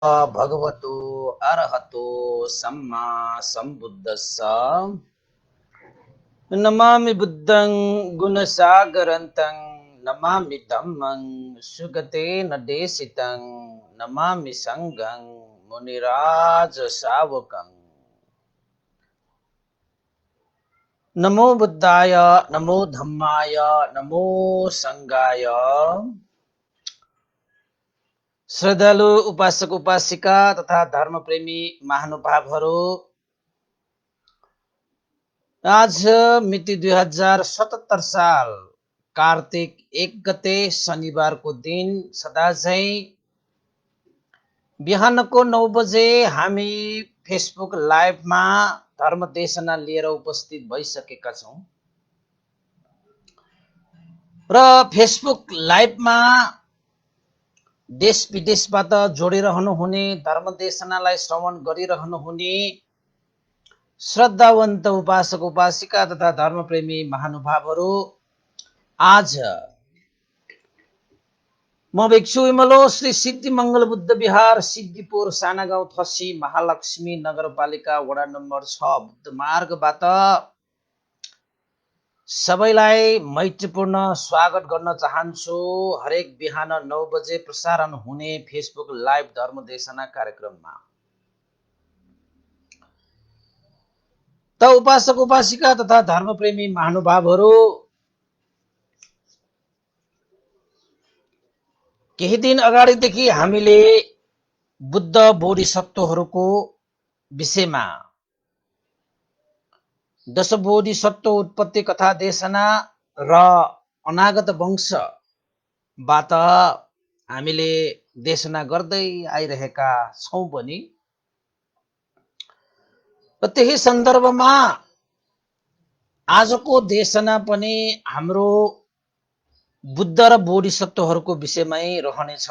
भगवतो अरहतो सम्मा सम्बुद्धस्स नमामि बुद्धं गुणसागरन्तं नमामि धम्मं सुगतेन देशितं नमामि संघं मुनिराज शावकं नमो बुद्धाय नमो धम्माय नमो संघाय श्रद्धालु उपासक उपासिका तथा धर्मप्रेमी महानुभावहरू आज मिति 2077 साल कार्तिक 1 गते शनिबारको दिन सदाझै बिहानको 9 बजे हामी फेसबुक लाइभमा धर्म देशना लिएर उपस्थित भइसकेका छौं र फेसबुक लाइभमा देश विदेशबाट जोडिरहनुहुने धर्म देशनालाई श्रवण गरिरहनुहुने श्रद्धावन्त उपासक उपासिका तथा धर्मप्रेमी महानुभावहरू आज म भिक्षु विमलो श्री सिद्धि मंगल बुद्ध विहार सिद्धिपुर सानागाउँ थसी महालक्ष्मी नगरपालिका वडा नम्बर 6 बुद्ध मार्गबाट सबैलाई मैत्रीपूर्ण स्वागत गर्न चाहन्छु। हरेक बिहान 9 बजे प्रसारण हुने फेसबुक लाइभ धर्मदेशना कार्यक्रममा त उपासक उपासिका तथा धर्मप्रेमी महानुभावहरू केही दिन अगाडिदेखि हामीले बुद्ध बोधिसत्वहरूको विषयमा दश बोधिसत्व उत्पत्ति कथा देशना र अनागत वंशबाट हामीले देशना गर्दै आइरहेका छौं पनि र त्यही सन्दर्भमा आजको देशना पनि हाम्रो बुद्ध र बोधिसत्वहरूको विषयमै रहनेछ।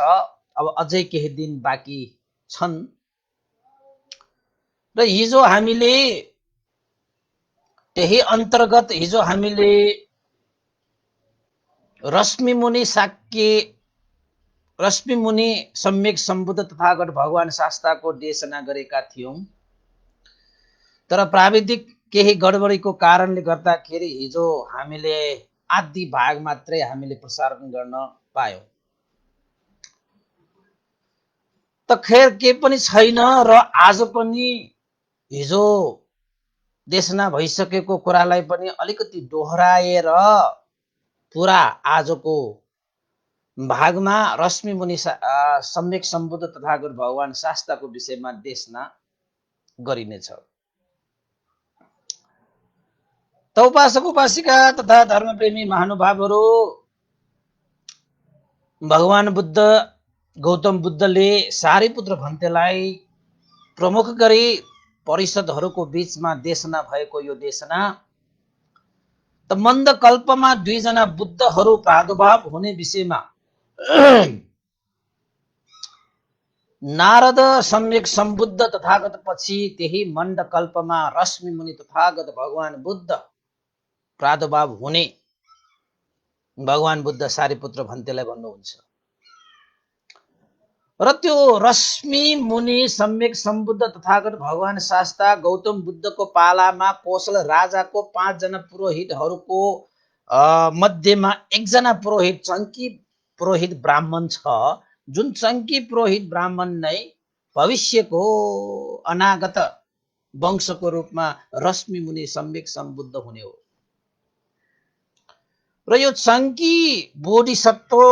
अब अझै केही दिन बाँकी छन् र हिजो हामीले त्यही अन्तर्गत हिजो हामीले रश्मि मुनि शाक्य रश्मि मुनि सम्यक सम्बुद्ध तथागत भगवान शास्ताको देशना गरेका थियौं, तर प्राविधिक केही गडबडीको कारणले गर्दाखेरि हिजो हामीले आधी भाग मात्रै हामीले प्रसारण गर्न पायौं। त खैर के पनि छैन र आज पनि हिजो देशना भइसकेको कुरालाई पनि अलिकति दोहोराएर पुरा आजको भागमा रश्मि मुनि सम्यक सम्बुद्ध तथागत भगवान शास्ताको विषयमा देशना गरिनेछ। त उपासक उपासिका तथा धर्मप्रेमी महानुभावहरू, भगवान बुद्ध गौतम बुद्धले सारीपुत्र भन्तेलाई प्रमुख गरी परिषदहरूको बीचमा देशना भएको यो देशना त मन्द कल्पमा दुईजना बुद्धहरू प्रादुर्भाव हुने विषयमा नारद सम्यक सम्बुद्ध तथागत पछि त्यही मण्ड कल्पमा रश्मि मुनि तथागत भगवान बुद्ध प्रादुर्भाव हुने भगवान बुद्ध सारीपुत्र भन्तेलाई भन्नुहुन्छ र त्यो रश्मि मुनि सम्यक सम्बुद्ध तथागत भगवान शास्ता गौतम बुद्धको पालामा कौशल राजाको 5 जना पुरोहितहरूको मध्येमा एकजना पुरोहित चङ्की पुरोहित ब्राह्मण छ, जुन चङ्की पुरोहित ब्राह्मण नै भविष्यको अनागत वंशको रूपमा रश्मि मुनि सम्यक सम्बुद्ध हुने हो। र यो चङ्की बोधिसत्व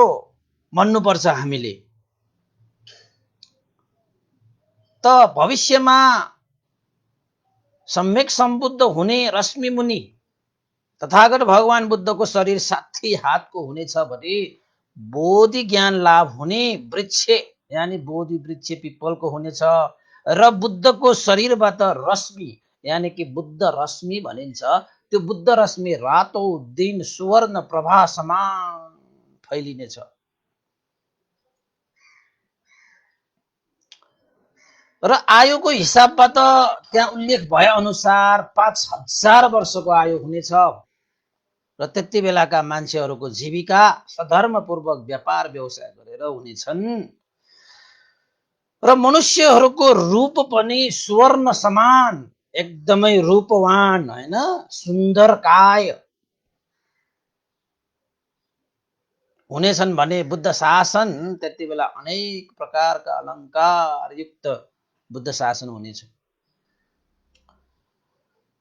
भन्नुपर्छ हामीले। त भविष्यमा सम्यक सम्बुद्ध हुने रश्मि मुनि तथागत भगवान बुद्धको शरीर 60 हातको हुनेछ भने बोधि ज्ञान लाभ हुने वृक्ष यानी बोधि वृक्ष पिपलको हुनेछ र बुद्धको शरीरबाट रश्मि यानी कि बुद्ध रश्मि भनिन्छ। त्यो बुद्ध रश्मि रातौ दिन सुवर्ण प्रभा समान फैलिनेछ। र आयुको हिसाबबाट त्यहाँ उल्लेख भए अनुसार 5000 वर्षको आयु हुनेछ र त्यति बेलाका मान्छेहरूको जीविका सधर्मपूर्वक व्यापार व्यवसाय गरेर हुनेछन् र मनुष्यहरूको रूप पनि स्वर्ण समान, एकदमै रूपवान, हैन, सुन्दर काय हुनेछन् भने बुद्ध शासन त्यति बेला अनेक प्रकारका अलङ्कार युक्त बुद्ध शासन हुनेछ।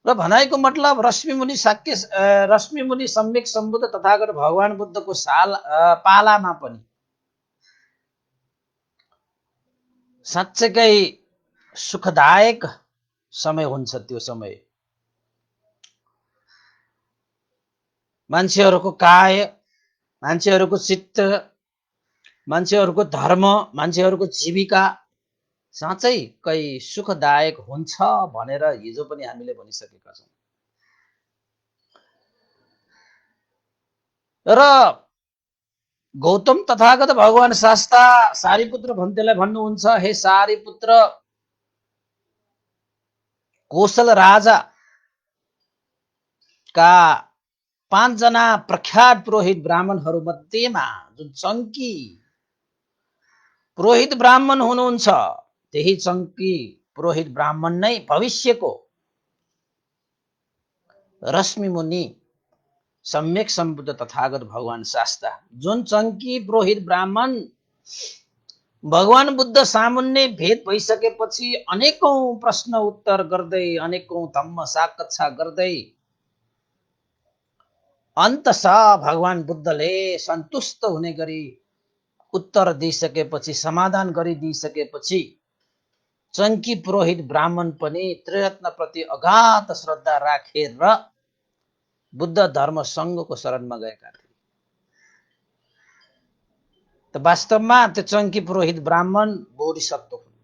र भनाइको मतलब रश्मि मुनि सम्यक सम्बुद्ध तथागत भगवान बुद्धको पालामा पनि साँच्चैकै सुखदायक समय हुन्छ। त्यो समय मान्छेहरूको काय, मान्छेहरूको चित्त, मान्छेहरूको धर्म, मान्छेहरूको जीविका साँच्चै कै सुखदायक हुन्छ भनेर हिजो पनि हामीले भनिसकेका छौँ। र गौतम तथागत भगवान शास्ता सारीपुत्र भन्तेलाई भन्नुहुन्छ, हे सारीपुत्र, कौशल राजा का 5 जना प्रख्यात पुरोहित ब्राह्मणहरू मध्येमा जुन चङ्की पुरोहित ब्राह्मण हुनुहुन्छ, त्यही चङ्की पुरोहित ब्राह्मण नै भविष्यको रश्मि मुनि सम्यक सम्बुद्ध तथागत भगवान शास्ता, जुन चङ्की पुरोहित ब्राह्मण भगवान बुद्ध सामुन्ने भेट भइसकेपछि अनेकौं प्रश्न उत्तर गर्दै, अनेकौं धम्म साकच्छा गर्दै अन्ततः भगवान बुद्धले सन्तुष्ट हुने गरी उत्तर दिइसकेपछि, समाधान गरिदिइसकेपछि चङ्की पुरोहित ब्राह्मण पनि त्रिरत्नप्रति अगाध श्रद्धा राखेर बुद्ध धर्म सङ्घको शरणमा गएका थिए। त वास्तवमा त्यो चङ्की पुरोहित ब्राह्मण बोधिसत्व हुन्।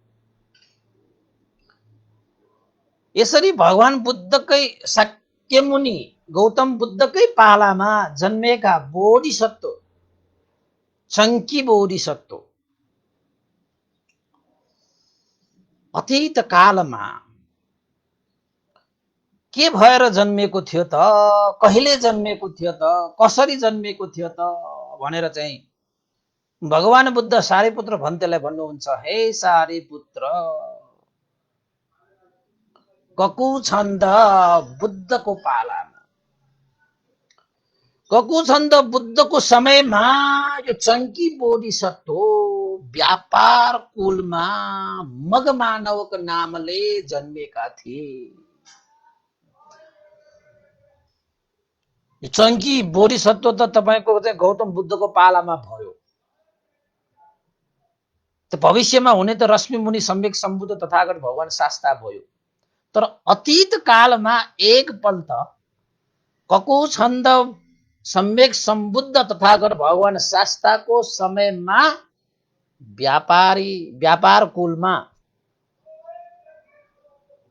यसरी भगवान बुद्धकै शाक्य मुनि गौतम बुद्धकै पालामा जन्मेका बोधिसत्व चङ्की बोधिसत्व अतीत कालमा के भएर जन्मेको थियो त, कहिले जन्मेको थियो त, कसरी जन्मेको थियो त भनेर चाहिँ भगवान बुद्ध सारीपुत्र भन्तेलाई भन्नुहुन्छ, हे सारीपुत्र, ककुछन्द बुद्धको पालामा, ककुछन्द बुद्धको समयमा यो चङ्की बोधिसत्व व्यापार कुलमा मग मानवको नामले जन्मेका थिए। चङ्की बोधिसत्व त तपाईको चाहिँ गौतम बुद्धको पालामा भयो। त भविष्यमा हुने त रश्मि मुनि सम्यक सम्बुद्ध तथागत भगवान शास्ता भयो। तर अतीत कालमा एकपल्ट ककुछन्द सम्यक सम्बुद्ध तथागत भगवान शास्ताको समयमा व्यापार कुलमा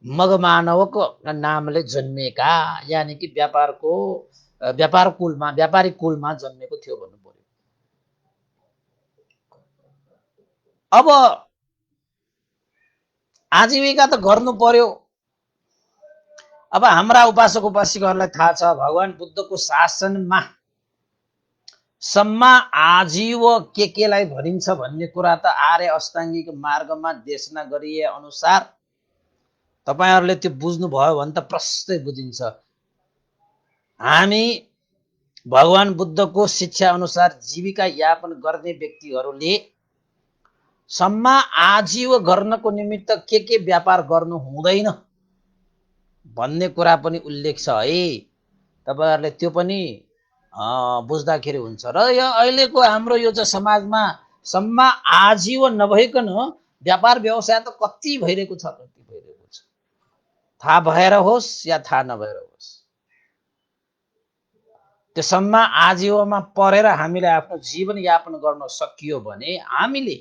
मग मानवको नामले जन्मेका, यानि कि व्यापारिक कुलमा जन्मेको थियो भन्नु पर्यो। अब आजीविका त गर्नु पर्यो। अब हाम्रा उपासक उपासिकाहरूलाई थाहा छ, भगवान बुद्धको शासनमा सम्मा आजीव केलाई भनिन्छ भन्ने कुरा त आर्य अष्टाङ्गिक मार्गमा देशना गरिए अनुसार तपाईहरुले त्यो बुझ्नुभयो भने त प्रष्टै बुझिन्छ। हामी भगवान बुद्धको शिक्षा अनुसार जीविका यापन गर्ने व्यक्तिहरूले सम्मा आजीव गर्नको निमित्त के व्यापार गर्नु हुँदैन भन्ने कुरा पनि उल्लेख छ है। तपाईहरुले त्यो पनि बुझ्दाखेरि हुन्छ। र यो अहिलेको हाम्रो यो चाहिँ समाजमा सम्मा आजीव नभइकन व्यापार व्यवसाय त कति भइरहेको छ, थाहा भएर होस् या थाहा नभएर होस्। त्यो सम्मा आजीवमा परेर हामीले आफ्नो जीवन यापन गर्न सकियो भने हामीले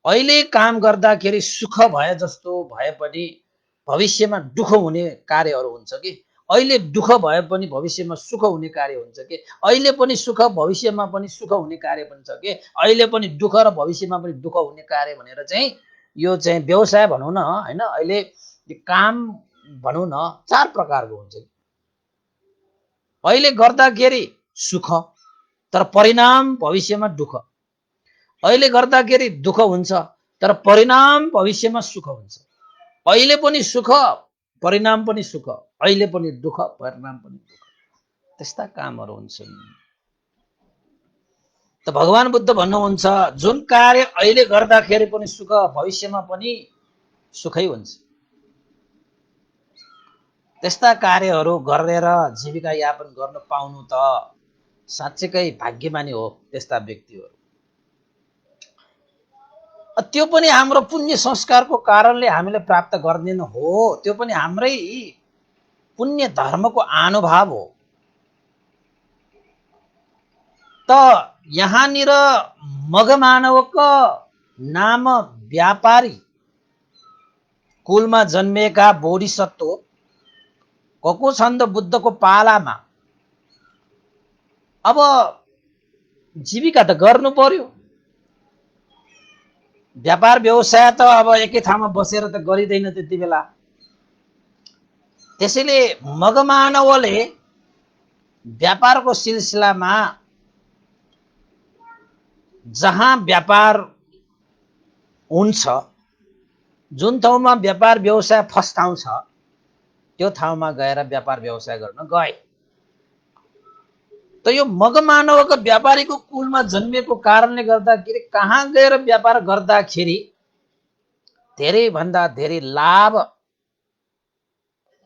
अहिले काम गर्दाखेरि सुख भए जस्तो भए पनि भविष्यमा दुःख हुने कार्यहरू हुन्छ कि, अहिले दुःख भए पनि भविष्यमा सुख हुने कार्य हुन्छ कि, अहिले पनि सुख भविष्यमा पनि सुख हुने कार्य पनि छ कि, अहिले पनि दुःख र भविष्यमा पनि दुःख हुने कार्य भनेर चाहिँ यो चाहिँ व्यवसाय भनौँ न हैन, अहिले काम भनौँ न 4 प्रकारको हुन्छ। अहिले गर्दाखेरि सुख तर परिणाम भविष्यमा दुःख, अहिले गर्दाखेरि दुःख हुन्छ तर परिणाम भविष्यमा सुख हुन्छ। अहिले पनि सुख, परिणाम पनि सुख, अहिले पनि दुःख, परिणाम पनि दुःख, त्यस्ता कामहरू हुन्छन्। त भगवान बुद्ध भन्नुहुन्छ जुन कार्य अहिले गर्दाखेरि पनि सुख, भविष्यमा पनि सुखै हुन्छ। त्यस्ता कार्यहरू गरेर जीविका यापन गर्न पाउनु त साँच्चैकै भाग्यमानी हो त्यस्ता व्यक्तिहरू। त्यो पनि हाम्रो पुण्य संस्कारको कारणले हामीले प्राप्त गर्दैन हो, त्यो पनि हाम्रै पुण्य धर्मको आनुभाव हो। त यहाँनिर मगमानवको नाम व्यापारी कुलमा जन्मिएका बोधिसत्व को छन् त बुद्धको पालामा। अब जीविका त गर्नु पर्यो, व्यापार व्यवसाय त अब एकै ठाउँमा बसेर त गरिँदैन त्यति बेला। त्यसैले मगमानवले व्यापारको सिलसिलामा जहाँ व्यापार हुन्छ, जुन ठाउँमा व्यापार व्यवसाय फर्स्ट ठाउँ छ त्यो ठाउँमा गएर व्यापार व्यवसाय गर्न गए। त यो मगमानवको व्यापारीको कुलमा जन्मिएको कारणले गर्दाखेरि कहाँ गएर व्यापार गर्दाखेरि धेरै भन्दा धेरै लाभ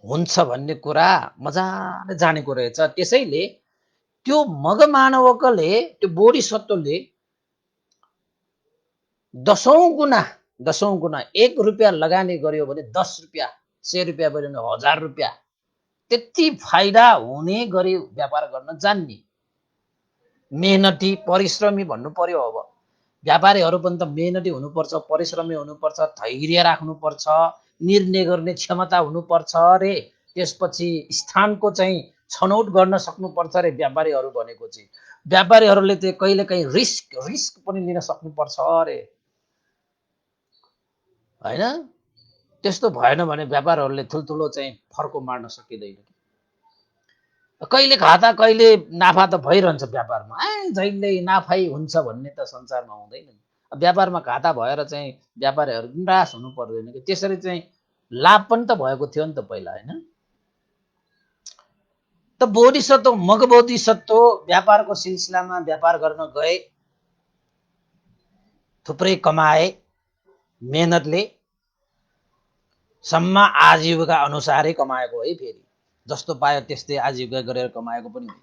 हुन्छ भन्ने कुरा मजाले जानेको रहेछ। त्यसैले त्यो मगमानवकले, त्यो बोधिसत्वले 10 गुणा 1 रुपियाँ लगानी गर्यो भने 10 रुपियाँ, 100 रुपियाँ भयो भने 1000 रुपियाँ, त्यति फाइदा हुने गरी व्यापार गर्न जान्ने मेहनती परिश्रमी भन्नु पर्यो। अब व्यापारीहरू पनि त मेहनती हुनुपर्छ, परिश्रमी हुनुपर्छ, धैर्य राख्नुपर्छ, निर्णय गर्ने क्षमता हुनुपर्छ रे। त्यसपछि स्थानको चाहिँ छनौट गर्न सक्नुपर्छ रे व्यापारीहरू भनेको चाहिँ। व्यापारीहरूले त कहिलेकाहीँ रिस्क पनि लिन सक्नुपर्छ रे, हैन? त्यस्तो भएन भने व्यापारहरूले ठुल्ठुलो चाहिँ फर्को मार्न सकिँदैन। कहिले घाटा कहिले नाफा त भइरहन्छ व्यापारमा। जहिले नाफै हुन्छ भन्ने त संसारमा हुँदैन। व्यापारमा घाटा भएर चाहिँ व्यापारीहरू निराश हुनु पर्दैन कि, त्यसरी चाहिँ लाभ पनि त भएको थियो नि त पहिला, हैन? त बोधिसत्व, मगबोधिसत्व व्यापारको सिलसिलामा व्यापार गर्न गए, थुप्रै कमाए मेहनतले, सम्म आजीविका अनुसारै कमाएको है। फेरि जस्तो पायो त्यस्तै आजीविका गरेर कमाएको पनि होइन।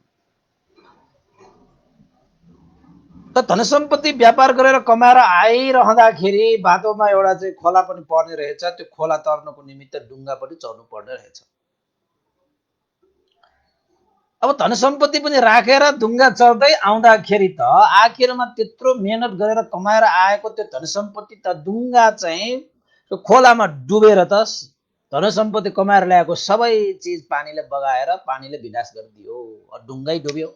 त धन सम्पत्ति व्यापार गरेर कमाएर आइरहँदाखेरि बाटोमा एउटा चाहिँ खोला पनि पर्ने रहेछ। त्यो खोला तर्नको निमित्त डुङ्गा पनि चढ्नु पर्ने रहेछ। अब धन सम्पत्ति पनि राखेर डुङ्गा चढ्दै आउँदाखेरि त आखिरमा त्यत्रो मेहनत गरेर कमाएर आएको त्यो धन सम्पत्ति त डुङ्गा चाहिँ त्यो खोलामा डुबेर त धन सम्पत्ति कमाएर ल्याएको सबै चिज पानीले बगाएर पानीले विनाश गरिदियो। डुङ्गै डुब्यो,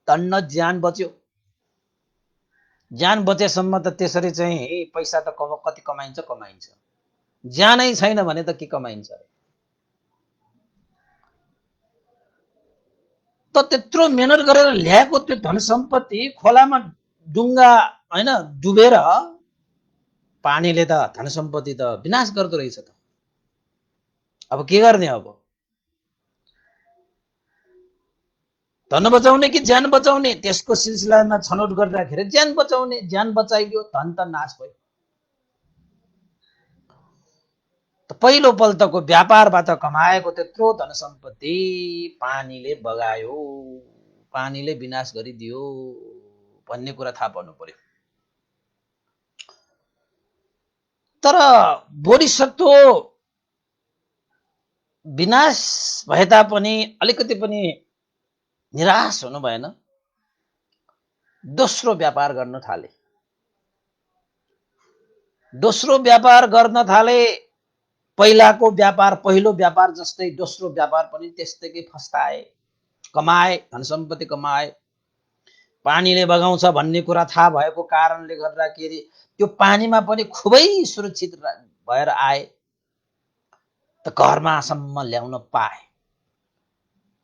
तन्न ज्यान बच्यो। ज्यान बचेसम्म त त्यसरी चाहिँ पैसा त कति कमाइन्छ कमाइन्छ, ज्यानै छैन भने त के कमाइन्छ। त त्यत्रो मेहनत गरेर ल्याएको त्यो धन सम्पत्ति खोलामा डुङ्गा हैन डुबेर पानीले त धन सम्पत्ति त विनाश गर्दो रहेछ त। अब के गर्ने? अब धन बचाउने कि ज्यान बचाउने, त्यसको सिलसिलामा छनौट गर्दाखेरि ज्यान बचाउने, ज्यान बचाइयो धन त नाश भयो। त पहिलो पल्टको व्यापारबाट कमाएको त्यत्रो धन सम्पत्ति पानीले बगायो, पानीले विनाश गरिदियो भन्ने कुरा थाहा पाउनु पर्यो। तर बोधिसत्व विनाश भए तापनि अलिकति पनि निराश हुनु भएन। दोस्रो व्यापार गर्न थाले। दोस्रो व्यापार गर्न थाले। पहिलाको व्यापार, पहिलो व्यापार जस्तै दोस्रो व्यापार पनि त्यस्तैकै फस्टाए, कमाए, धन सम्पत्ति कमाए। पानीले बगाउँछ भन्ने कुरा थाहा भएको कारणले गर्दाखेरि त्यो पानीमा पनि खुबै सुरक्षित भएर आए, त घरमासम्म ल्याउन पाए।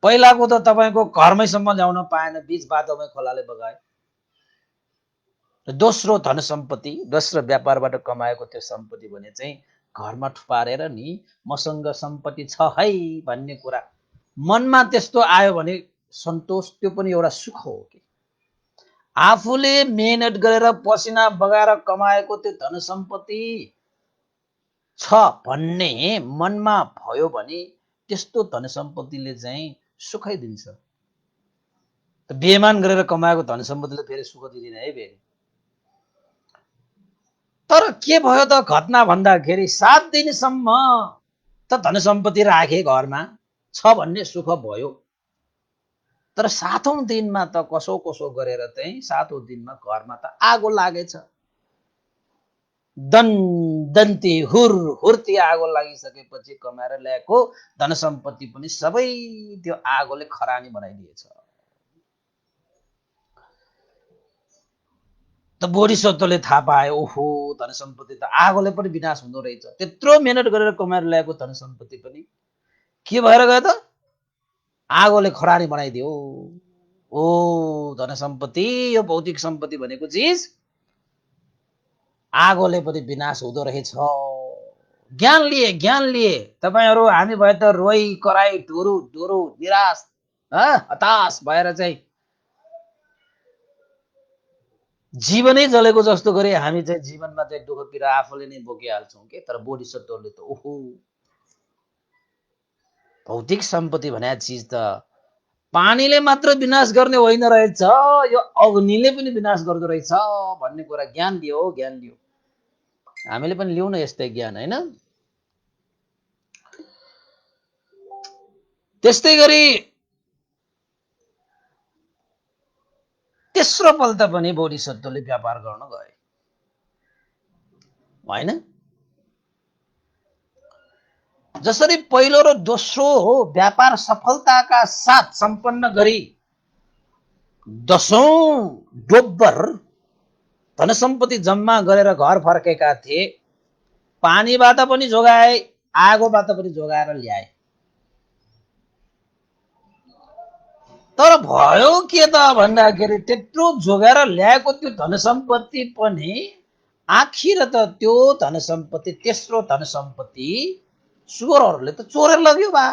पहिलाको त तपाईको घरमैसम्म ल्याउन पाएन, बीच बाटोमै खोलाले बगाए। र दोस्रो धन सम्पत्ति, दोस्रो व्यापारबाट कमाएको त्यो सम्पत्ति भने चाहिँ घरमा थुपारेर नि मसँग सम्पत्ति छ है भन्ने कुरा मनमा त्यस्तो आयो भने सन्तोष, त्यो पनि एउटा सुख हो कि आफूले मेहनत गरेर पसिना बगाएर कमाएको त्यो धन सम्पत्ति छ भन्ने मनमा भयो भने त्यस्तो धन सम्पत्तिले चाहिँ सुखै दिन्छ। बेमान गरेर कमाएको धन सम्पत्तिले फेरि सुख दिँदैन है फेरि। तर के भयो त घटना भन्दाखेरि 7 दिनसम्म त धन सम्पत्ति राखे घरमा छ भन्ने सुख भयो, तर 7औं दिनमा त कसो कसो गरेर चाहिँ 7औं दिनमा घरमा त आगो लागेछ। दन्ती हुर हुर्ती आगो लागिसकेपछि कमाएर ल्याएको धन सम्पत्ति पनि सबै त्यो आगोले खरानी बनाइदिएछ। त बोधिसत्वले थाहा पाए ओहो धन सम्पत्ति त आगोले पनि विनाश हुँदो रहेछ। त्यत्रो मेहनत गरेर कमाएर ल्याएको धन सम्पत्ति पनि के भएर गयो त आगोले खरानी बनाइदियो। ओ धन सम्पत्ति, यो भौतिक सम्पत्ति भनेको चिज आगोले पनि विनाश हुँदो रहेछ। ज्ञान लिए तपाईहरु हामी भए त रोई कराई ढोरु ढोरु निराश हताश भएर चाहिँ जीवनै जलेको जस्तो गरे हामी चाहिँ जीवनमा चाहिँ दुःख पीडा आफूले नै बोकिहाल्छौँ के। तर बोधिसत्वले त ओहो भौतिक सम्पत्ति भन्ने चिज त पानीले मात्र विनाश गर्ने होइन रहेछ, यो अग्निले पनि विनाश गर्दो रहेछ भन्ने कुरा ज्ञान दियो। हामीले पनि लिउँ न यस्तै ज्ञान हैन। त्यस्तै गरी तेस्रो पल्ट पनि बोधिसत्वले व्यापार गर्न गए हैन। जसरी पहिलो र दोस्रो व्यापार सफलताका साथ सम्पन्न गरी 10औं डोब्बर धन सम्पत्ति जम्मा गरेर घर फर्केका थिए, पानीबाट पनि जोगाए आगोबाट पनि जोगाएर ल्याए। तर भयो के त भन्दाखेरि त्यत्रो जोगाएर ल्याएको त्यो धन सम्पत्ति पनि आखिर त त्यो धन सम्पत्ति, तेस्रो धन सम्पत्ति चोरहरूले त चोरेर लग्यो बा।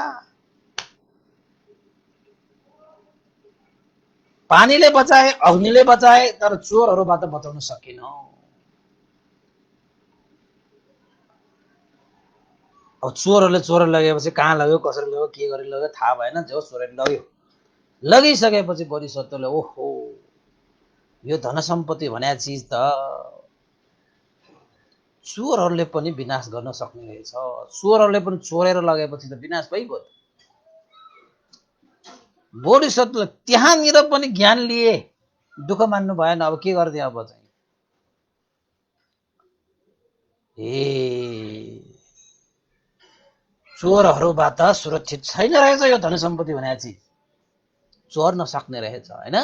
पानीले बचाए, अग्निले बचाए, तर चोरहरूबाट बचाउन सकेन। अब चोरहरूले चोरेर लगेपछि कहाँ लग्यो, कसरी लग्यो, के गरी लग्यो थाहा भएन, जो चोरेर लग्यो। लगिसकेपछि बोधिसत्वले ओहो यो धन सम्पत्ति भन्ने चिज त चोरहरूले पनि विनाश गर्न सक्ने रहेछ। चोरहरूले पनि चोरेर लगेपछि त विनाश भइगयो। बोधिसत्वले त्यहाँनिर पनि ज्ञान लिए, दुःख मान्नु भएन। अब के गर्दै अब चाहिँ चोरहरूबाट सुरक्षित छैन रहेछ यो धन सम्पत्ति भन्ने चिज, चोर नसक्ने रहेछ हैन।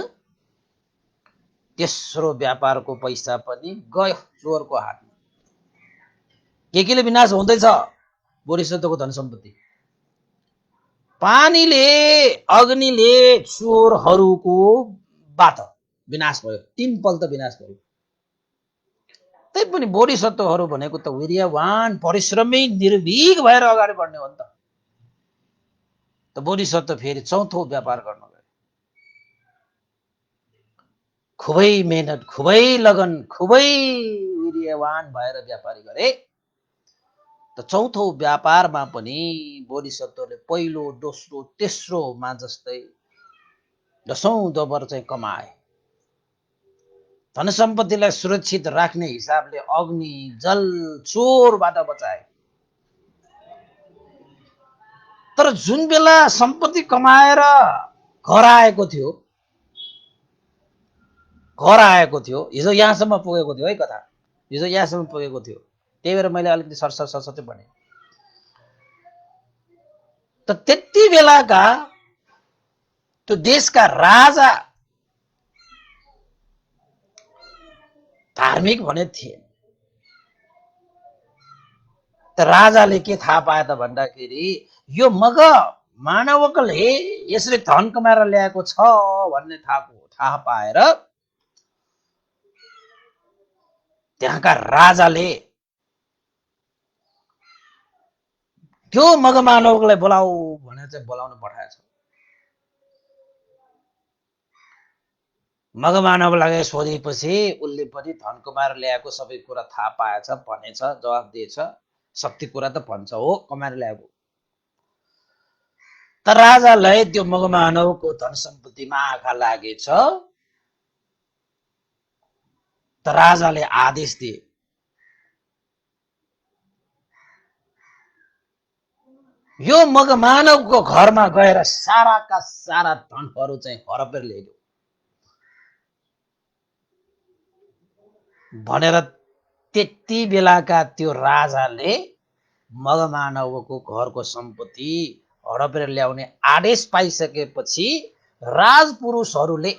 तेस्रो व्यापारको पैसा पनि गयो चोरको हातमा। केले विनाश हुँदैछ बोधिसत्वको धन सम्पत्ति? पानीले, अग्निले चोरहरूको बाट विनाश भयो, 3 पल्ट विनाश भयो। तैपनि बोधिसत्वहरू भनेको त वीर्यवान, परिश्रमी, निर्भीक भएर अगाडि बढ्ने हो नि त। त बोधिसत्व फेरि चौथो व्यापार गर्न गए। खुबै मेहनत, खुबै लगन, खुबै वीर्यवान भएर व्यापारी गरे। त चौथो व्यापारमा पनि बोधिसत्वले पहिलो, दोस्रो, तेस्रोमा जस्तै 10औं दोब्बर चाहिँ कमाए। धन सम्पत्तिलाई सुरक्षित राख्ने हिसाबले अग्नि, जल, चोरबाट बचाए। तर जुन बेला सम्पत्ति कमाएर घर आएको थियो, हिजो यहाँसम्म पुगेको थियो है कथा, हिजो यहाँसम्म पुगेको थियो। त्यही भएर मैले अलिकति सरसर भने। त त्यति बेलाका त्यो देशका राजा धार्मिक भने थिए। त राजाले के थाहा पाए त भन्दाखेरि यो मग मानवकले यसरी धन कमाएर ल्याएको छ भन्ने थाहा पाएर त्यहाँका राजाले त्यो मगमानवलाई बोलाऊ भनेर चाहिँ बोलाउन पठाएछ। मगमानवलाई सोधेपछि उसले पनि धनकुमार ल्याएको सबै कुरा थाहा पाएछ, भनेछ, जवाफ दिएछ। सत्य कुरा त भन्छ, हो कमाएर ल्याएको। त राजालाई त्यो मगमानवको धन सम्पत्तिमा आँखा लागेछ। त राजाले आदेश दिए, यो मगमानवको घरमा गएर साराका सारा धनहरू चाहिँ हरपेर ल्याइदेऊ भनेर त्यति बेलाका त्यो राजाले मगमानवको घरको सम्पत्ति हडपेर ल्याउने आदेश पाइसकेपछि राजपुरुषहरूले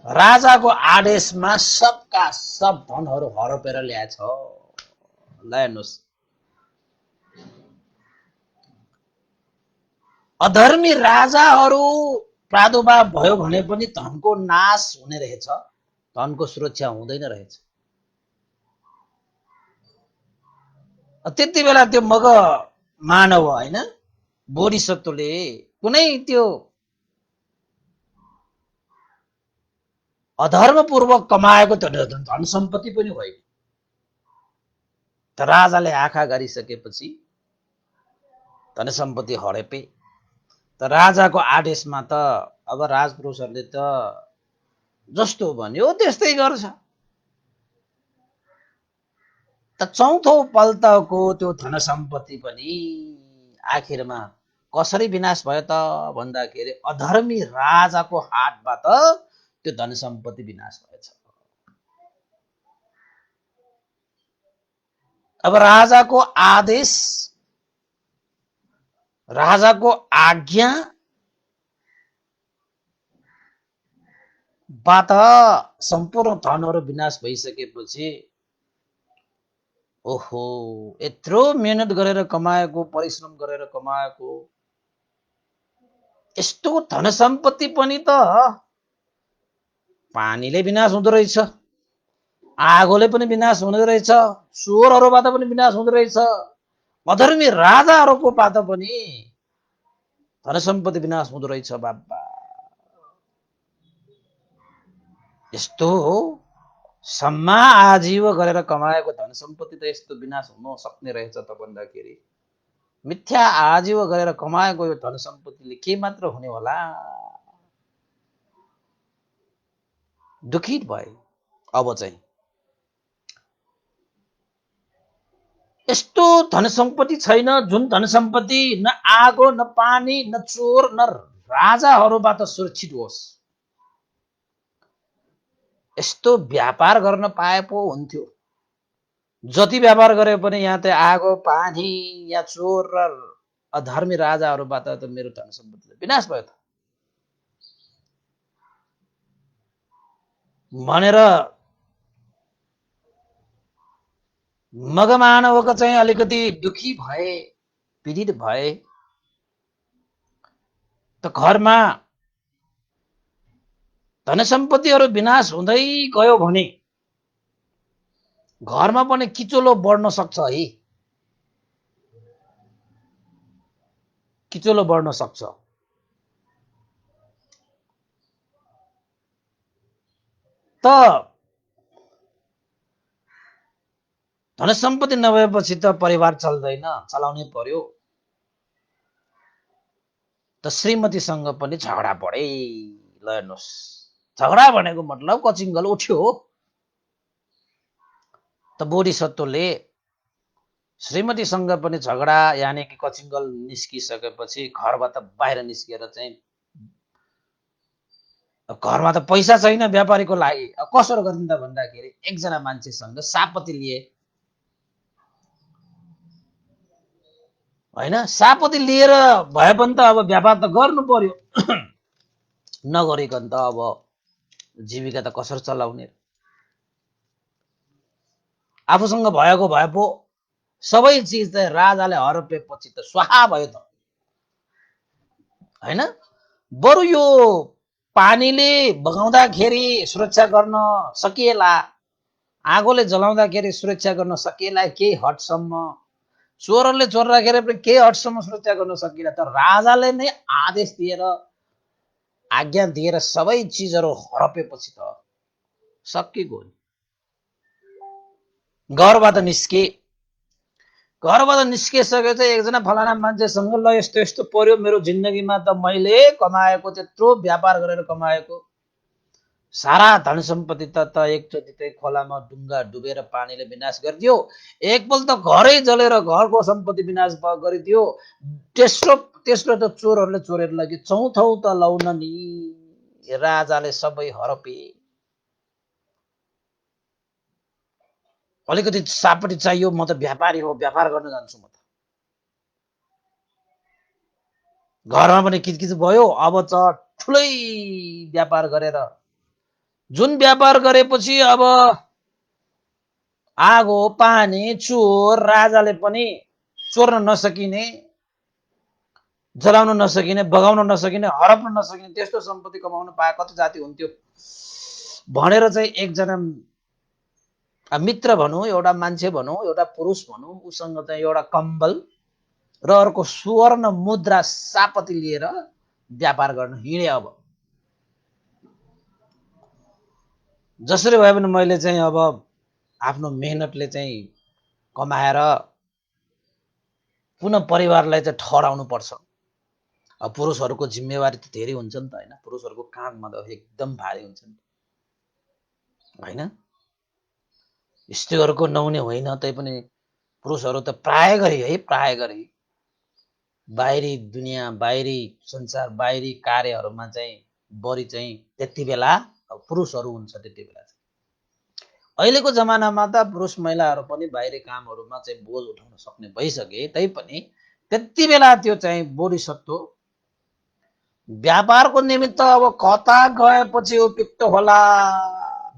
राजाको आदेशमा सबका सब धनहरू हडपेर ल्याएछ। ल हेर्नुहोस्, अधर्मी राजाहरू प्रादुर्भाव भयो भने पनि धनको नाश हुने रहेछ, धनको सुरक्षा हुँदैन रहेछ। त्यति बेला त्यो मग मानव होइन बोधिसत्वले कुनै त्यो अधर्मपूर्वक कमाएको धन सम्पत्ति पनि होइन। त राजाले आँखा गरिसकेपछि धन सम्पत्ति हडपे। त राजाको आदेशमा त अब राजपुरुषहरूले त जस्तो भन्यो त्यस्तै गर्छ। त चौथो पल्टको त्यो धन सम्पत्ति पनि आखिरमा कसरी विनाश भयो त भन्दाखेरि अधर्मी राजाको हातबाट त्यो धन सम्पत्ति विनाश भएछ। अब राजाको आदेश, राजाको आज्ञाबाट सम्पूर्ण धनहरू विनाश भइसकेपछि ओहो, यत्रो मेहनत गरेर कमाएको, परिश्रम गरेर कमाएको यस्तो धन सम्पत्ति पनि त पानीले विनाश हुँदो रहेछ, आगोले पनि विनाश हुँदो रहेछ, चोरहरूबाट पनि विनाश हुँदो रहेछ, अधर्मी राजाहरूको बाट पनि धन सम्पत्ति विनाश हुँदो रहेछ। बाबा, यस्तो सम्मा आजीव गरेर कमाएको धन सम्पत्ति त यस्तो विनाश हुन सक्ने रहेछ त भन्दाखेरि मिथ्या आजीव गरेर कमाएको यो धन सम्पत्तिले के मात्र हुने होला। दुखित भए। अब चाहिँ यस्तो धन सम्पत्ति छैन जुन धन सम्पत्ति न आगो, न पानी, न चोर, न राजाहरूबाट सुरक्षित होस्। यस्तो व्यापार गर्न पाए पो हुन्थ्यो। जति व्यापार गरे पनि यहाँ त आगो, पानी, या चोर र अधर्मी राजाहरूबाट त मेरो धन सम्पत्ति विनाश भयो त भनेर मगमानवको चाहिँ अलिकति दुखी भए, पीडित भए। त घरमा धन सम्पत्तिहरू विनाश हुँदै गयो भने घरमा पनि किचोलो बढ्न सक्छ है, किचोलो बढ्न सक्छ। त धन सम्पत्ति नभएपछि त परिवार चल्दैन, चलाउनै पर्यो। त श्रीमतीसँग पनि झगडा परे। ल हेर्नुहोस्, झगडा भनेको मतलब कचिङ्गल उठ्यो हो। त बोधिसत्वले श्रीमतीसँग पनि झगडा यानि कि कचिङ्गल निस्किसकेपछि घरबाट बाहिर निस्किएर चाहिँ घरमा त पैसा छैन व्यापारीको लागि, कसरी गरिन् त भन्दाखेरि एकजना मान्छेसँग सापत्ती लिए होइन। सापत्ती लिएर भए पनि त अब व्यापार त गर्नु पर्यो, नगरिकन त अब जीविका त कसरी चलाउने। आफूसँग भएको भए पो सबै चिज चाहिँ राजाले हरपेपछि त स्वाहा भयो त होइन। बरु यो पानीले बगाउँदाखेरि सुरक्षा गर्न सकिएला, आगोले जलाउँदाखेरि सुरक्षा गर्न सकिएला केही हदसम्म, चोरहरूले चोर्दाखेरि पनि केही हदसम्म सुरक्षा गर्न सकिएला। तर राजाले नै आदेश दिएर आज्ञा दिएर सबै चिजहरू हरपेपछि त सकिगयो। घरबाट निस्के, घरबाट निस्किसके चाहिँ एकजना फलाना मान्छेसँग ल यस्तो यस्तो पर्यो मेरो जिन्दगीमा, त मैले कमाएको त्यत्रो व्यापार गरेर कमाएको सारा धन सम्पत्ति त एकचोटि चाहिँ खोलामा डुङ्गा डुबेर पानीले विनाश गरिदियो, एकपल्ट त घरै जलेर घरको सम्पत्ति विनाश गरिदियो, तेस्रो तेस्रो त चोरहरूले चोरेर लग्यो, चौथौ त लाउन नि राजाले सबै हरपे। अलिकति सापटी चाहियो, म त व्यापारी हो, व्यापार गर्न जान्छु म त। घरमा पनि किचकिच भयो। अब त ठुलै व्यापार गरेर, जुन व्यापार गरेपछि अब आगो पानी चोर, राजाले पनि चोर्न नसकिने, जलाउन नसकिने, बगाउन नसकिने, हडप्न नसकिने त्यस्तो सम्पत्ति कमाउन पाए कति जाति हुन्थ्यो भनेर चाहिँ एकजना मित्र भनौँ, एउटा मान्छे भनौँ, एउटा पुरुष भनौँ, उसँग चाहिँ एउटा कम्बल र अर्को सुवर्ण मुद्रा सापती लिएर व्यापार गर्न हिँडे। अब जसरी भए पनि मैले चाहिँ अब आफ्नो मेहनतले चाहिँ कमाएर पुनः परिवारलाई चाहिँ ठहराउनु पर्छ। अब पुरुषहरूको जिम्मेवारी त धेरै हुन्छ नि त हैन, पुरुषहरूको काँधमा त एकदम भारी हुन्छ नि हैन। स्त्रीहरूको नहुने होइन, तैपनि पुरुषहरू त प्राय गरी है, प्राय गरी बाहिरी दुनियाँ, बाहिरी संसार, बाहिरी कार्यहरूमा चाहिँ बढी चाहिँ त्यति बेला पुरुषहरू हुन्छ। त्यति बेला अहिलेको जमानामा त पुरुष महिलाहरू पनि बाहिरी कामहरूमा चाहिँ बोझ उठाउन सक्ने भइसके, तैपनि त्यति बेला त्यो चाहिँ बोधिसत्व व्यापारको निमित्त अब कता गएपछि उपयुक्त होला।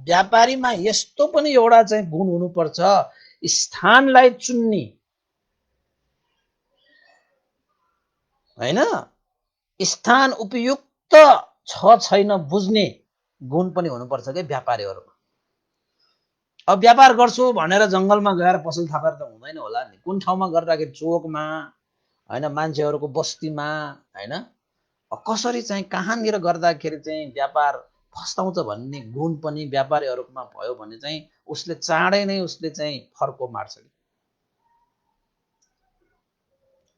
व्यापारीमा यस्तो पनि एउटा चाहिँ गुण हुनुपर्छ, स्थानलाई चुन्ने हैन, स्थान उपयुक्त छ छैन बुझ्ने गुण पनि हुनुपर्छ के व्यापारीहरू। अब व्यापार गर्छु भनेर जंगलमा गएर पसल थापेर त हुँदैन होला नि। कुन ठाउँमा गर्दाखेरि चोकमा हैन, मान्छेहरूको बस्तीमा हैन, कसरी चाहिँ कहाँनिर गर्दाखेरि चाहिँ व्यापार फस्टाउँछ भन्ने गुण पनि व्यापारीहरूमा भयो भने चाहिँ उसले चाँडै नै उसले चाहिँ फर्को मार्छ।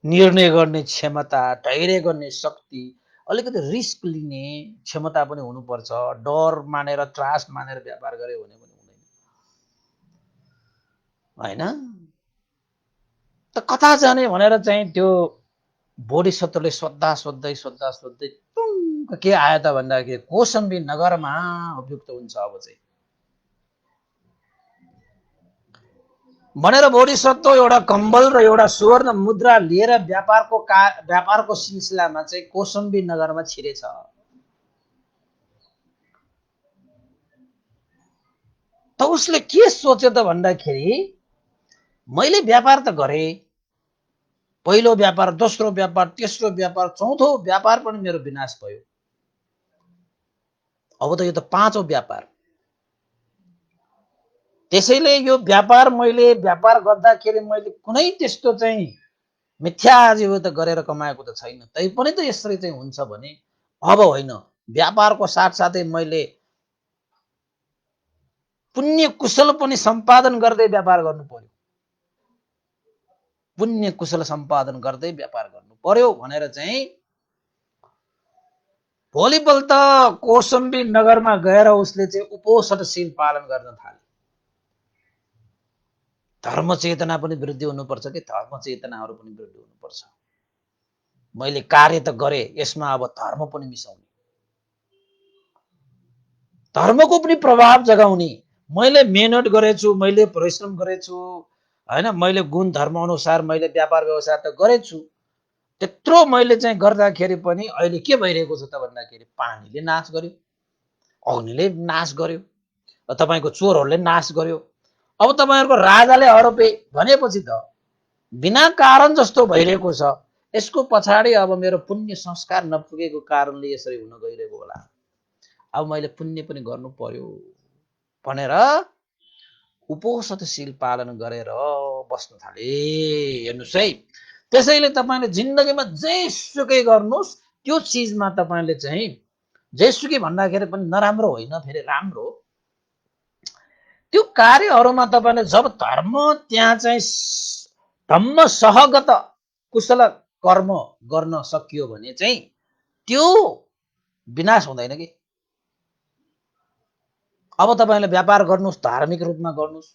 निर्णय गर्ने क्षमता, धैर्य गर्ने शक्ति, अलिकति रिस्क लिने क्षमता पनि हुनुपर्छ। डर मानेर, त्रास मानेर व्यापार गर्यो भने पनि हुँदैन हैन। त कता जाने भनेर चाहिँ त्यो बोधिसत्वले सोद्धा सोध्दै सोद्धा सोध्दै टुङ्ग के आयो त भन्दाखेरि कौसम्बी नगरमा उपयुक्त हुन्छ अब चाहिँ भनेर बोधिसत्व एउटा कम्बल र एउटा सुवर्ण मुद्रा लिएर व्यापारको सिलसिलामा चाहिँ कौसम्बी नगरमा छिरेछ। त उसले के सोच्यो त भन्दाखेरि मैले व्यापार त गरे, पहिलो व्यापार, दोस्रो व्यापार, तेस्रो व्यापार, चौथो व्यापार पनि मेरो विनाश भयो। अब त यो त पाँचौं व्यापार। त्यसैले यो व्यापार मैले व्यापार गर्दाखेरि मैले कुनै त्यस्तो चाहिँ मिथ्या आजीविका गरेर कमाएको त छैन, तैपनि त यसरी चाहिँ हुन्छ भने अब होइन। व्यापारको साथसाथै मैले पुण्य कुशल पनि सम्पादन गर्दै व्यापार गर्नु पर्यो। पुण्य कुशल सम्पादन गर्दै व्यापार गर्नु पर्यो भनेर चाहिँ भोलिपल्ट कौसम्बी नगरमा गएर उसले चाहिँ उपोषणशील पालन गर्न थाले। धर्म चेतना पनि वृद्धि हुनुपर्छ कि धर्म चेतनाहरू पनि वृद्धि हुनुपर्छ। मैले कार्य त गरे, यसमा अब धर्म पनि मिसाउने, धर्मको पनि प्रभाव जगाउने। मैले मेहनत गरेछु, मैले परिश्रम गरेछु हैन, मैले गुण धर्म अनुसार मैले व्यापार व्यवसाय त गरेछु, त्यत्रो मैले चाहिँ गर्दाखेरि पनि अहिले के भइरहेको छ त भन्दाखेरि पानीले नाश गर्यो, अग्निले नाश गर्यो, तपाईको चोरहरूले नाश गर्यो। अब तपाईहरुको राजाले हरपे भनेपछि त बिना कारण जस्तो भइरहेको छ। यसको पछाडी अब मेरो पुण्य संस्कार नपुगेको कारणले यसरी हुन गइरहेको होला। अब मैले पुण्य पनि गर्नु पर्यो भनेर उपोषणशील पालन गरेर बस्न थाले। हेर्नुहोस् है, त्यसैले तपाईँले जिन्दगीमा जेसुकै गर्नुहोस् त्यो चिजमा तपाईँले चाहिँ जेसुकै भन्दाखेरि पनि नराम्रो होइन, फेरि राम्रो त्यो कार्यहरूमा तपाईँले जब धर्म त्यहाँ चाहिँ धम्म सहगत कुशल कर्म गर्न सकियो भने चाहिँ त्यो विनाश हुँदैन कि। अब तपाईँले व्यापार गर्नुहोस् धार्मिक रूपमा गर्नुहोस्,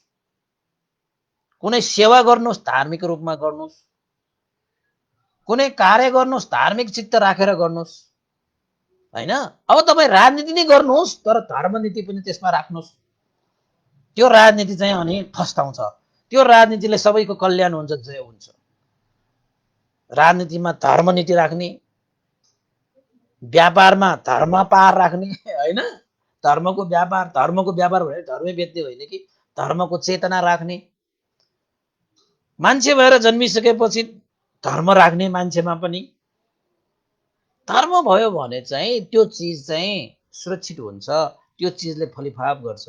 कुनै सेवा गर्नुहोस् धार्मिक रूपमा गर्नुहोस्, कुनै कार्य गर्नुहोस् धार्मिक चित्त राखेर गर्नुहोस् हैन। अब तपाईँ राजनीति नै गर्नुहोस् तर धर्मनीति पनि त्यसमा राख्नुहोस्, त्यो राजनीति चाहिँ अनि फस्टाउँछ, त्यो राजनीतिले सबैको कल्याण हुन्छ, जय हुन्छ। राजनीतिमा धर्मनीति राख्ने, व्यापारमा धर्म पार राख्ने हैन, धर्मको व्यापार भने धर्मै बेच्ने होइन कि, धर्मको चेतना राख्ने, मान्छे भएर जन्मिसकेपछि धर्म राख्ने मान्छेमा पनि धर्म भयो भने चाहिँ त्यो चिज चाहिँ सुरक्षित हुन्छ, त्यो चिजले फलिफाप गर्छ,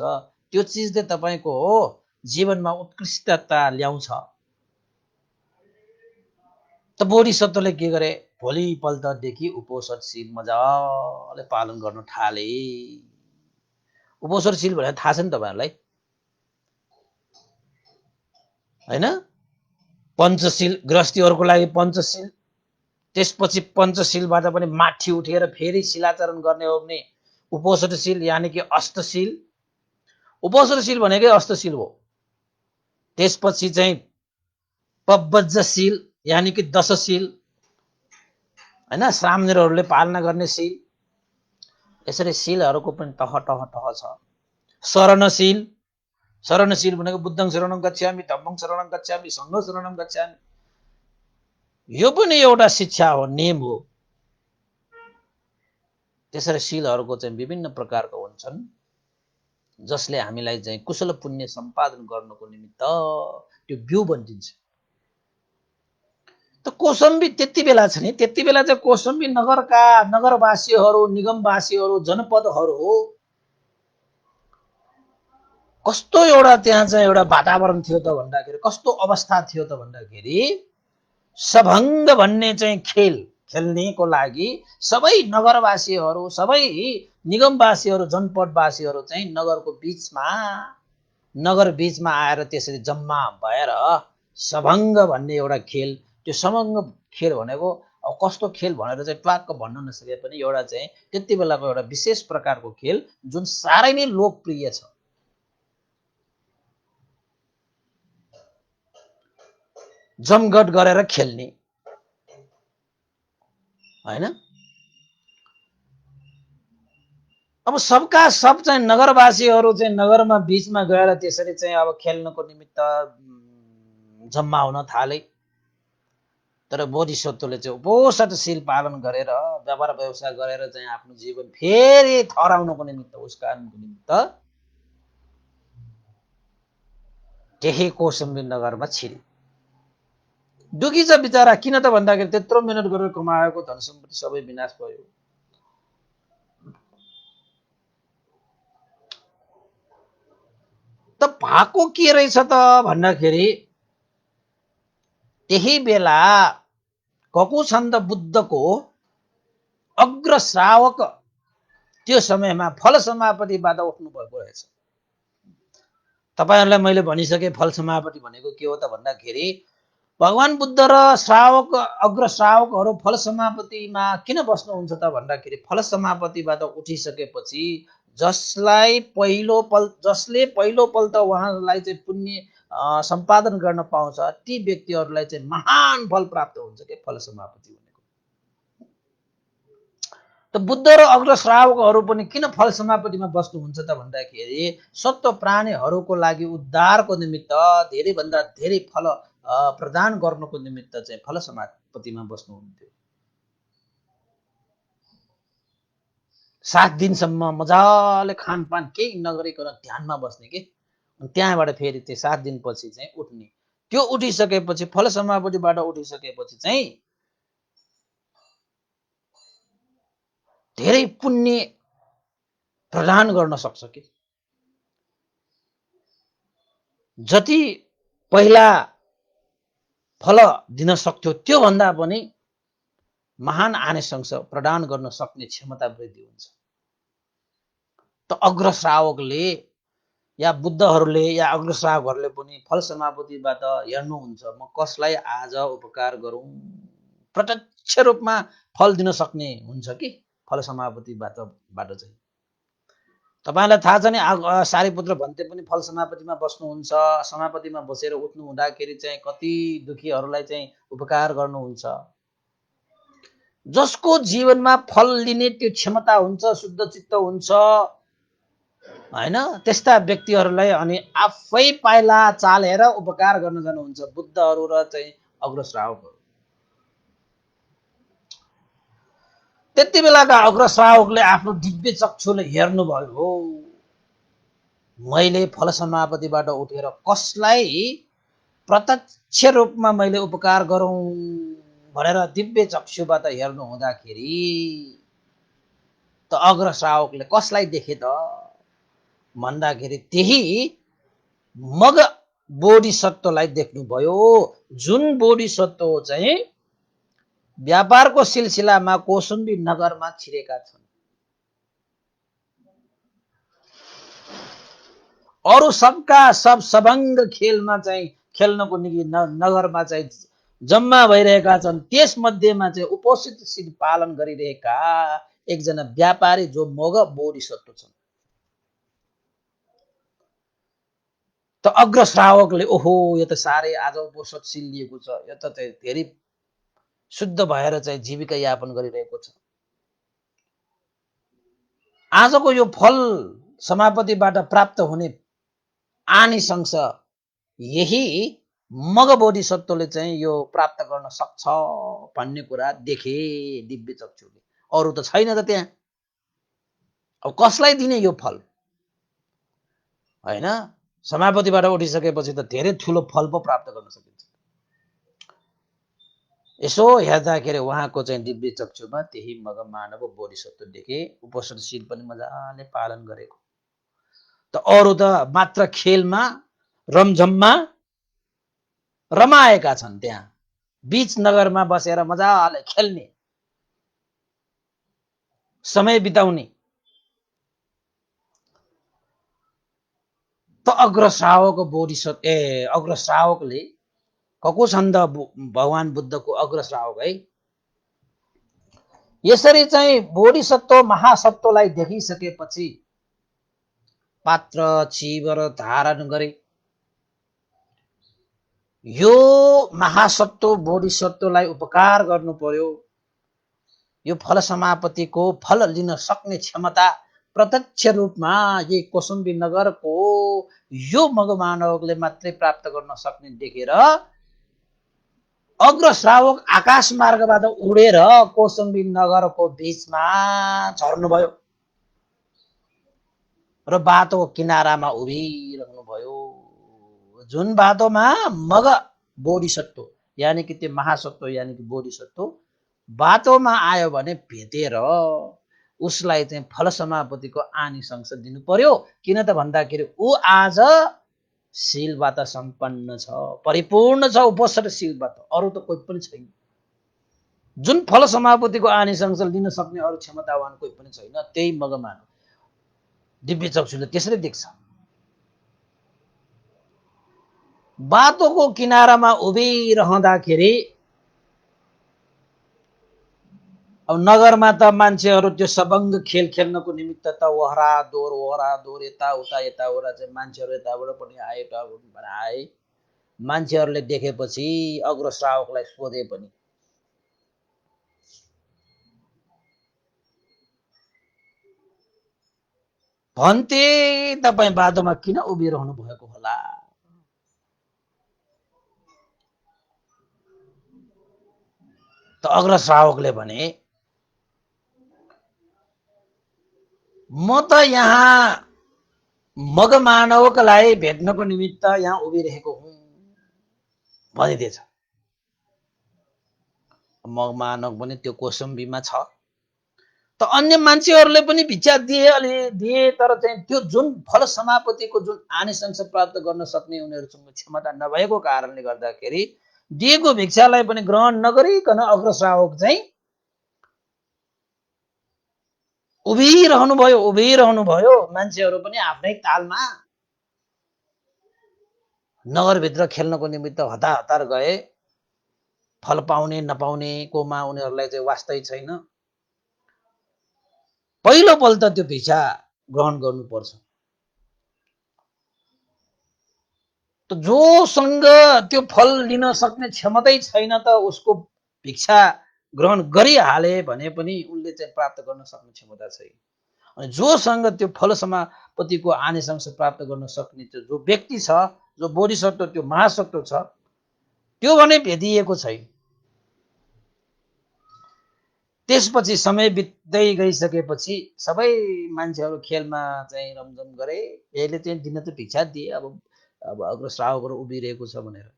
त्यो चिजले तपाईँको जीवनमा उत्कृष्टता ल्याउँछ। त बोधिसत्वले के गरे, भोलिपल्टदेखि उपोषणशील मजाले पालन गर्न थाले। उपोषणशील भनेर थाहा छ नि तपाईँहरूलाई हैन। पञ्चशील गृहस्थीहरूको लागि पञ्चशील, त्यसपछि पञ्चशीलबाट पनि माथि उठेर फेरि शिलाचरण गर्ने हो भने उपोषणशील यानि कि अष्टशील। उपोषणशील भनेकै अष्टशील हो। त्यसपछि चाहिँ पवज्रशील यानि कि दशशील हैन, श्रामणीहरूले पालना गर्ने शील। यसरी शीलहरूको पनि तह तह तह छ। शरणशील, शरणशील भनेको बुद्धं शरणं गच्छामि, धम्मं शरणं गच्छामि, संघं शरणं गच्छामि, यो पनि एउटा शिक्षा हो, नेम हो। त्यसरी शीलहरूको चाहिँ विभिन्न प्रकारको हुन्छन् जसले हामीलाई चाहिँ कुशल पुण्य सम्पादन गर्नको निमित्त त्यो बिउ बनिदिन्छ। त कौसम्बी त्यति बेला छ नि, त्यति बेला चाहिँ कौसम्बी नगरका नगरवासीहरू, निगमवासीहरू, जनपदहरू कस्तो एउटा त्यहाँ चाहिँ एउटा वातावरण थियो त भन्दाखेरि, कस्तो अवस्था थियो त भन्दाखेरि सभङ्ग भन्ने चाहिँ खेल खेल्नेको लागि सबै नगरवासीहरू, सबै निगमवासीहरू, जनपदवासीहरू चाहिँ नगर बीचमा आएर त्यसरी जम्मा भएर सभङ्ग भन्ने एउटा खेल, त्यो सभङ्ग खेल भनेको अब कस्तो खेल भनेर चाहिँ ट्वाक्क भन्न नसके पनि एउटा चाहिँ त्यति बेलाको एउटा विशेष प्रकारको खेल जुन साह्रै नै लोकप्रिय छ। जमघट गरेर खेल्ने हैन। अब सबका सब चाहिँ नगरवासीहरू चाहिँ नगरमा बीचमा गएर त्यसरी चाहिँ अब खेल्नको निमित्त जम्मा हुन थाले। तर बोधिसत्वले चाहिँ उपोषणशील पालन गरेर व्यापार व्यवसाय गरेर चाहिँ आफ्नो जीवन फेरि ठहराउनको निमित्त, उसकानको निमित्त त्यही कौसम्बी नगरमा छिरे। दुखी छ बिचरा, किन त भन्दाखेरि त्यत्रो मेहनत गरेर कमाएको धन सम्पत्ति सबै विनाश भयो। त भएको के रहेछ त भन्दाखेरि त्यही बेला ककुछन्द बुद्धको अग्र श्रावक त्यो समयमा फल समापतिबाट उठ्नु भएको रहेछ। तपाईहरुलाई मैले भनिसके फल समापति भनेको के हो त भन्दाखेरि भगवान बुद्ध र श्रावक अग्र श्रावकहरू फल समापतिमा किन बस्नुहुन्छ त भन्दाखेरि फल समापतिबाट उठिसकेपछि जसले पहिलोपल्ट उहाँलाई चाहिँ पुण्य सम्पादन गर्न पाउँछ ती व्यक्तिहरूलाई चाहिँ महान फल प्राप्त हुन्छ के फल समापति भनेको। त बुद्ध र अग्र श्रावकहरू पनि किन फल समापतिमा बस्नुहुन्छ त भन्दाखेरि सत्व प्राणीहरूको लागि उद्धारको निमित्त धेरै भन्दा धेरै फल प्रदान गर्नको निमित्त चाहिँ फल समापतिमा बस्नुहुन्थ्यो। 7 दिनसम्म मजाले खानपान केही नगरिकन ध्यानमा बस्ने के, त्यहाँबाट फेरि त्यो 7 दिनपछि चाहिँ उठ्ने। त्यो उठिसकेपछि फल समापतिबाट उठिसकेपछि चाहिँ धेरै पुण्य प्रदान गर्न सक्छ कि जति पहिला फल दिन सक्थ्यो त्यो भन्दा पनि महान आनिसंस प्रदान गर्न सक्ने क्षमता वृद्धि हुन्छ। त अग्रश्रावकले या बुद्धहरूले या अग्रश्रावकहरूले पनि फल समापतिबाट हेर्नुहुन्छ म कसलाई आज उपकार गरौँ। प्रत्यक्ष रूपमा फल दिन सक्ने हुन्छ कि फल समापतिबाट चाहिँ। तपाईलाई थाहा छ नि सारीपुत्र भन्ते पनि फल समापतिमा बस्नुहुन्छ। समापतिमा बसेर उठ्नु हुँदाखेरि चाहिँ कति दुखीहरूलाई चाहिँ उपकार गर्नुहुन्छ। जसको जीवनमा फल लिने त्यो क्षमता हुन्छ, शुद्ध चित्त हुन्छ हैन, त्यस्ता व्यक्तिहरूलाई अनि आफै पाइला चालेर उपकार गर्न जानुहुन्छ बुद्धहरू र चाहिँ अग्रश्रावकहरू। त्यति बेलाका अग्रश्रावकले आफ्नो दिव्य चक्षुले हेर्नुभयो हो मैले फल समापतिबाट उठेर कसलाई प्रत्यक्ष रूपमा मैले उपकार गरौँ भनेर दिव्य चक्षुबाट हेर्नु हुँदाखेरि त अग्रश्रावकले कसलाई देखे त भन्दाखेरि त्यही मग बोधिसत्वलाई देख्नुभयो, जुन बोधिसत्व चाहिँ व्यापारको सिलसिलामा कौसुम्बी नगरमा छिरेका छन्। अरू सबका सब सबंग खेलमा चाहिँ खेल्नको निम्ति नगरमा चाहिँ जम्मा भइरहेका छन्। त्यस मध्येमा चाहिँ उपोषित शील पालन गरिरहेका एकजना व्यापारी जो मग बोधिसत्व छन्। त अग्रश्रावकले ओहो यो त साह्रै आज उपोषित शील लिएको छ, यो त धेरै शुद्ध भएर चाहिँ जीविका यापन गरिरहेको छ। आजको यो फल समापतिबाट प्राप्त हुने आनिसंस यही मग बोधिसत्वले चाहिँ यो प्राप्त गर्न सक्छ भन्ने कुरा देखे दिव्य चक्षुले। अरू त छैन त त्यहाँ। अब कसलाई दिने यो फल हैन? समापतिबाट उठिसकेपछि त धेरै ठुलो फल पो प्राप्त गर्न सकिन्छ। यसो हेर्दाखेरि उहाँको चाहिँ दिव्य चक्षुमा त्यही मग मानव बोधिसत्व देखे, उपोषणशील पनि मजाले पालन गरेको। त अरू त मात्र खेलमा रमझममा रमाएका छन्, त्यहाँ बीच नगरमा बसेर मजाले खेल्ने समय बिताउने। त अग्रश्रावक बोधिसत्व अग्रश्रावकले कको छन् त भगवान बुद्धको अग्रश्रावक है। यसरी चाहिँ बोधिसत्व महासत्वलाई देखिसकेपछि पात्र चिवर धारण गरे। यो महासत्व बोधिसत्वलाई उपकार गर्नु पर्यो। यो फल समापतिको फल लिन सक्ने क्षमता प्रत्यक्ष रूपमा यही कौसुम्बी नगरको यो मगमानवले मात्रै प्राप्त गर्न सक्ने देखेर अग्रश्रावक आकाश मार्गबाट उडेर कौसुम्बी नगरको बीचमा झर्नुभयो र बाटोको किनारामा उभिरहनु भयो। जुन बाटोमा मग बोधिसत्व यानी कि त्यो महासत्व यानी कि बोधिसत्व बाटोमा आयो भने भेटेर उसलाई चाहिँ फल समापतिको आनिसंस दिनु पर्यो। किन त भन्दाखेरि ऊ आज शीलबाट सम्पन्न छ, परिपूर्ण छ उपोषणशीलबाट, अरू त कोही पनि छैन। जुन फल समापतिको आनिसंस लिन सक्ने अरू क्षमतावान कोही पनि छैन। त्यही मगमान दिव्य चक्षुले त्यसरी देख्छ। बाटोको किनारामा उभिरहँदाखेरि अब नगरमा त मान्छेहरू त्यो सबंग खेल खेल्नको निमित्त त वहरा दोर यताउता चाहिँ मान्छेहरू यताबाट पनि आए आए। मान्छेहरूले देखेपछि अग्रश्रावकलाई सोधे पनि भन्थे तपाईँ बाटोमा किन उभिरहनु भएको होला? त अग्रश्रावकले भने म त यहाँ मग मानवकलाई भेट्नको निमित्त यहाँ उभिरहेको हुँ भनिदिएछ। मग मानव पनि त्यो कौसुम्बीमा छ। त अन्य मान्छेहरूले पनि भिक्षा दिए तर चाहिँ त्यो जुन फल समापतिको जुन आनिसंस प्राप्त गर्न सक्ने उनीहरूसँग क्षमता नभएको कारणले गर्दाखेरि दिएको भिक्षालाई पनि ग्रहण नगरिकन अग्रश्रावक चाहिँ उभिरहनु भयो। मान्छेहरू पनि आफ्नै तालमा नगरभित्र खेल्नको निमित्त हतार गए। फल पाउने नपाउनेकोमा उनीहरूलाई चाहिँ वास्तै छैन। पहिलो पल त त्यो भिक्षा ग्रहण गर्नुपर्छ। त जोसँग त्यो फल लिन सक्ने क्षमतै छैन त उसको भिक्षा ग्रहण गरिहाले भने पनि उसले चाहिँ प्राप्त गर्न सक्ने क्षमता छैन। अनि जोसँग त्यो फल समापतिको आनिसंस प्राप्त गर्न सक्ने जो व्यक्ति छ, जो बोधिसत्व, त्यो महासत्व छ, त्यो भने भेटिएको छैन। त्यसपछि समय बित्दै गइसकेपछि सबै मान्छेहरू खेलमा चाहिँ रमझम गरे। यसले चाहिँ दिन त भिक्षा दिए, अब अग्रश्रावकहरू उभिरहेको छ भनेर।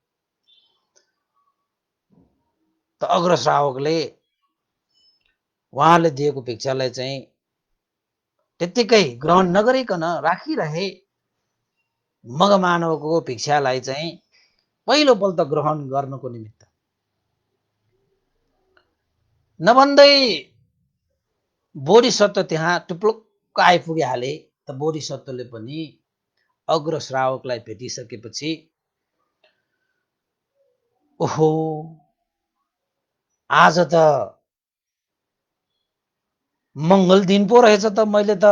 त अग्रश्रावकले उहाँले दिएको भिक्षालाई चाहिँ त्यत्तिकै ग्रहण नगरिकन राखिरहे। मगमानवको भिक्षालाई चाहिँ पहिलो पल त ग्रहण गर्नको निमित्त नभन्दै बोधिसत्व त्यहाँ टुप्लुक्क आइपुगिहाले। त बोधिसत्वले पनि अग्रश्रावकलाई भेटिसकेपछि ओहो, आज त मङ्गल दिन पो रहेछ त, मैले त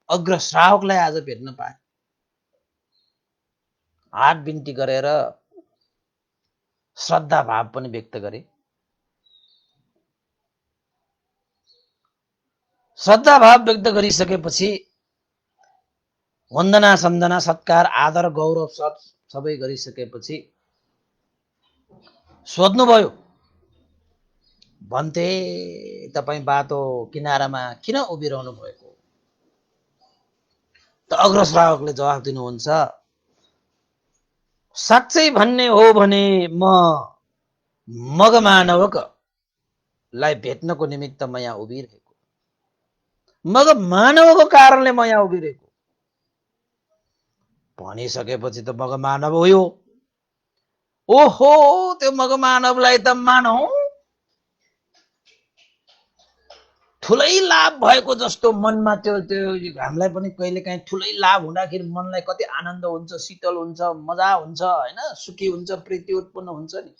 अग्रश्रावकलाई आज भेट्न पाएँ। हात बिन्ती गरेर श्रद्धा भाव पनि व्यक्त गरे। श्रद्धा भाव व्यक्त गरिसकेपछि वन्दना सम्दना सत्कार आदर गौरव सबै गरिसकेपछि सोध्नुभयो, भन्थे तपाईँ बाटो किनारामा किन उभिरहनु भएको? त अग्रश्रावकले जवाफ दिनुहुन्छ, साँच्चै भन्ने हो भने म मगमानवलाई भेट्नको निमित्त म यहाँ उभिरहेको, मगमानवको कारणले म यहाँ उभिरहेको। भनिसकेपछि त मगमानव हो यो। ओहो, त्यो मगमानवलाई त मानौ ठुलै लाभ भएको जस्तो मनमा त्यो हामीलाई पनि कहिलेकाहीँ ठुलै लाभ हुँदाखेरि मनलाई कति आनन्द हुन्छ, शीतल हुन्छ, मजा हुन्छ, होइन, सुखी हुन्छ, प्रीति उत्पन्न हुन्छ नि।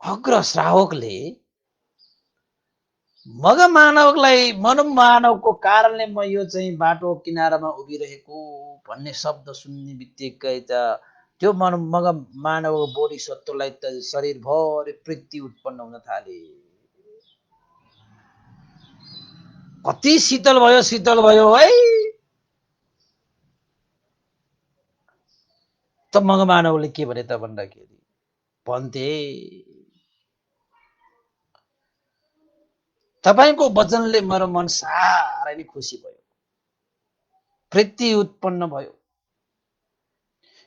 अग्रश्रावकले मगमानवको कारणले म यो चाहिँ बाटो किनारामा उभिरहेको भन्ने शब्द सुन्ने बित्तिकै त त्यो मगमानवको बोधिसत्वलाई त शरीरभरि प्रीति उत्पन्न हुन थाले। कति शीतल भयो है। त मगमानवले के भने त भन्दाखेरि भन्थे, तपाईको वचनले मेरो मन साह्रै नै खुसी भयो, प्रीति उत्पन्न भयो।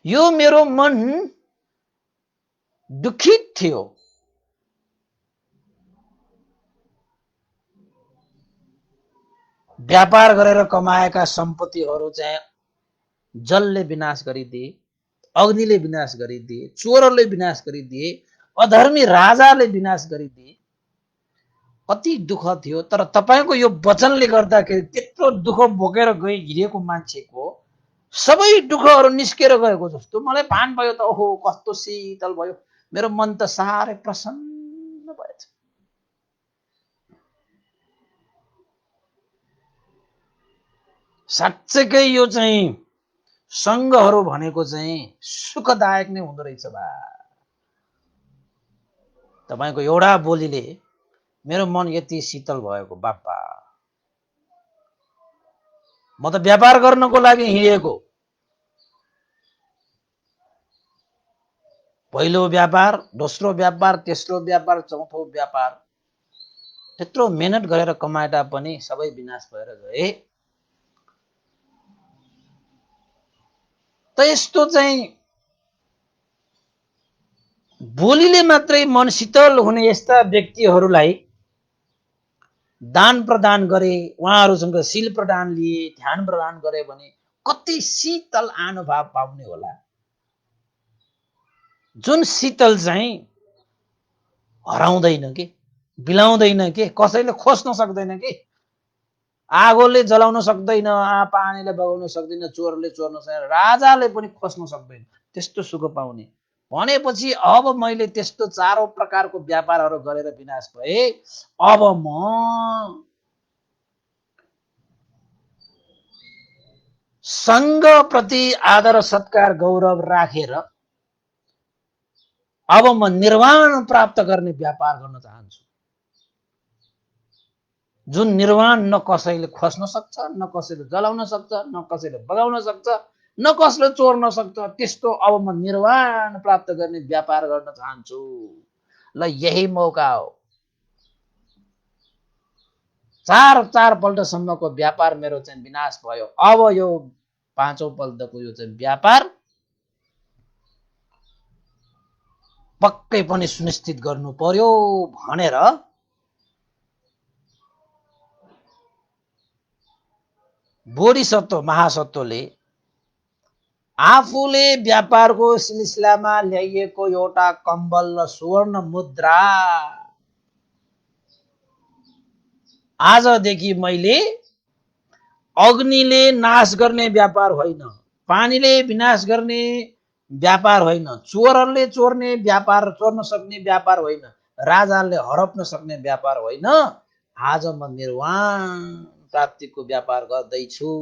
यो मेरो मन दुखित थियो, व्यापार गरेर कमाएका सम्पत्तिहरू चाहिँ जलले विनाश गरिदिए, अग्निले विनाश गरिदिए, चोरले विनाश गरिदिए, अधर्मी राजाले विनाश गरिदिए। कति दुःख थियो। तर तपाईको यो वचनले गर्दाखेरि त्यत्रो दुःख बोकेर हिँडेको मान्छेको सबै दुःखहरू निस्केर गएको जस्तो मलाई भान भयो। त ओहो, कस्तो शीतल भयो, मेरो मन त साह्रै प्रसन्न भएछ। साँच्चैकै यो चाहिँ सङ्घहरू भनेको चाहिँ सुखदायक नै हुँदो रहेछ बा। तपाईको एउटा बोलीले मेरो मन यति शीतल भएको, बाप्पा म त व्यापार गर्नको लागि हिँडेको, पहिलो व्यापार, दोस्रो व्यापार, तेस्रो व्यापार, चौथो व्यापार, त्यत्रो मेहनत गरेर कमाएता पनि सबै विनाश भएर गए। त यस्तो चाहिँ बोलीले मात्रै मन शीतल हुने यस्ता व्यक्तिहरूलाई दान प्रदान गरे, उहाँहरूसँग शील प्रदान लिए, ध्यान प्रदान गरे भने कति शीतल अनुभव पाउने होला। जुन शीतल चाहिँ हराउँदैन के, बिलाउँदैन के, कसैले खोज्न सक्दैन के। आगोले जलाउन सक्दैन, पानीले बगाउन सक्दैन, चोरले चोर्न सक्दैन, राजाले पनि खोज्न सक्दैन त्यस्तो सुख पाउने भनेपछि अब मैले त्यस्तो चारौं प्रकारको व्यापारहरू गरेर विनाश भए, अब म सङ्घ प्रति आदर सत्कार गौरव राखेर अब म निर्वाण प्राप्त गर्ने व्यापार गर्न चाहन्छु। जुन निर्वाण न कसैले खोज्न सक्छ, न कसैले जलाउन सक्छ, न कसैले बगाउन सक्छ, न कसैले चोर्न सक्छ, त्यस्तो अब म निर्वाण प्राप्त गर्ने व्यापार गर्न चाहन्छु। ल यही मौका हो। चार पल्टसम्मको व्यापार मेरो चाहिँ विनाश भयो। अब यो पाँचौं पल्टको यो चाहिँ व्यापार पक्कै पनि सुनिश्चित गर्नु पर्यो भनेर बोधिसत्व महासत्वले आफूले व्यापारको सिलसिलामा ल्याइएको एउटा कम्बल र स्वर्ण मुद्रा आजदेखि मैले अग्निले नाश गर्ने व्यापार होइन, पानीले विनाश गर्ने व्यापार होइन, चोरहरूले चोर्ने व्यापार, चोर्न सक्ने व्यापार होइन, राजाले हडप्न सक्ने व्यापार होइन, आज म निर्वाण प्राप्तिको व्यापार गर्दैछु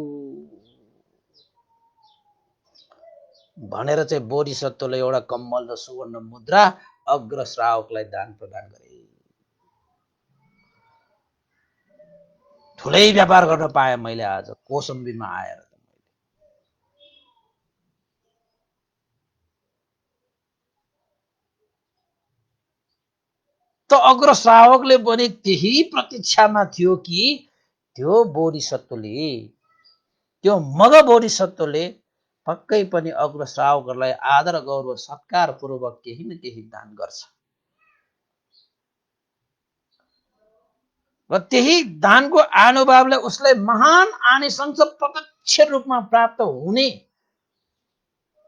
भनेर चाहिँ बोधिसत्वले एउटा कम्मल र सुवर्ण मुद्रा अग्र श्रावकलाई दान प्रदान गरे। ठुलै व्यापार गर्न पाएँ मैले आज कौसम्बीमा आएर। त अग्र श्रावकले पनि त्यही प्रतीक्षामा थियो कि त्यो बोधिसत्वले, त्यो मग बोधिसत्वले पक्कै पनि अग्र श्रावकहरूलाई आदर गौरव सत्कार पूर्वक केही न केही दान गर्छ र त्यही दानको अनुभवले उसलाई महान आनिसंस प्रत्यक्ष रूपमा प्राप्त हुने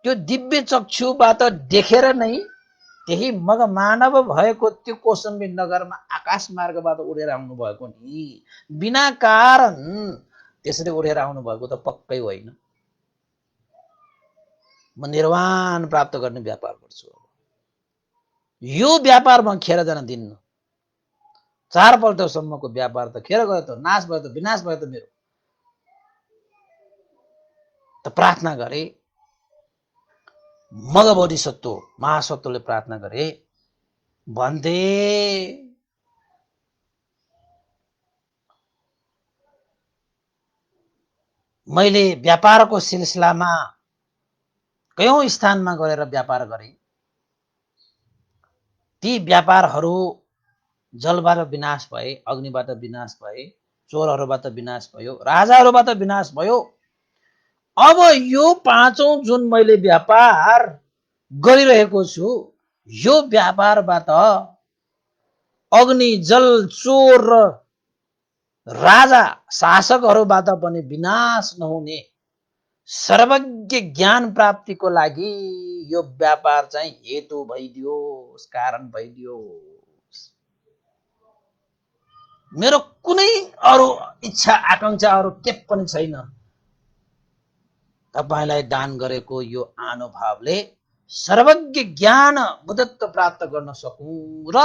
त्यो दिव्य चक्षुबाट देखेर नै त्यही मग मानव भएको त्यो कौसम्बी नगरमा आकाश मार्गबाट उडेर आउनु भएको नि, बिना कारण त्यसरी उडेर आउनु भएको त पक्कै होइन। म निर्वाण प्राप्त गर्ने व्यापार गर्छु। यो व्यापार म खेर जान दिन्न। चार पल्टसम्मको व्यापार त खेर गयो त, नाश भयो त, विनाश भयो त मेरो। त प्रार्थना गरे, मग बोधिसत्व महासत्वले प्रार्थना गरे, भन्थे मैले व्यापारको सिलसिलामा कयौं स्थानमा गएर व्यापार गरे, ती व्यापारहरू जलबाट विनाश भए, अग्निबाट विनाश भए, चोरहरूबाट विनाश भयो, राजाहरूबाट विनाश भयो। अब यो पाँचौं जुन मैले व्यापार गरिरहेको छु, यो व्यापारबाट अग्नि, जल, चोर र राजा शासकहरूबाट पनि विनाश नहुने सर्वज्ञ ज्ञान प्राप्तिको लागि यो व्यापार चाहिँ हेतु भइदियोस्, कारण भइदियोस्। मेरो कुनै अरू इच्छा आकांक्षा अरू के पनि छैन। तपाईलाई दान गरेको यो अनुभवले सर्वज्ञ ज्ञान बुद्धत्व प्राप्त गर्न सकूं र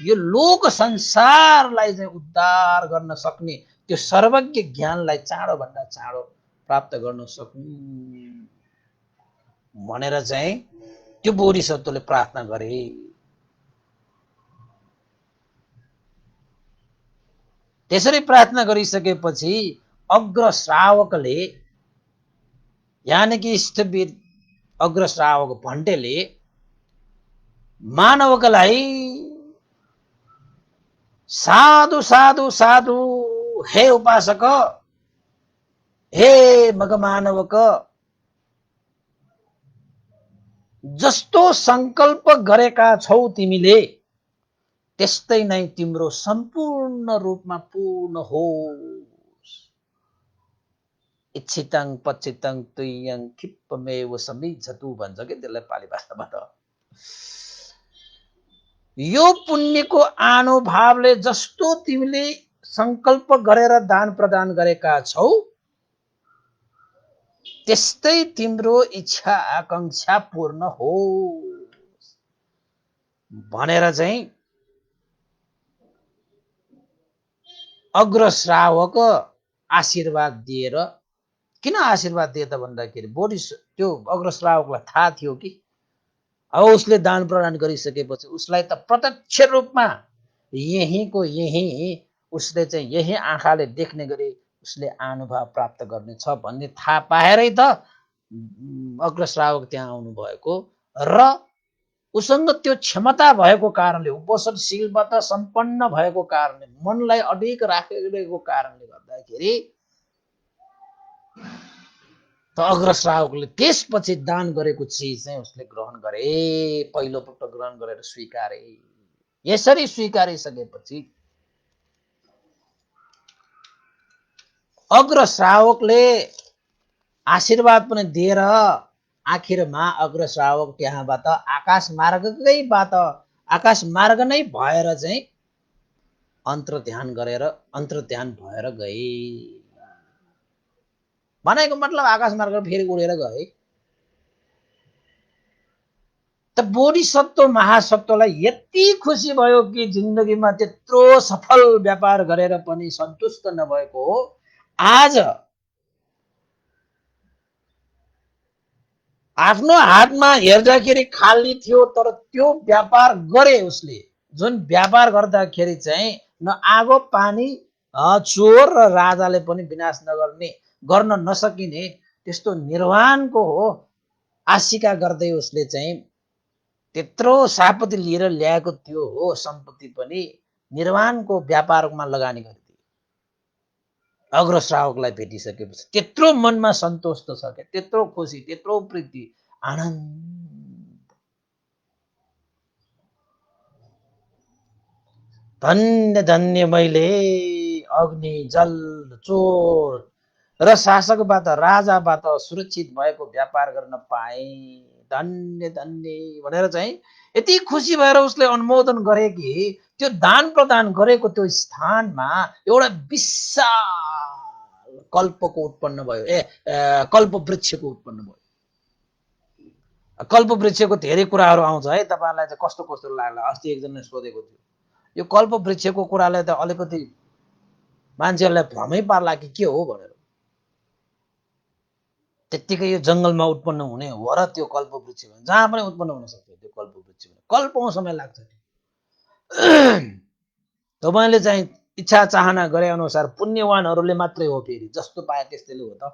यो लोक संसारलाई चाहिँ उद्धार गर्न सक्ने त्यो सर्वज्ञ ज्ञानलाई चाँडोभन्दा चाँडो प्राप्त गर्न सकूं भनेर चाहिँ त्यो बोधिसत्वले प्रार्थना गरे। त्यसरी प्रार्थना गरिसकेपछि अग्र श्रावकले यानी कि इष्टवीर अग्र श्रावक भन्टेले मानवकलाई साधु साधु साधु, हे उपासक, हे मगमानवक, जस्तो संकल्प गरेका छौ तिमीले त्यस्तै नै तिम्रो सम्पूर्ण पूर्ण रूपमा पूर्ण होस्। इच्छितं पच्छितं तुय्यं क्षिप्पमेव समिज्झतु भन्छ के त्यसलाई पाली भाषाबाट। यो पुण्यको अनुभवले जस्तो तिमीले संकल्प गरेर दान प्रदान गरेका छौ त्यस्तै तिम्रो इच्छा आकांक्षा पूर्ण होस् भनेर चाहिँ अग्र श्रावक आशीर्वाद दिएर, किन आशीर्वाद दिए त भन्दाखेरि बोडी त्यो अग्र श्रावकलाई थाहा थियो कि अब उसले दान प्रदान गरिसकेपछि उसलाई त प्रत्यक्ष रूपमा यहीँको यही उसले चाहिँ यही आँखाले देख्ने गरी उसले अनुभव प्राप्त गर्नेछ भन्ने थाहा पाएरै त अग्र श्रावक त्यहाँ आउनु भएको र उसँग त्यो क्षमता भएको कारणले उपसनशीलबाट सम्पन्न भएको कारणले मनलाई अडिग राखेको कारणले गर्दाखेरि त अग्र श्रावकले त्यसपछि दान गरेको चिज चाहिँ उसले ग्रहण गरे, पहिलोपल्ट ग्रहण गरेर स्वीकारे। यसरी स्वीकारिसकेपछि अग्र श्रावकले आशीर्वाद पनि दिएर आखिरमा अग्र श्रावक त्यहाँबाट आकाश मार्ग नै भएर चाहिँ अन्तर्ध्यान भएर गए। भनेको मतलब आकाश मार्ग फेरि उडेर गए। त बोधिसत्व महासत्वलाई यति खुसी भयो कि जिन्दगीमा त्यत्रो सफल व्यापार गरेर पनि सन्तुष्ट नभएको हो। आज आफ्नो हातमा हेर्दाखेरि खाली थियो तर त्यो व्यापार गरे उसले, जुन व्यापार गर्दाखेरि चाहिँ न आगो पानी चोर र राजाले पनि विनाश गर्न नसकिने त्यस्तो निर्वाणको हो आशिका गर्दै उसले चाहिँ त्यत्रो सापत्ति लिएर ल्याएको त्यो हो सम्पत्ति पनि निर्वाणको व्यापारमा लगानी गरिदिए। अग्र श्रावकलाई भेटिसकेपछि त्यत्रो मनमा सन्तोष त छ क्या, त्यत्रो खुसी, त्यत्रो प्रीति, आनन्द। धन्य धन्य मैले अग्नि जल चोर र शासकबाट राजाबाट सुरक्षित भएको व्यापार गर्न पाए, धन्य धन्य भनेर चाहिँ यति खुसी भएर उसले अनुमोदन गरे कि त्यो दान प्रदान गरेको त्यो स्थानमा एउटा विशाल कल्पको उत्पन्न भयो। कल्प वृक्षको उत्पन्न भयो। कल्प वृक्षको धेरै कुराहरू आउँछ है, तपाईँलाई चाहिँ कस्तो कस्तो लाग्ला। अस्ति एकजनाले सोधेको थियो यो कल्प वृक्षको कुराले त अलिकति मान्छेहरूलाई भ्रमै पार्ला कि के हो भनेर। त्यत्तिकै यो जङ्गलमा उत्पन्न हुने हो र त्यो कल्प वृक्ष जहाँ पनि उत्पन्न हुन सक्छ। त्यो कल्प वृक्ष कल्पौं समय लाग्छ। तपाईँले चाहिँ इच्छा चाहना गरे अनुसार पुण्यवानहरूले मात्रै हो, फेरि जस्तो पाए त्यस्तैले हो त।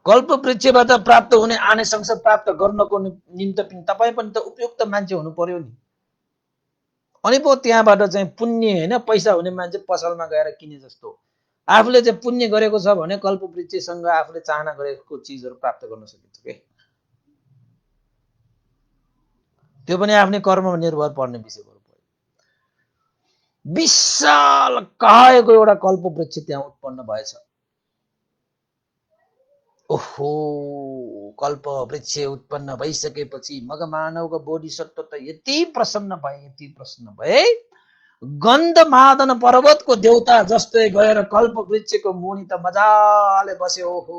कल्प वृक्षबाट प्राप्त हुने आनिसंस प्राप्त गर्नको निम्ति पनि तपाईँ पनि त उपयुक्त मान्छे हुनु पर्यो नि। अनि पो त्यहाँबाट चाहिँ पुण्य होइन पैसा हुने मान्छे पसलमा गएर किने जस्तो आफूले चाहिँ पुण्य गरेको छ भने कल्प वृक्षसँग आफूले चाहना गरेको चिजहरू प्राप्त गर्न सकिन्छ के। त्यो पनि आफ्नै कर्ममा निर्भर पर्ने विषय भयो। विशाल काएको एउटा कल्प वृक्ष त्यहाँ उत्पन्न भएछ। ओहो, कल्प वृक्ष उत्पन्न भइसकेपछि मगमानवको बोधिसत्व त यति प्रसन्न भए गन्धमादन पर्वतको देउता जस्तै गएर कल्प वृक्षको मुनि त मजाले बस्यो। ओहो,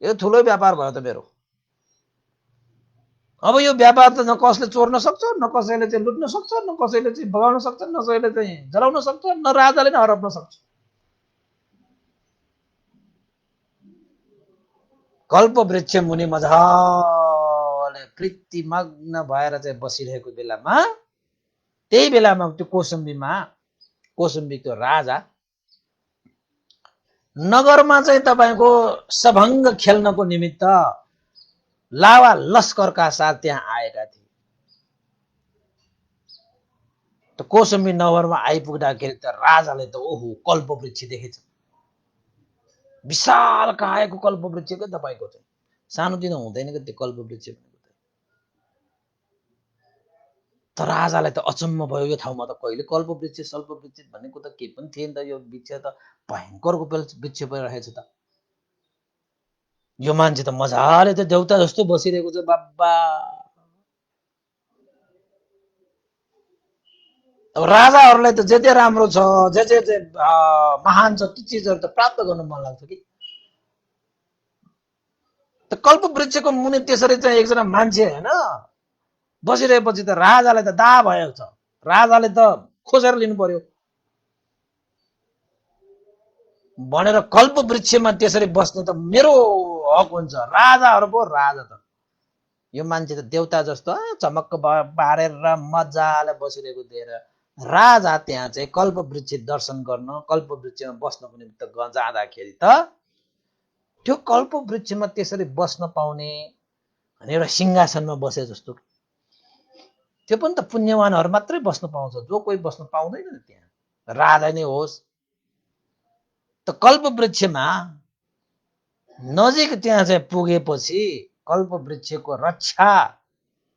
यो ठुलो व्यापार भयो त मेरो। अब यो व्यापार त न कसले चोर्न सक्छ, न कसैले चाहिँ लुट्न सक्छ, न कसैले चाहिँ बगाउन सक्छ, न कसैले चाहिँ जलाउन सक्छ, न राजाले नै हराउन सक्छ। कल्प वृक्ष मुनि मजाले प्रीतिमग्न भएर चाहिँ बसिरहेको बेलामा, त्यही बेलामा त्यो कौसम्बीको राजा नगरमा चाहिँ तपाईको सभङ्ग खेल्नको निमित्त लावा लस्करका साथ त्यहाँ आएका थिए। त कौसम्बी नगरमा आइपुग्दाखेरि त राजाले त ओहो कल्प वृक्ष देखेछ। विशाल काएको कल्प वृक्ष के तपाईको चाहिँ सानोतिनो हुँदैन कि त्यो कल्प वृक्ष भनेको। त राजालाई त अचम्म भयो, यो ठाउँमा त कहिले कल्पवृक्ष सल्पवृक्ष भनेको त केही पनि थिएन त, यो वृक्ष त भयङ्करको वृक्ष भइरहेछ त। यो मान्छे त मजाले त देउता जस्तो बसिरहेको छ बाबा। अब राजाहरूलाई त जे जे राम्रो छ, जे जे महान छ, ती चिजहरू त प्राप्त गर्न मन लाग्छ कि। त कल्पवृक्षको मुनि त्यसरी चाहिँ एकजना मान्छे होइन बसिरहेपछि त राजालाई त दाह भएको छ, राजाले त खोजेर लिनु पर्यो भनेर कल्पवृक्षमा त्यसरी बस्ने त मेरो हक हुन्छ। राजाहरू पो राजा त, यो मान्छे त देउता जस्तो चमक्क बारेर मजाले बसिरहेको देखेर राजा त्यहाँ चाहिँ कल्पवृक्ष दर्शन गर्न, कल्पवृक्षमा बस्नको निमित्त जाँदाखेरि त त्यो कल्पवृक्षमा त्यसरी बस्न पाउने भने एउटा सिंहासनमा बसे जस्तो। त्यो पनि त पुण्यवानहरू मात्रै बस्न पाउँछ, जो कोही बस्न पाउँदैन त्यहाँ, राजा नै होस्। त कल्पवृक्षमा नजिक त्यहाँ चाहिँ पुगेपछि कल्पवृक्षको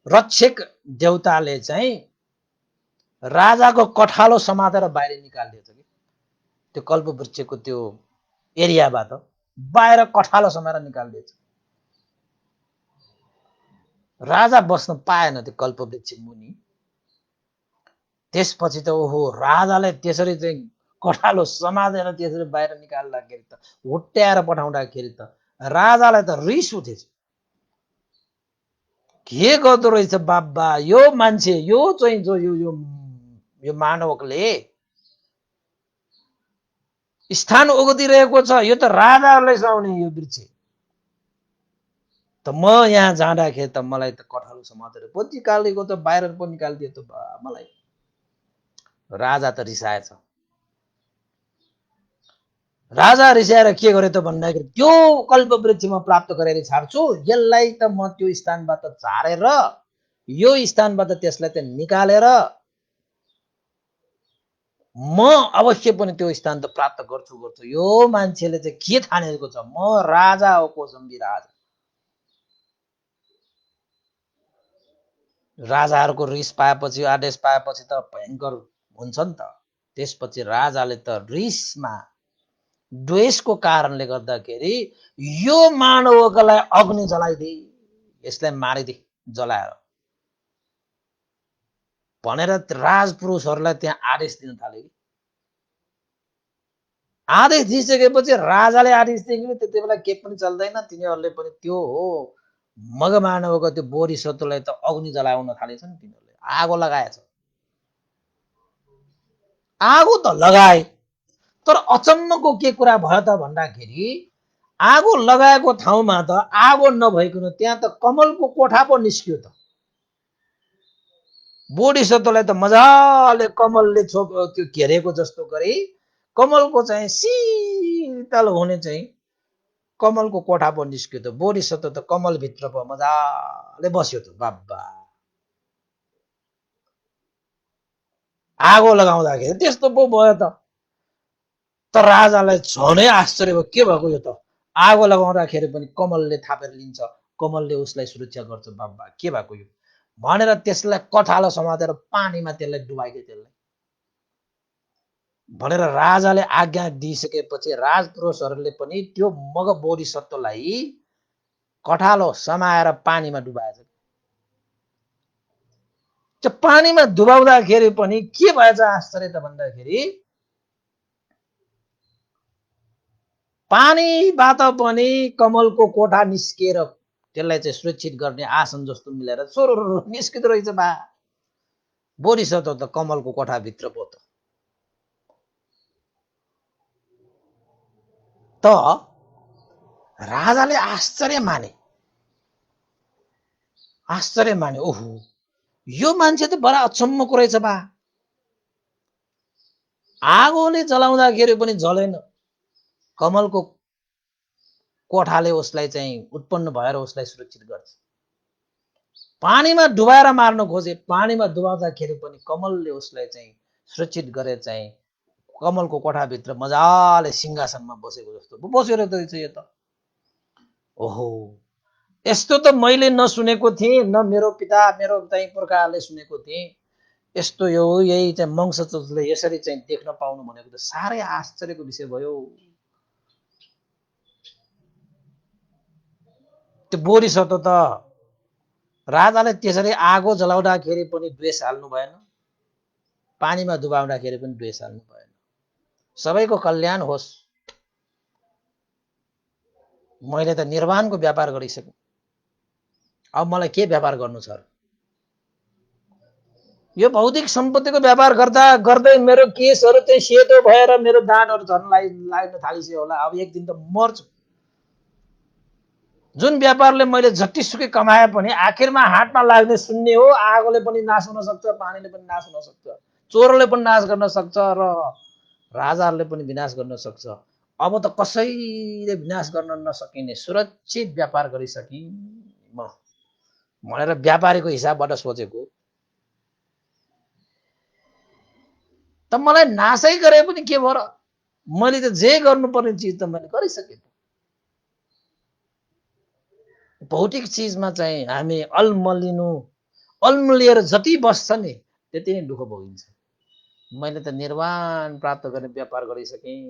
रक्षक देउताले चाहिँ राजाको कठालो समातेर बाहिर निकालिदिएछ कि। त्यो कल्पवृक्षको त्यो एरियाबाट बाहिर कठालो समाएर निकालिदिएछ। राजा बस्न पाएन त्यो कल्पवृक्ष मुनि। त्यसपछि त ओहो, राजाले त्यसरी चाहिँ कठालो समातेर त्यसरी बाहिर निकाल्दाखेरि त, हुट्याएर पठाउँदाखेरि त राजालाई त रिस उठेछ। के गर्दो रहेछ बाबा यो मान्छे, यो चाहिँ जो यो मानवकले स्थान ओगदिरहेको छ, यो त राजाहरूलाई सुहाउने यो वृक्ष त। म यहाँ जाँदाखेरि त मलाई त कठालो समातेर पो निकालेको त, बाहिर पो निकालिदियो त मलाई। राजा त रिसाएछ। राजा रिसाएर के गर्यो त भन्दाखेरि त्यो कल्पवृक्षमा प्राप्त गरेर छाड्छु, यसलाई त म त्यो स्थानबाट झारेर यो स्थानबाट त्यसलाई त निकालेर म अवश्य पनि त्यो स्थान त प्राप्त गर्छु। यो मान्छेले चाहिँ के ठानेको छ, म राजा हो, कोसम्बी राजा। राजाहरूको रिस पाएपछि, आदेश पाएपछि त भयङ्कर हुन्छ नि त। त्यसपछि राजाले त रिसमा द्वेषको कारणले गर्दाखेरि यो मानवकलाई अग्नि जलाइदिए, यसलाई मारिदिए जलाएर भनेर राजपुरुषहरूलाई त्यहाँ आदेश दिन थाले। आदेश दिइसकेपछि राजाले आदेश दिए त्यति बेला के पनि चल्दैन, तिनीहरूले पनि त्यो हो मग मानवको त्यो बोधिसत्वलाई त अग्नि जलाउन थालेछन्। तिनीहरूले आगो लगाएछ। आगो त लगाए, तर अचम्मको के कुरा भयो त भन्दाखेरि आगो लगाएको ठाउँमा त आगो नभइकन त्यहाँ त कमलको कोठा पो निस्क्यो त। बोधिसत्वलाई त मजाले कमलले त्यो घेरेको जस्तो गरी कमलको चाहिँ शीतल हुने चाहिँ कमलको कोठा पो निस्क्यो त। बोधिसत्व त कमलभित्र पो मजाले बस्यो त बाबा। आगो लगाउँदाखेरि त्यस्तो पो भयो त। तर राजालाई झनै आश्चर्य भयो, के भएको यो त, आगो लगाउँदाखेरि पनि कमलले थापेर लिन्छ, कमलले उसलाई सुरक्षा गर्छ बाबा, के भएको यो भनेर त्यसलाई कठालो समातेर पानीमा त्यसलाई डुबाइदियो। त्यसलाई भनेर राजाले आज्ञा दिइसकेपछि राजपुरुषहरूले पनि त्यो मग बोधिसत्वलाई कठालो समाएर पानीमा डुबाएछ। त्यो पानीमा डुबाउँदाखेरि पनि के भएछ आश्चर्य त भन्दाखेरि पानीबाट पनि कमलको कोठा निस्किएर त्यसलाई चाहिँ सुरक्षित गर्ने आसन जस्तो मिलेर सोरो निस्किँदो रहेछ बा। बोधिसत्व त कमलको कोठाभित्र पो त राजाले आश्चर्य माने। ओहो, यो मान्छे त बडा अचम्मको रहेछ बा। आगोले जलाउँदाखेरि पनि जलेन, कमलको कोठाले उसलाई चाहिँ उत्पन्न भएर उसलाई सुरक्षित गर्छ। पानीमा डुबाएर मार्न खोजे, पानीमा डुबाउँदाखेरि पनि कमलले उसलाई चाहिँ सुरक्षित गरेर चाहिँ कमलको कोठाभित्र मजाले सिंहासनमा बसेको जस्तो बसेर रहेछ यो त। ओहो, यस्तो त मैले नसुनेको थिएँ, न मेरो पिता मेरो चाहिँ पुर्खाहरूले सुनेको थिएँ। यस्तो यो यही चाहिँ मंसचोचले यसरी चाहिँ देख्न पाउनु भनेको त साह्रै आश्चर्यको विषय भयो। त्यो बोधिसत्व त राजाले त्यसरी आगो जलाउँदाखेरि पनि द्वेष हाल्नु भएन, पानीमा डुबाउँदाखेरि पनि द्वेष हाल्नु भएन। सबैको कल्याण होस्, मैले त निर्वाणको व्यापार गरिसकेँ, अब मलाई के व्यापार गर्नु छ र? यो भौतिक सम्पत्तिको व्यापार गर्दा गर्दै मेरो केसहरू चाहिँ सेतो भएर मेरो दाँतहरू झर्न लाग्न थालिसक्यो होला। अब एक दिन त मर्छु। जुन व्यापारले मैले जतिसुकै कमाए पनि आखिरमा हातमा लाग्ने शून्य हो। आगोले पनि नाश हुन सक्छ, पानीले पनि नाश हुन सक्छ, चोरले पनि नाश गर्न सक्छ र राजाहरूले पनि विनाश गर्न सक्छ। अब त कसैले विनाश गर्न नसकिने सुरक्षित व्यापार गरिसकेँ म भनेर व्यापारीको हिसाबबाट सोचेको। त मलाई नाशै गरे पनि के भयो र? मैले त जे गर्नुपर्ने चिज त मैले गरिसकेँ। भौतिक चिजमा चाहिँ हामी अल्मलिएर जति बस्छ नि त्यति नै दुःख भोगिन्छ। मैले त निर्वाण प्राप्त गर्ने व्यापार गरिसकेँ,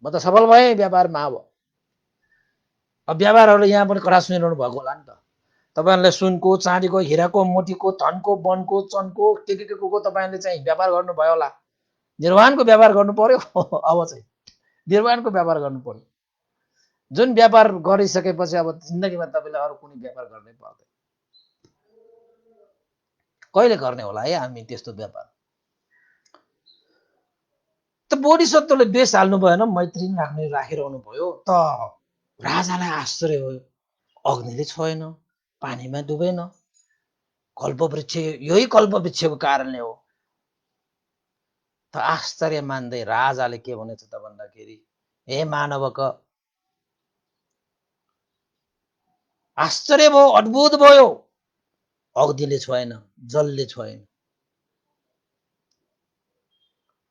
म त सफल भएँ व्यापारमा। अब व्यापारहरूले यहाँ पनि कुरा सुनिरहनु भएको होला नि त। तपाईँहरूले सुनको, चाँदीको, हिराको, मोतीको, धनको, वनको, चनको के तपाईँहरूले चाहिँ व्यापार गर्नुभयो होला। निर्वाणको व्यापार गर्नु पर्यो। अब चाहिँ निर्वाणको व्यापार गर्नु पर्यो। जुन व्यापार गरिसकेपछि अब जिन्दगीमा तपाईँले अरू कुनै व्यापार गर्नै पर्दैन। कहिले गर्ने होला है हामी त्यस्तो व्यापार? त बोधिसत्वले द्वेष हाल्नु भएन, मैत्री राखिरहनु भयो। त राजालाई आश्चर्य भयो, अग्निले छोएन, पानीमा डुबेन, कल्पवृक्ष यही कल्पवृक्षको कारणले हो। त आश्चर्य मान्दै राजाले के भनेछ त भन्दाखेरि, हे मानवक, आश्चर्य भयो, अद्भुत भयो, अग्निले छोएन, जलले छोएन।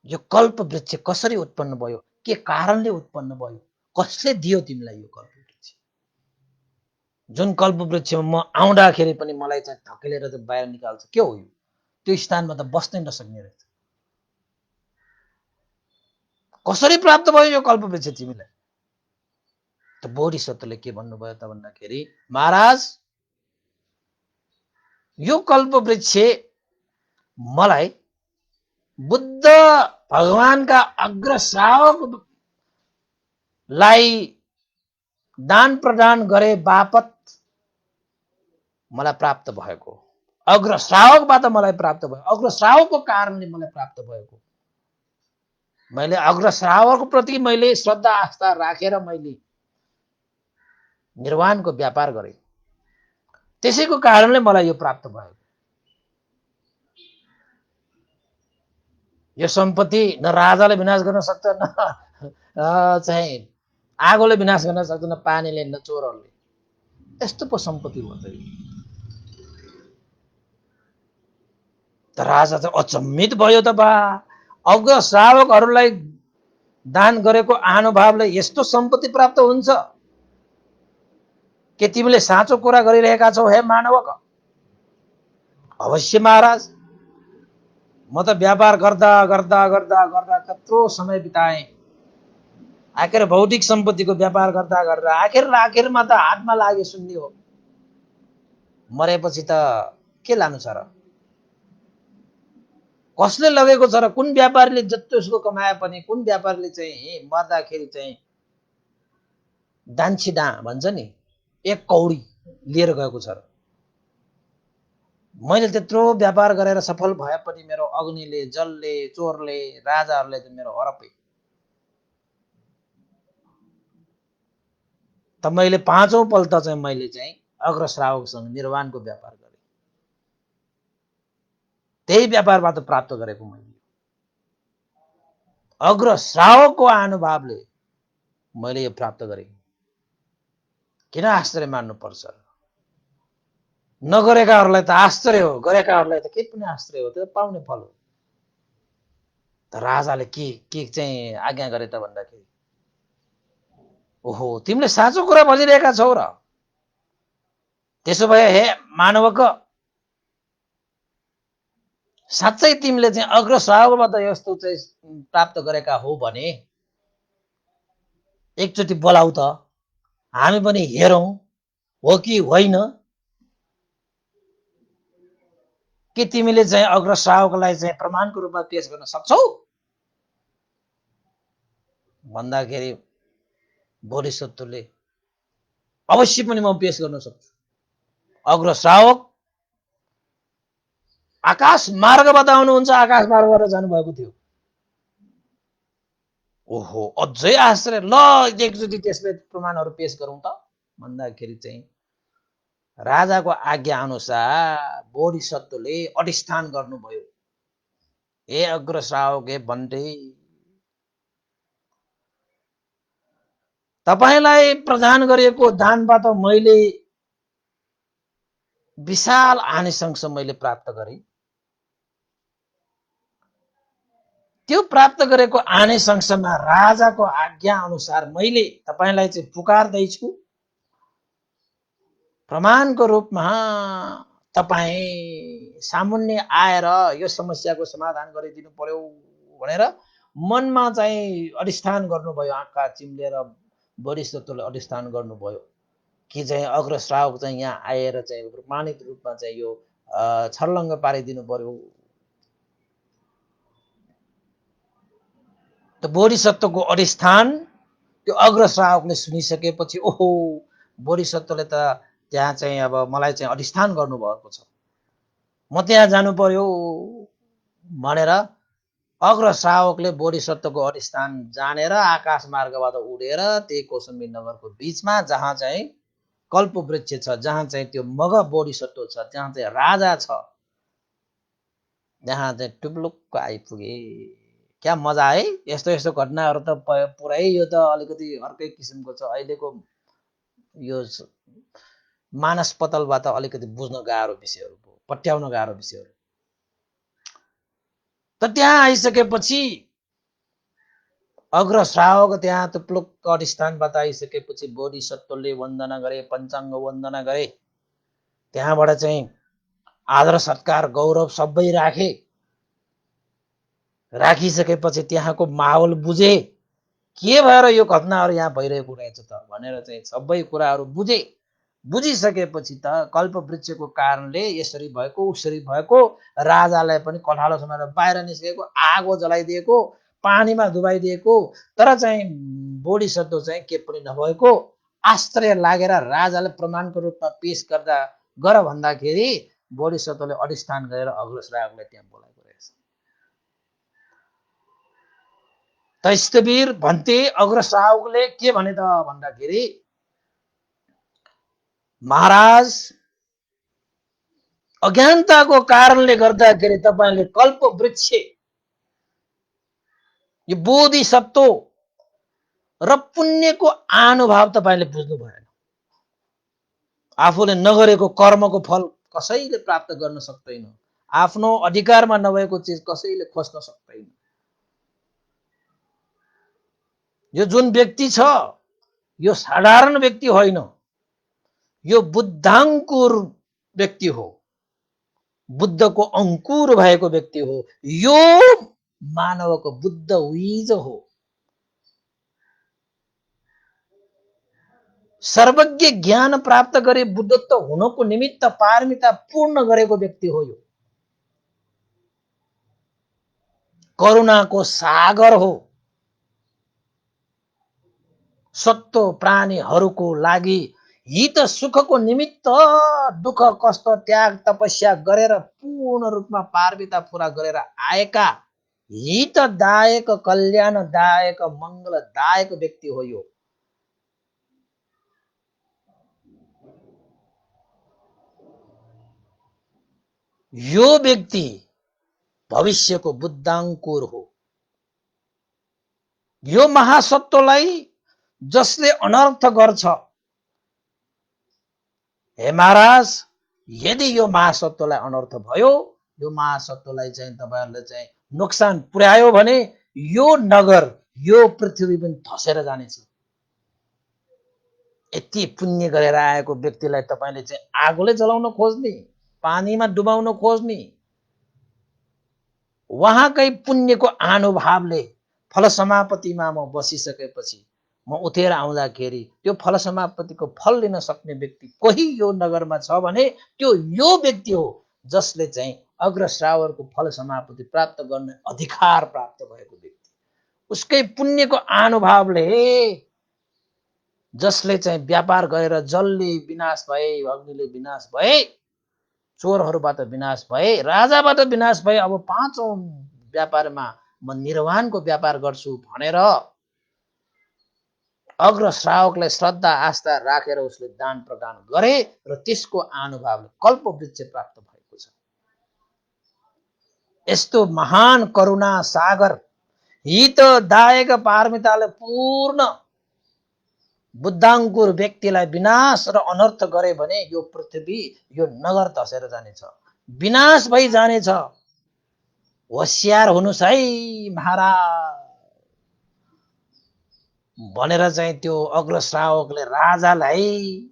यो कल्पवृक्ष कसरी उत्पन्न भयो, के कारणले उत्पन्न भयो, कसले दियो तिमीलाई यो कल्पवृक्ष? जुन कल्पवृक्षमा म आउँदाखेरि पनि मलाई चाहिँ धकेलेर चाहिँ बाहिर निकाल्छ, के हो यो? त्यो स्थानमा त बस्नै नसक्ने रहेछ। कसरी प्राप्त भयो यो कल्पवृक्ष तिमीलाई? त बोधिसत्वले के भन्नुभयो त भन्दाखेरि, महाराज, यो कल्पवृक्ष मलाई बुद्ध भगवानका अग्र श्रावकलाई दान प्रदान गरे बापत मलाई प्राप्त भएको, अग्र श्रावकबाट मलाई प्राप्त भयो, अग्र श्रावकको कारणले मलाई प्राप्त भएको। मैले अग्र श्रावकको प्रति मैले श्रद्धा आस्था राखेर मैले निर्वाणको व्यापार गरेँ, त्यसैको कारणले मलाई यो प्राप्त भयो। यो सम्पत्ति न राजाले विनाश गर्न सक्छ, न चाहिँ आगोले विनाश गर्न सक्छ, न पानीले, न चोरहरूले। यस्तो पो सम्पत्ति हो त। राजा चाहिँ अचम्मित भयो त बा, अग्र श्रावकहरूलाई दान गरेको आनुभावले यस्तो सम्पत्ति प्राप्त हुन्छ? के तिमीले साँचो कुरा गरिरहेका छौ हे मानवक? अवश्य महाराज, म त व्यापार गर्दा गर्दा गर्दा गर्दा कत्रो समय बिताएँ। आखिर भौतिक सम्पत्तिको व्यापार गर्दा गर्दा आखिरमा त हातमा लागे शून्य हो। मरेपछि त के लानु छ र? कसले लगेको छ र? कुन व्यापारीले जत्तिसको कमाए पनि, कुन व्यापारीले चाहिँ मर्दाखेरि चाहिँ दान्छी भन्छ नि, एक कौडी लिएर गएको छ र? मैले त्यत्रो व्यापार गरेर सफल भए पनि मेरो अग्निले, जलले, चोरले, राजाहरूले त मेरो हरपै। त मैले पाँचौं पल्ट चाहिँ मैले चाहिँ अग्र श्रावकसँग निर्वाणको व्यापार गरेँ। त्यही व्यापारबाट प्राप्त गरेको मैले। अग्र श्रावकको अनुभवले मैले यो प्राप्त गरेँ। किन आश्चर्य मान्नु पर्छ? नगरेकाहरूलाई त आश्चर्य हो, गरेकाहरूलाई त के पनि आश्चर्य हो, त्यो पाउने फल हो। त राजाले के चाहिँ आज्ञा गरे त भन्दाखेरि, ओहो, तिमीले साँचो कुरा भनिरहेका छौ र? त्यसो भए हे मानवक, साँच्चै तिमीले चाहिँ अग्र श्रावकबाट यस्तो चाहिँ प्राप्त गरेका हो भने एकचोटि बोलाऊ त, हामी पनि हेरौँ हो कि होइन। के तिमीले चाहिँ अग्र श्रावकलाई चाहिँ प्रमाणको रूपमा पेश गर्न सक्छौ भन्दाखेरि बोधिसत्वले अवश्य पनि म पेश गर्न सक्छु। अग्र श्रावक आकाश मार्गबाट आउनुहुन्छ, आकाश मार्गबाट जानुभएको थियो। ओहो, अझै आश्चर्य। ल एकचोटि त्यसले प्रमाणहरू पेश गरौँ त भन्दाखेरि चाहिँ राजाको आज्ञा अनुसार बोधिसत्वले अधिष्ठान गर्नुभयो। हे अग्र श्रावक, हे भन्टे, तपाईलाई प्रदान गरिएको दानबाट मैले विशाल आनिसंस मैले प्राप्त गरेँ। त्यो प्राप्त गरेको आनिसंसमा राजाको आज्ञा अनुसार मैले तपाईलाई चाहिँ पुकार्दैछु। प्रमाणको रूपमा तपाईँ सामुन्ने आएर यो समस्याको समाधान गरिदिनु पर्यो भनेर मनमा चाहिँ अधिष्ठान गर्नुभयो। आँखा चिम्लेर बोधिसत्वले अधिष्ठान गर्नुभयो कि चाहिँ अग्र श्रावक चाहिँ यहाँ आएर चाहिँ प्रमाणित रूपमा चाहिँ यो छर्लङ्ग पारिदिनु पर्यो। त बोधिसत्वको अधिष्ठान त्यो अग्र श्रावकले सुनिसकेपछि ओहो, बोधिसत्वले त त्यहाँ चाहिँ अब मलाई चाहिँ अधिष्ठान गर्नुभएको छ, म त्यहाँ जानु पर्यो भनेर अग्र श्रावकले बोधिसत्वको अधिष्ठान जानेर आकाश मार्गबाट उडेर त्यही कौसम्बी नगरको बिचमा जहाँ चाहिँ कल्प वृक्ष छ, जहाँ चाहिँ त्यो मग बोधिसत्व छ, जहाँ चाहिँ राजा छ, त्यहाँ चाहिँ टुप्लुक्क आइपुगे। क्या मजा है। यस्तो यस्तो घटनाहरू त पुरै यो त अलिकति अर्कै किसिमको छ। अहिलेको यो मानस पतलबाट अलिकति बुझ्न गाह्रो विषयहरू, पट्याउन गाह्रो विषयहरू। त त्यहाँ आइसकेपछि अग्र श्रावक त्यहाँ टुप्लुक्क अधिष्ठानबाट आइसकेपछि बोधिसत्वले वन्दना गरे, पञ्चाङ्ग वन्दना गरे। त्यहाँबाट चाहिँ आदर सत्कार गौरव सबै राखे। राखिसकेपछि त्यहाँको माहौल बुझे, के भएर यो घटनाहरू यहाँ भइरहेको रहेछ त भनेर चाहिँ सबै कुराहरू बुझे। बुझिसकेपछि त कल्प वृक्षको कारणले यसरी भएको उसरी भएको, राजालाई पनि कठालो समाएर बाहिर निस्केको, आगो जलाइदिएको, पानीमा डुबाइदिएको, तर चाहिँ बोधिसत्व चाहिँ के पनि नभएको आश्चर्य लागेर राजाले प्रमाणको रूपमा पेश गर्दा गर भन्दाखेरि बोधिसत्वले अधिष्ठान गरेर अग्र श्रावकलाई त्यहाँ बोलाएको रहेछ। त स्थवीर भन्ते अग्र श्रावकले के भने त भन्दाखेरि महाराज, अज्ञानताको कारणले गर्दाखेरि तपाईले कल्प वृक्ष यो बोधिसत्व र पुण्यको अनुभव तपाईले बुझ्नु भएन। आफूले नगरेको कर्मको फल कसैले प्राप्त गर्न सक्दैन। आफ्नो अधिकारमा नभएको चिज कसैले खोज्न सक्दैन। यो जुन व्यक्ति छ यो साधारण व्यक्ति होइन, यो बुद्धाङ्कुर व्यक्ति हो, बुद्धको अंकुर भएको व्यक्ति हो। यो मानवको बुद्ध बीज हो। सर्वज्ञ ज्ञान प्राप्त गरे बुद्धत्व हुनको निमित्त पारमिता पूर्ण गरेको व्यक्ति हो। यो करुणाको सागर हो। सत्व प्राणीहरूको लागि हित सुखको निमित्त दुःख कष्ट त्याग तपस्या गरेर पूर्ण रूपमा पारमिता पूरा गरेर आएका हितदायक कल्याणदायक मङ्गलदायक व्यक्ति हो। यो व्यक्ति भविष्यको बुद्धाङ्कुर हो। यो महासत्वलाई जसले अनर्थ गर्छ, हे महाराज, यदि यो महासत्वलाई अनर्थ भयो, यो महासत्वलाई चाहिँ तपाईहरुले चाहिँ नोक्सान पुर्यायो भने यो नगर यो पृथ्वी पनि धसेर जानेछ। यति पुण्य गरेर आएको व्यक्तिलाई तपाईले चाहिँ आगोले जलाउन खोज्ने, पानीमा डुबाउन खोज्ने, उहाँकै पुण्यको अनुभावले फल समापतिमा म बसिसकेपछि म उठेर आउँदाखेरि त्यो फल समापतिको फल लिन सक्ने व्यक्ति कोही यो नगरमा छ भने त्यो यो व्यक्ति हो जसले चाहिँ अग्रश्रावरको फल समापति प्राप्त गर्ने अधिकार प्राप्त भएको व्यक्ति। उसकै पुण्यको अनुभावले जसले चाहिँ व्यापार गरेर जलले विनाश भए, अग्निले विनाश भए, चोरहरूबाट विनाश भए, राजाबाट विनाश भए, अब पाँचौं व्यापारमा म निर्वाणको व्यापार गर्छु भनेर अग्र श्रावकलाई श्रद्धा आस्था राखेर उसले दान प्रदान गरे र त्यसको अनुभावले कल्पवृक्ष प्राप्त भएको छ। यस्तो महान करुणा सागर हित दायक पारमिताले पूर्ण बुद्धाङ्कुर व्यक्तिलाई विनाश र अनर्थ गरे भने यो पृथ्वी यो नगर धसेर जानेछ, विनाश भई जानेछ। होशियार हुनुस् है महाराज भनेर चाहिँ त्यो अग्रश्रावकले राजालाई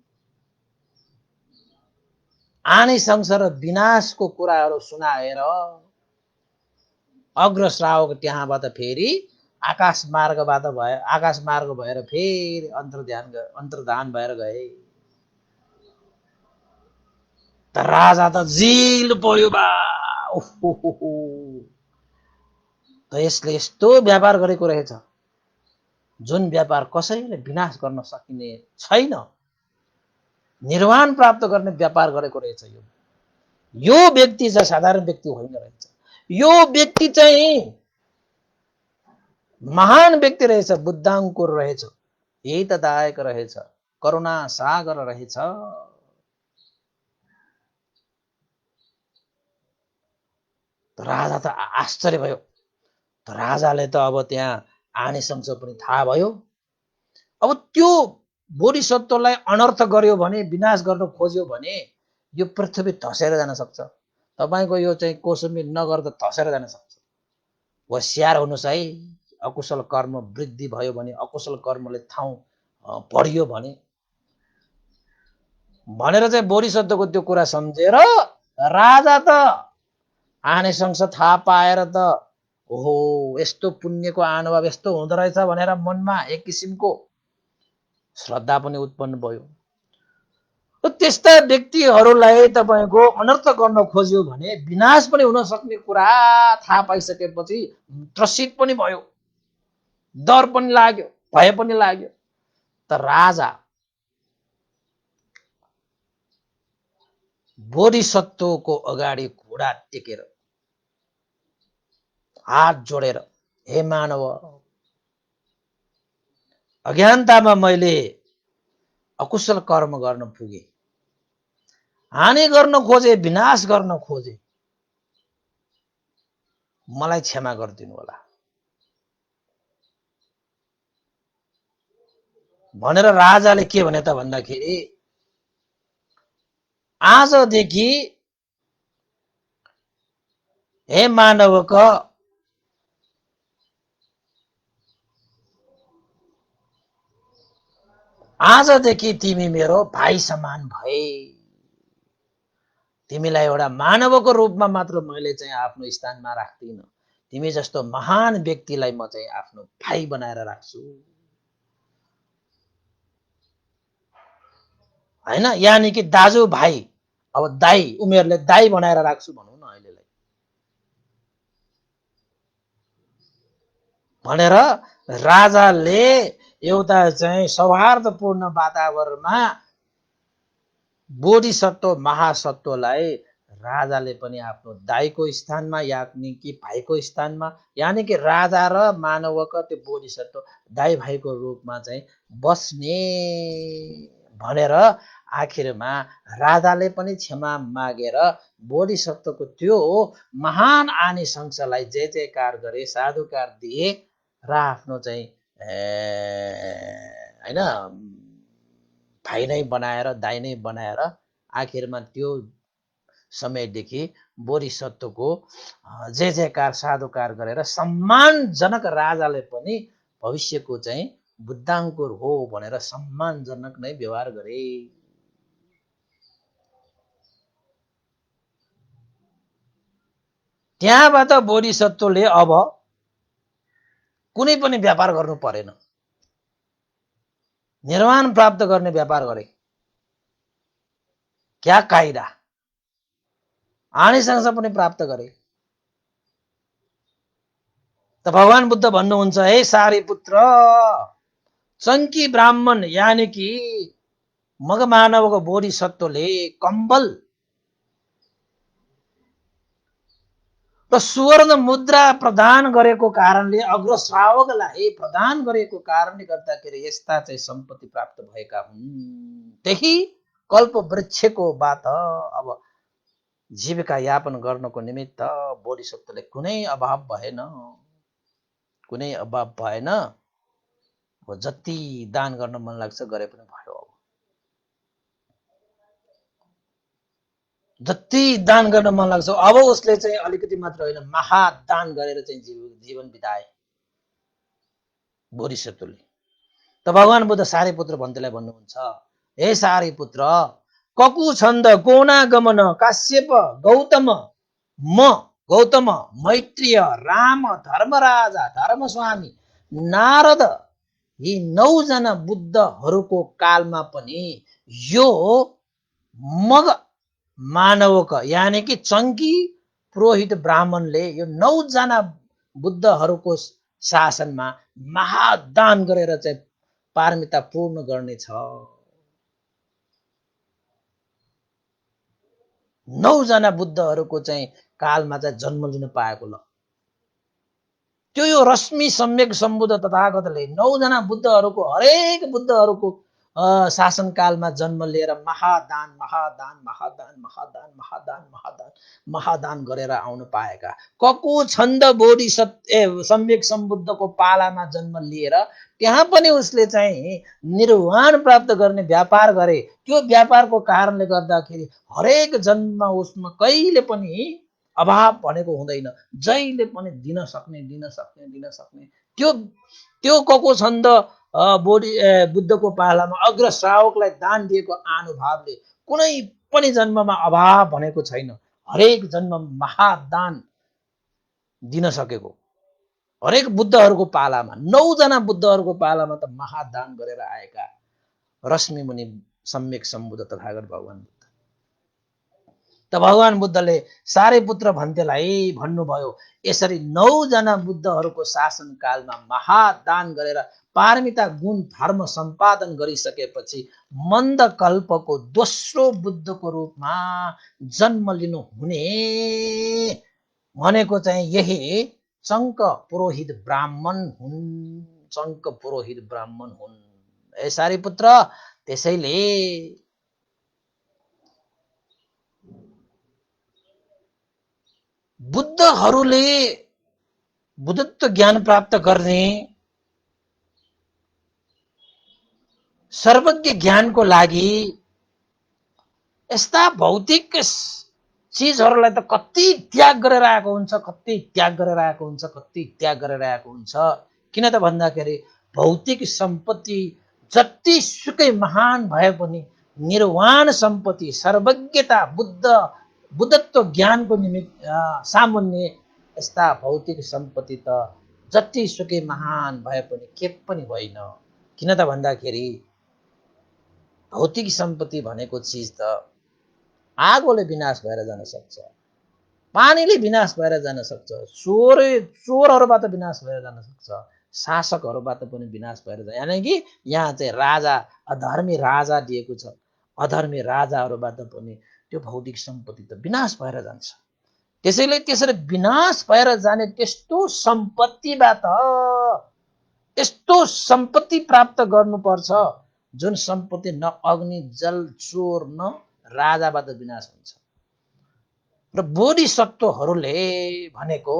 आनिशंस र विनाशको कुराहरू सुनाएर अग्रश्रावक त्यहाँबाट फेरि आकाश मार्ग भएर फेरि अन्तर्धान भएर गए। त राजा त जिल पर्यो बा, त यसले यस्तो व्यापार गरेको रहेछ जुन व्यापार कसैले विनाश गर्न सकिने छैन, निर्वाण प्राप्त गर्ने व्यापार गरेको रहेछ। यो व्यक्ति चाहिँ साधारण व्यक्ति होइन रहेछ, यो व्यक्ति चाहिँ महान व्यक्ति रहेछ, बुद्धाङ्कुर रहेछ, हितदायक रहेछ, करुणा सागर रहेछ। राजा त आश्चर्य भयो। राजाले त अब त्यहाँ आनिशंस पनि थाहा भयो। अब त्यो बोधिसत्वलाई अनर्थ गर्यो भने, विनाश गर्न खोज्यो भने यो पृथ्वी धसेर जान सक्छ। तपाईको यो चाहिँ कौसुमी नगर त धसेर जान सक्छ। होशियार हुनुस् है, अकुशल कर्म वृद्धि भयो भने, अकुशल कर्मले ठाउँ बढियो भने भनेर चाहिँ बोधिसत्वको त्यो कुरा सम्झेर राजा त आनिशंस थाहा पाएर त ओहो यस्तो पुण्यको अनुभव यस्तो हुँदो रहेछ भनेर मनमा एक किसिमको श्रद्धा पनि उत्पन्न भयो। त्यस्ता व्यक्तिहरूलाई तपाईको अनर्थ गर्न खोज्यो भने, विनाश पनि हुन सक्ने कुरा थाहा पाइसकेपछि त्रसित पनि भयो, डर पनि लाग्यो, भय पनि लाग्यो। त राजा बोधिसत्वको अगाडि घोडा टेकेर हात जोडेर, हे मानव, अज्ञानतामा मैले अकुशल कर्म गर्न पुगे, हानि गर्न खोजे, विनाश गर्न खोजे, मलाई क्षमा गरिदिनु होला भनेर राजाले के भने त भन्दाखेरि, आजदेखि हे मानवक, आजदेखि तिमी मेरो भाइ समान भए। तिमीलाई एउटा मानवको रूपमा मात्र मैले चाहिँ आफ्नो स्थानमा राख्दिन, तिमी जस्तो महान व्यक्तिलाई म चाहिँ आफ्नो भाइ बनाएर राख्छु हैन। यानि कि दाजु भाइ, अब दाइ उमेरले दाइ बनाएर राख्छु भनौँ न अहिलेलाई भनेर राजाले एउटा चाहिँ सौहार्दपूर्ण वातावरणमा बोधिसत्व महासत्वलाई राजाले पनि आफ्नो दाइको स्थानमा यानि कि भाइको स्थानमा, यानि कि राजा र मानवक त्यो बोधिसत्व दाइ भाइको रूपमा चाहिँ बस्ने भनेर आखिरमा राजाले पनि क्षमा मागेर बोधिसत्वको त्यो महान आनिशंसलाई जय जयकार गरे, साधुकार दिए र आफ्नो चाहिँ हैन भाइ नै बनाएर, दाइ नै बनाएर आखिरमा त्यो समयदेखि बोधिसत्वको जय जयकार साधुकार गरेर सम्मानजनक राजाले पनि भविष्यको चाहिँ बुद्धाङ्कुर हो भनेर सम्मानजनक नै व्यवहार गरे। त्यहाँबाट बोधिसत्वले अब कुनै पनि व्यापार गर्नु परेन, निर्वाण प्राप्त गर्ने व्यापार गरे। क्या कायदा, आनिसंस पनि प्राप्त गरे। त भगवान बुद्ध भन्नुहुन्छ, हे सारीपुत्र, चङ्की ब्राह्मण यानि कि मग मानवको बोधिसत्वले कम्बल र सुवर्ण मुद्रा प्रदान गरेको कारणले, अग्रश्रावकलाई प्रदान गरेको कारणले गर्दाखेरि यस्ता चाहिँ सम्पत्ति प्राप्त भएका हुन्। त्यही कल्प वृक्षको बाट अब जीविका यापन गर्नको निमित्त बोधिसत्वले कुनै अभाव भएन, कुनै अभाव भएन। जति दान गर्न मन लाग्छ गरे पनि भयो। जति दान गर्न मन लाग्छ अब उसले चाहिँ अलिकति मात्र होइन, महादान गरेर चाहिँ जीवन बिताए बोधिसत्वले। त भगवान बुद्ध सारीपुत्र भन्तेलाई भन्नुहुन्छ, हे सारीपुत्र, ककु छन्द कोना गमन काश्यप गौतम, म गौतम, मैत्रेय, राम, धर्मराजा, धर्मस्वामी, नारद, यी 9 जना बुद्धहरूको कालमा पनि यो मग मानवका यानि कि चङ्की पुरोहित ब्राह्मणले यो 9 जना बुद्धहरूको शासनमा महादान गरेर चाहिँ पारमिता पूर्ण गर्नेछ। 9 जना बुद्धहरूको चाहिँ कालमा चाहिँ जन्म लिन पाएको। ल त्यो यो रश्मि सम्यक सम्बुद्ध तथागतले 9 जना बुद्धहरूको, हरेक बुद्धहरूको शासनकालमा जन्म लिएर महादान महादान महादान महादान महादान महादान महादान गरेर आउनु पाएका। ककु छन्द बोधिसत्व सम्यक सम्बुद्धको पालामा जन्म लिएर त्यहाँ पनि उसले चाहिँ निर्वाण प्राप्त गर्ने व्यापार गरे। त्यो व्यापारको कारणले गर्दाखेरि हरेक जन्ममा उसमा कहिले पनि अभाव भनेको हुँदैन, जहिले पनि दिन सक्ने दिन सक्ने दिन सक्ने। त्यो कको छन्द बुद्धको पालामा अग्रश्रावकलाई दान दिएको अनुभवले कुनै पनि जन्ममा अभाव भनेको छैन, हरेक जन्म महादान दिन सकेको। हरेक बुद्धहरूको पालामा 9 जना बुद्धहरूको पालामा त महादान गरेर आएका रश्मि मुनि सम्यक सम्बुद्ध तथागत भगवान बुद्ध। त भगवान बुद्धले सारीपुत्र भन्तेलाई भन्नुभयो, यसरी 9 जना बुद्धहरूको शासनकालमा महादान गरेर पारमिता गुण धर्म सम्पादन गरिसकेपछि मन्द कल्पको दोस्रो बुद्धको रूपमा जन्म लिनु हुने भनेको चाहिँ यही चङ्क पुरोहित ब्राह्मण हुन्। चङ्क पुरोहित ब्राह्मण हुन्। ए सारीपुत्र, त्यसैले बुद्धहरूले बुद्धत्व ज्ञान प्राप्त गर्ने, सर्वज्ञ ज्ञानको लागि यस्ता भौतिक चिजहरूलाई त कति त्याग गरेर आएको हुन्छ, कति त्याग गरेर आएको हुन्छ, कति त्याग गरेर आएको हुन्छ। किन त भन्दाखेरि भौतिक सम्पत्ति जति सुकै महान भए पनि निर्वाण सम्पत्ति, सर्वज्ञता, बुद्धत्व ज्ञानको निमित्त सामान्य यस्ता भौतिक सम्पत्ति त जति सुकै महान भए पनि के पनि होइन। किन त भन्दाखेरि भौतिक सम्पत्ति भनेको चिज त आगोले विनाश भएर जान सक्छ, पानीले विनाश भएर जान सक्छ, चोरहरूबाट विनाश भएर जान सक्छ, शासकहरूबाट पनि विनाश भएर जान्छ। यानि कि यहाँ चाहिँ राजा, अधर्मी राजा दिएको छ, अधर्मी राजाहरूबाट पनि त्यो भौतिक सम्पत्ति त विनाश भएर जान्छ। त्यसैले त्यसरी विनाश भएर जाने त्यस्तो सम्पत्तिबाट यस्तो सम्पत्ति प्राप्त गर्नुपर्छ जुन सम्पत्ति न अग्नि जल चोर न राजाबाट विनाश हुन्छ। र बोधिसत्वहरूले भनेको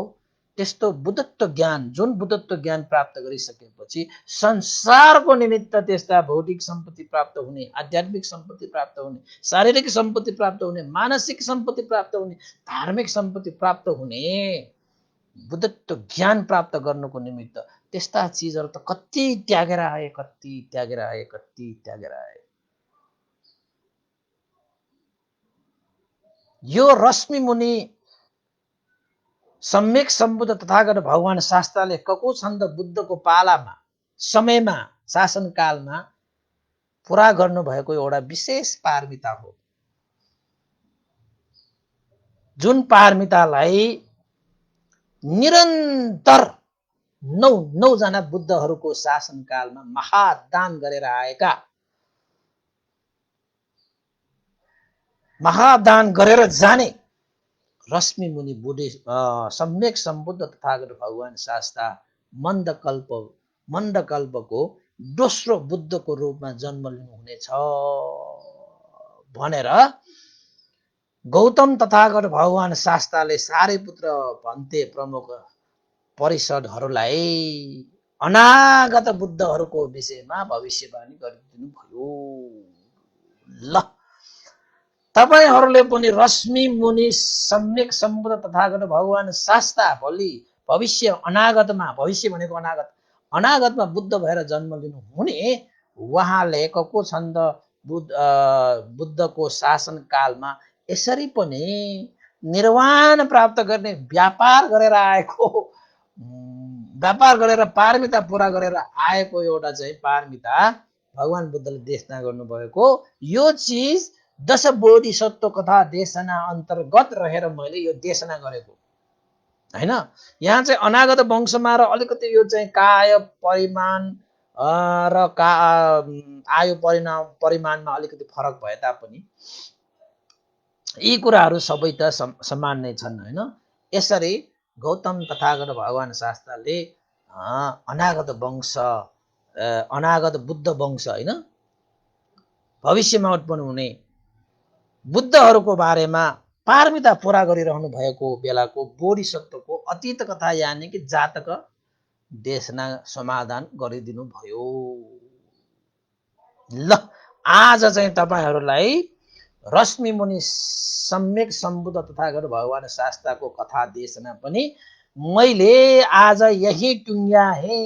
त्यस्तो बुद्धत्व ज्ञान, जुन बुद्धत्व ज्ञान प्राप्त गरिसकेपछि संसारको निमित्त त्यस्ता भौतिक सम्पत्ति प्राप्त हुने, आध्यात्मिक सम्पत्ति प्राप्त हुने, शारीरिक सम्पत्ति प्राप्त हुने, मानसिक सम्पत्ति प्राप्त हुने, धार्मिक सम्पत्ति प्राप्त हुने, बुद्धत्व ज्ञान प्राप्त गर्नको निमित्त त्यस्ता चिजहरू त कति त्यागेर आए, कति त्यागेर आए, कति त्यागेर आए। यो रश्मि मुनि सम्यक सम्बुद्ध तथागत भगवान शास्त्रले ककुछन्द बुद्धको पालामा समयमा शासनकालमा पुरा गर्नुभएको एउटा विशेष पारमिता हो, जुन पारमितालाई निरन्तर नौ जना बुद्धहरूको शासनकालमा महादान गरेर आएका, महादान गरेर जाने रश्मि मुनि बुद्धि सम्यक सम्बुद्ध तथागत भगवान शास्ता मन्दकल्पको दोस्रो बुद्धको रूपमा जन्म लिनुहुनेछ भनेर गौतम तथागत भगवान शास्ताले सारिपुत्र भन्ते प्रमुख परिषदहरूलाई अनागत बुद्धहरूको विषयमा भविष्यवाणी गरिदिनु भयो। ल तपाईहरूले पनि रश्मि मुनि सम्यक सम्बुद्ध तथागत भगवान शास्ता भविष्य अनागतमा, भविष्य भनेको अनागतमा बुद्ध भएर जन्म लिनु हुने उहाँले ककुछन्द बुद्धको शासनकालमा यसरी पनि निर्वाण प्राप्त गर्ने व्यापार गरेर पारमिता पुरा गरेर आएको एउटा चाहिँ पारमिता भगवान बुद्धले देशना गर्नुभएको यो चिज 10 बोधिसत्व कथा देशना अन्तर्गत रहेर मैले यो देशना गरेको हैन। यहाँ चाहिँ अनागत वंशमा र अलिकति यो चाहिँ काय परिमाण र आयु परिमाणमा अलिकति फरक भए तापनि यी कुराहरू सबै त समान नै छन् हैन। यसरी गौतम तथागत भगवान शास्त्रले अनागत वंश, अनागत बुद्ध वंश हैन, भविष्यमा उत्पन्न हुने बुद्धहरूको बारेमा पारमिता पुरा गरिरहनु भएको बेलाको बोधिसत्वको अतीत कथा यानि कि जातक देशना समाधान गरिदिनु भयो। ल आज चाहिँ तपाईहरूलाई रश्मि मुनि सम्यक सम्बुद्ध तथागत भगवान शास्त्रको कथा देशना पनि मैले आज यही टुङ्ग्याए।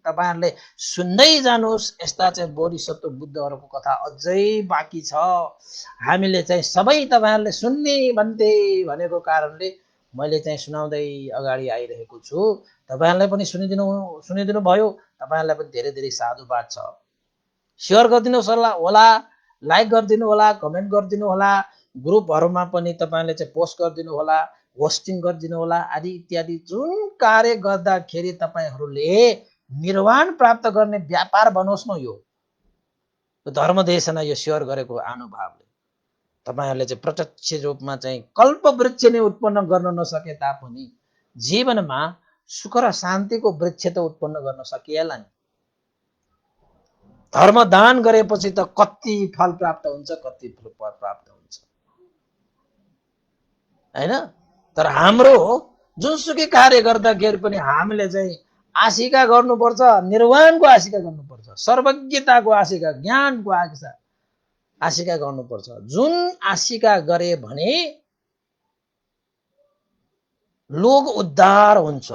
तपाईहरुले सुन्दै जानुहोस्। यस्ता चाहिँ बोधिसत्व बुद्धहरूको कथा अझै बाँकी छ। हामीले चाहिँ सबै तपाईहरुले सुन्ने भन्थे भनेको कारणले मैले चाहिँ सुनाउँदै अगाडि आइरहेको छु। तपाईहरुले पनि सुनिदिनु भयो। तपाईहरुलाई पनि धेरै धेरै साधुवाद छ। शेयर गरिदिनुहोस् होला, लाइक गरिदिनु होला, कमेन्ट गरिदिनु होला, ग्रुपहरुमा पनि तपाईहरुले चाहिँ पोस्ट गरिदिनु होला, होस्टिङ गरिदिनु होला आदि इत्यादि। जुन कार्य गर्दाखेरि तपाईहरुले निर्वाण प्राप्त गर्ने व्यापार बनोस् न। यो धर्म देशना यो शेयर गरेको अनुभवले तपाईहरुले चाहिँ प्रत्यक्ष रूपमा चाहिँ कल्प वृक्ष नै उत्पन्न गर्न नसके तापनि जीवनमा सुख र शान्तिको वृक्ष त उत्पन्न गर्न सकिएला नि। धर्म दान गरेपछि त कति फल प्राप्त हुन्छ, कति फल प्राप्त हुन्छ हैन। तर हाम्रो जुनसुकै कार्य गर्दाखेरि पनि हामीले चाहिँ आशिका गर्नुपर्छ, निर्वाणको आशिका गर्नुपर्छ, सर्वज्ञताको आशिका, ज्ञानको आशिका गर्नुपर्छ। जुन आशिका गरे भने लोक उद्धार हुन्छ।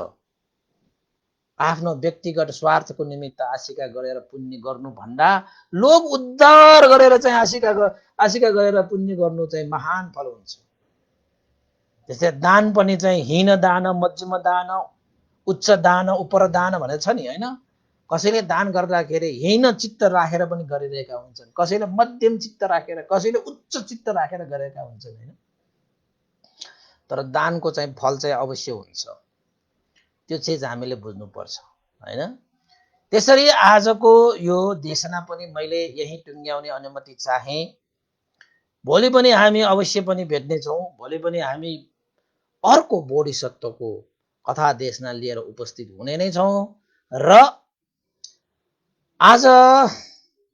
आफ्नो व्यक्तिगत स्वार्थको निमित्त आशिका गरेर पुण्य गर्नु भन्दा लोक उद्धार गरेर चाहिँ आशिका गरेर पुण्य गर्नु चाहिँ महान फल हुन्छ। त्यसै दान पनि चाहिँ हीन दान, मध्यम दान, उच्च दान, उपर दान भनेर छ नि हैन। कसैले दान गर्दाखेरि हीन चित्त राखेर पनि गरिरहेका हुन्छन्, कसैले मध्यम चित्त राखेर, कसैले उच्च चित्त राखेर गरेका हुन्छन् हैन। तर दानको चाहिँ फल चाहिँ अवश्य हुन्छ। त्यो चीज हामीले बुझ्नुपर्छ हैन। त्यसरी आजको यो देशना पनि मैले यही टुङ्ग्याउने अनुमति चाहे। भोलि पनि हामी अवश्य पनि भेट्ने छौं। भोलि पनि हामी अर्को बोधिसत्वको कथा देशना लिएर उपस्थित हुने नै छौं। र आज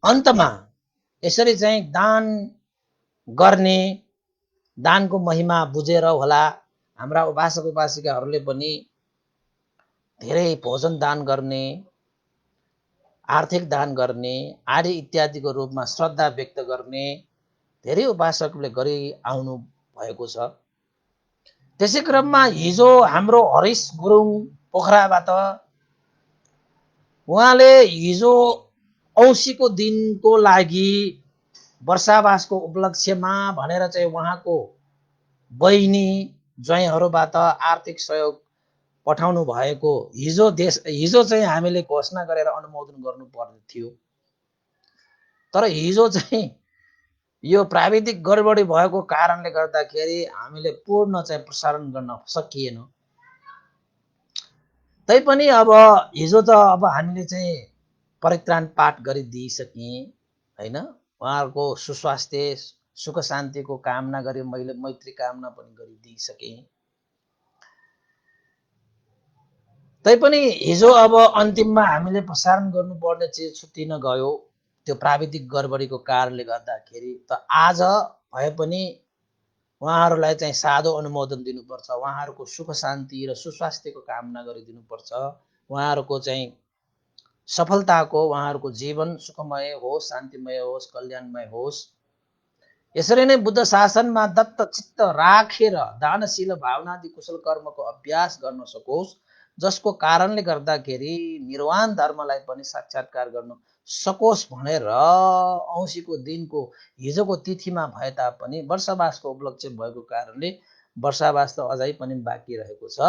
अन्तमा यसरी चाहिँ दान गर्ने, दानको महिमा बुझेर होला हाम्रा उपासक उपासिकाहरूले पनि धेरै भोजन दान गर्ने, आर्थिक दान गर्ने आदि इत्यादिको रूपमा श्रद्धा व्यक्त गर्ने धेरै उपासकले गरी आउनु भएको छ। त्यसै क्रममा हिजो हाम्रो हरिश गुरुङ पोखराबाट उहाँले हिजो औँसीको दिनको लागि वर्षावासको उपलक्ष्यमा भनेर चाहिँ उहाँको बहिनी ज्वाइँहरूबाट आर्थिक सहयोग पठाउनु भएको हिजो चाहिँ हामीले घोषणा गरेर अनुमोदन गर्नुपर्ने थियो। तर हिजो चाहिँ यो प्राविधिक गडबडी भएको कारणले गर्दाखेरि हामीले पूर्ण चाहिँ प्रसारण गर्न सकिएन। तैपनि अब हिजो त अब हामीले चाहिँ परित्राण पाठ गरिदिइसकेँ होइन। उहाँहरूको सुस्वास्थ्य सुख शान्तिको कामना गरी मैले मैत्री कामना पनि गरिदिइसकेँ। तैपनि हिजो अब अन्तिममा हामीले प्रसारण गर्नुपर्ने चिज छुट्टिन गयो त्यो प्राविधिक गडबडीको कारणले गर्दाखेरि। त आज भए पनि उहाँहरूलाई चाहिँ सादो अनुमोदन दिनुपर्छ, उहाँहरूको सुख शान्ति र सुस्वास्थ्यको कामना गरिदिनुपर्छ, उहाँहरूको चाहिँ सफलताको, उहाँहरूको जीवन सुखमय होस्, शान्तिमय होस्, कल्याणमय होस्। यसरी नै बुद्ध शासनमा दत्त चित्त राखेर दानशील भावनादि कुशल कर्मको अभ्यास गर्न सकोस्, जसको कारणले गर्दाखेरि निर्वाण धर्मलाई पनि साक्षात्कार गर्न सकोस् भनेर औँसीको दिनको हिजोको तिथिमा भए तापनि वर्षावासको उपलक्ष्य भएको कारणले वर्षावास त अझै पनि बाँकी रहेको छ।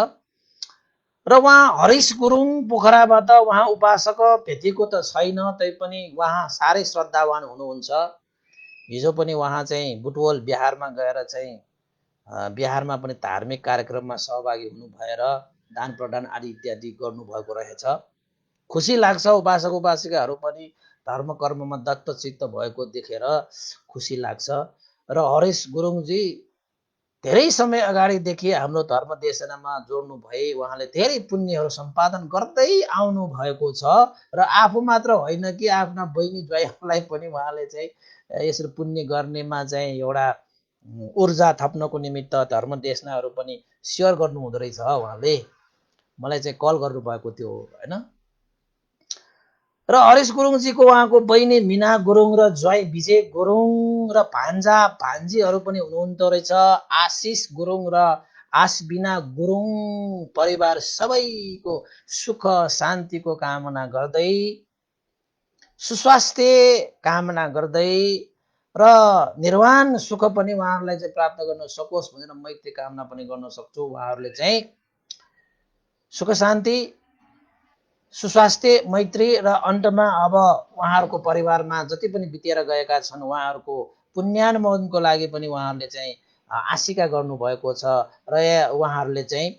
र उहाँ हरिश गुरुङ पोखराबाट उहाँ उपासक भेटिएको त छैन, तैपनि उहाँ साह्रै श्रद्धावान हुनुहुन्छ। हिजो पनि उहाँ चाहिँ बुटवल बिहारमा गएर चाहिँ बिहारमा पनि धार्मिक कार्यक्रममा सहभागी हुनु भएर दान प्रदान आदि इत्यादि गर्नुभएको रहेछ। खुसी लाग्छ, उपासक उपासिकाहरू पनि धर्म कर्ममा दत्तचित्त भएको देखेर खुसी लाग्छ। र हरिश गुरुङजी धेरै समय अगाडिदेखि हाम्रो धर्म देशनामा जोड्नु भए उहाँले धेरै पुण्यहरू सम्पादन गर्दै आउनु भएको छ। र आफू मात्र होइन कि आफ्ना बहिनी ज्वाइँलाई पनि उहाँले चाहिँ यसरी पुण्य गर्नेमा चाहिँ एउटा ऊर्जा थप्नको निमित्त धर्म देशनाहरू पनि सेयर गर्नु हुँदो रहेछ। उहाँले मलाई चाहिँ कल गर्नुभएको थियो होइन। र हरिश गुरुङजीको उहाँको बहिनी मिना गुरुङ र ज्वाइँ विजय गुरुङ र भान्जा भान्जीहरू पनि हुनुहुन्थ्यो रहेछ। आशिष गुरुङ र आसबिना गुरुङ परिवार सबैको सुख शान्तिको कामना गर्दै, सुस्वास्थ्य कामना गर्दै र निर्वाण सुख पनि उहाँहरूलाई चाहिँ प्राप्त गर्न सकोस् भनेर मैत्री कामना पनि गर्न सक्छु। उहाँहरूले चाहिँ सुख शान्ति सुस्वास्थ्य मैत्री र अन्तमा अब उहाँहरूको परिवारमा जति पनि बितेर गएका छन् उहाँहरूको पुण्यानुमोदनको लागि पनि उहाँहरूले चाहिँ आशिका गर्नुभएको छ। र उहाँहरूले चाहिँ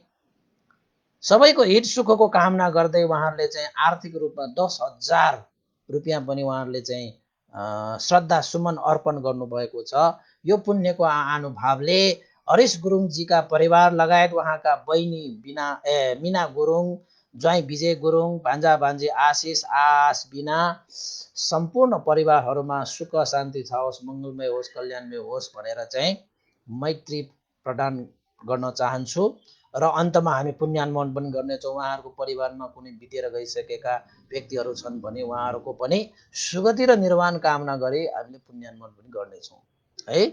सबैको हित सुखको कामना गर्दै उहाँहरूले चाहिँ आर्थिक रूपमा 10,000 रुपियाँ पनि उहाँहरूले चाहिँ श्रद्धा सुमन अर्पण गर्नुभएको छ। यो पुण्यको अनुभावले हरिश गुरुङजीका परिवार लगायत उहाँका बहिनी मिना गुरुङ, ज्वाइँ विजय गुरुङ, भान्जा भान्जी आशिष आसबिना सम्पूर्ण परिवारहरूमा सुख शान्ति होस्, मङ्गलमय होस्, कल्याणमय होस् भनेर चाहिँ मैत्री प्रदान गर्न चाहन्छु। र अन्तमा हामी पुण्यानुमोदन पनि गर्नेछौँ। उहाँहरूको परिवारमा कुनै बितेर गइसकेका व्यक्तिहरू छन् भने उहाँहरूको पनि सुगति र निर्वाण कामना गरी हामीले पुण्यानुमोदन पनि गर्नेछौँ है।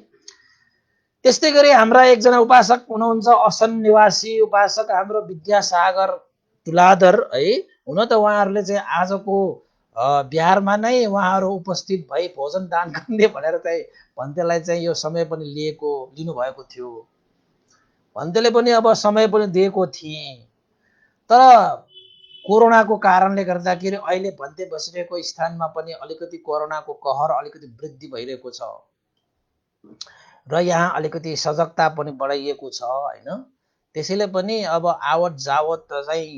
त्यस्तै गरी हाम्रा एकजना उपासक हुनुहुन्छ असन निवासी उपासक हाम्रो विद्यासागर तुलाधर है। हुन त उहाँहरूले चाहिँ आजको बिहारमा नै उहाँहरू उपस्थित भई भोजन दान गर्ने भनेर चाहिँ भन्तेलाई चाहिँ यो समय पनि लिनुभएको थियो। भन्तेले पनि अब समय पनि दिएको थिएँ, तर कोरोनाको कारणले गर्दाखेरि अहिले भन्ते बसिरहेको स्थानमा पनि अलिकति कोरोनाको कहर अलिकति वृद्धि भइरहेको छ र यहाँ अलिकति सजगता पनि बढाइएको छ होइन। त्यसैले पनि अब आवत जावत चाहिँ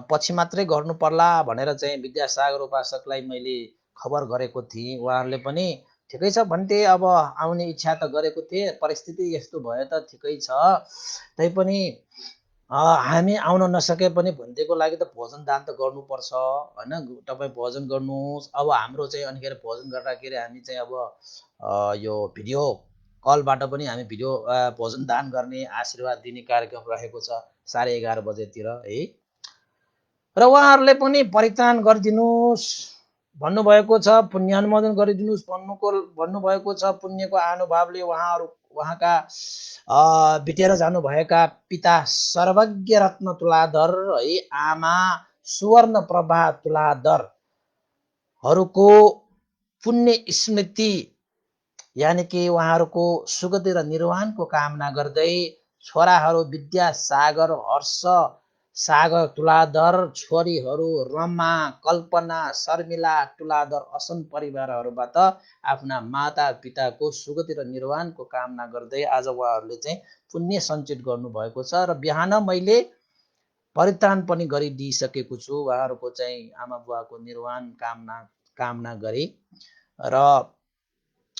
पछि मात्रै गर्नु पर्ला भनेर चाहिँ विद्यासागर उपासकलाई मैले खबर गरेको थिएँ। उहाँहरूले पनि ठिकै छ भन्थे, अब आउने इच्छा त गरेको थिएँ, परिस्थिति यस्तो भयो त ठिकै छ, तैपनि हामी आउन नसके पनि भन्तेको लागि त भोजन दान त गर्नुपर्छ होइन। तपाईँ भोजन गर्नुहोस्। अब हाम्रो चाहिँ अनिखेर भोजन गर्दाखेरि हामी चाहिँ अब यो भिडियो कलबाट पनि हामी भोजन दान गर्ने आशीर्वाद दिने कार्यक्रम रहेको छ 11:30 बजेतिर है। र उहाँहरूले पनि परित्राण गरिदिनुहोस् भन्नुभएको छ, पुण्यानुमोदन गरिदिनुहोस् भन्नुभएको छ। पुण्यको अनुभावले उहाँका बितेर जानुभएका पिता सर्वज्ञ रत्न तुलाधर है, आमा सुवर्ण प्रभा तुलाधरहरूको पुण्य स्मृति यानि कि उहाँहरूको सुगति र निर्वाणको कामना गर्दै छोराहरू विद्यासागर, हर्ष सागर तुलाधर, छोरीहरू रमा, कल्पना, शर्मिला तुलाधर असन परिवारहरूबाट आफ्ना माता पिताको सुगति र निर्वाणको कामना गर्दै आज उहाँहरूले चाहिँ पुण्य सञ्चित गर्नुभएको छ। र बिहान मैले परित्राण पनि गरिदिइसकेको छु, उहाँहरूको चाहिँ आमा बुवाको निर्वाण कामना गरी। र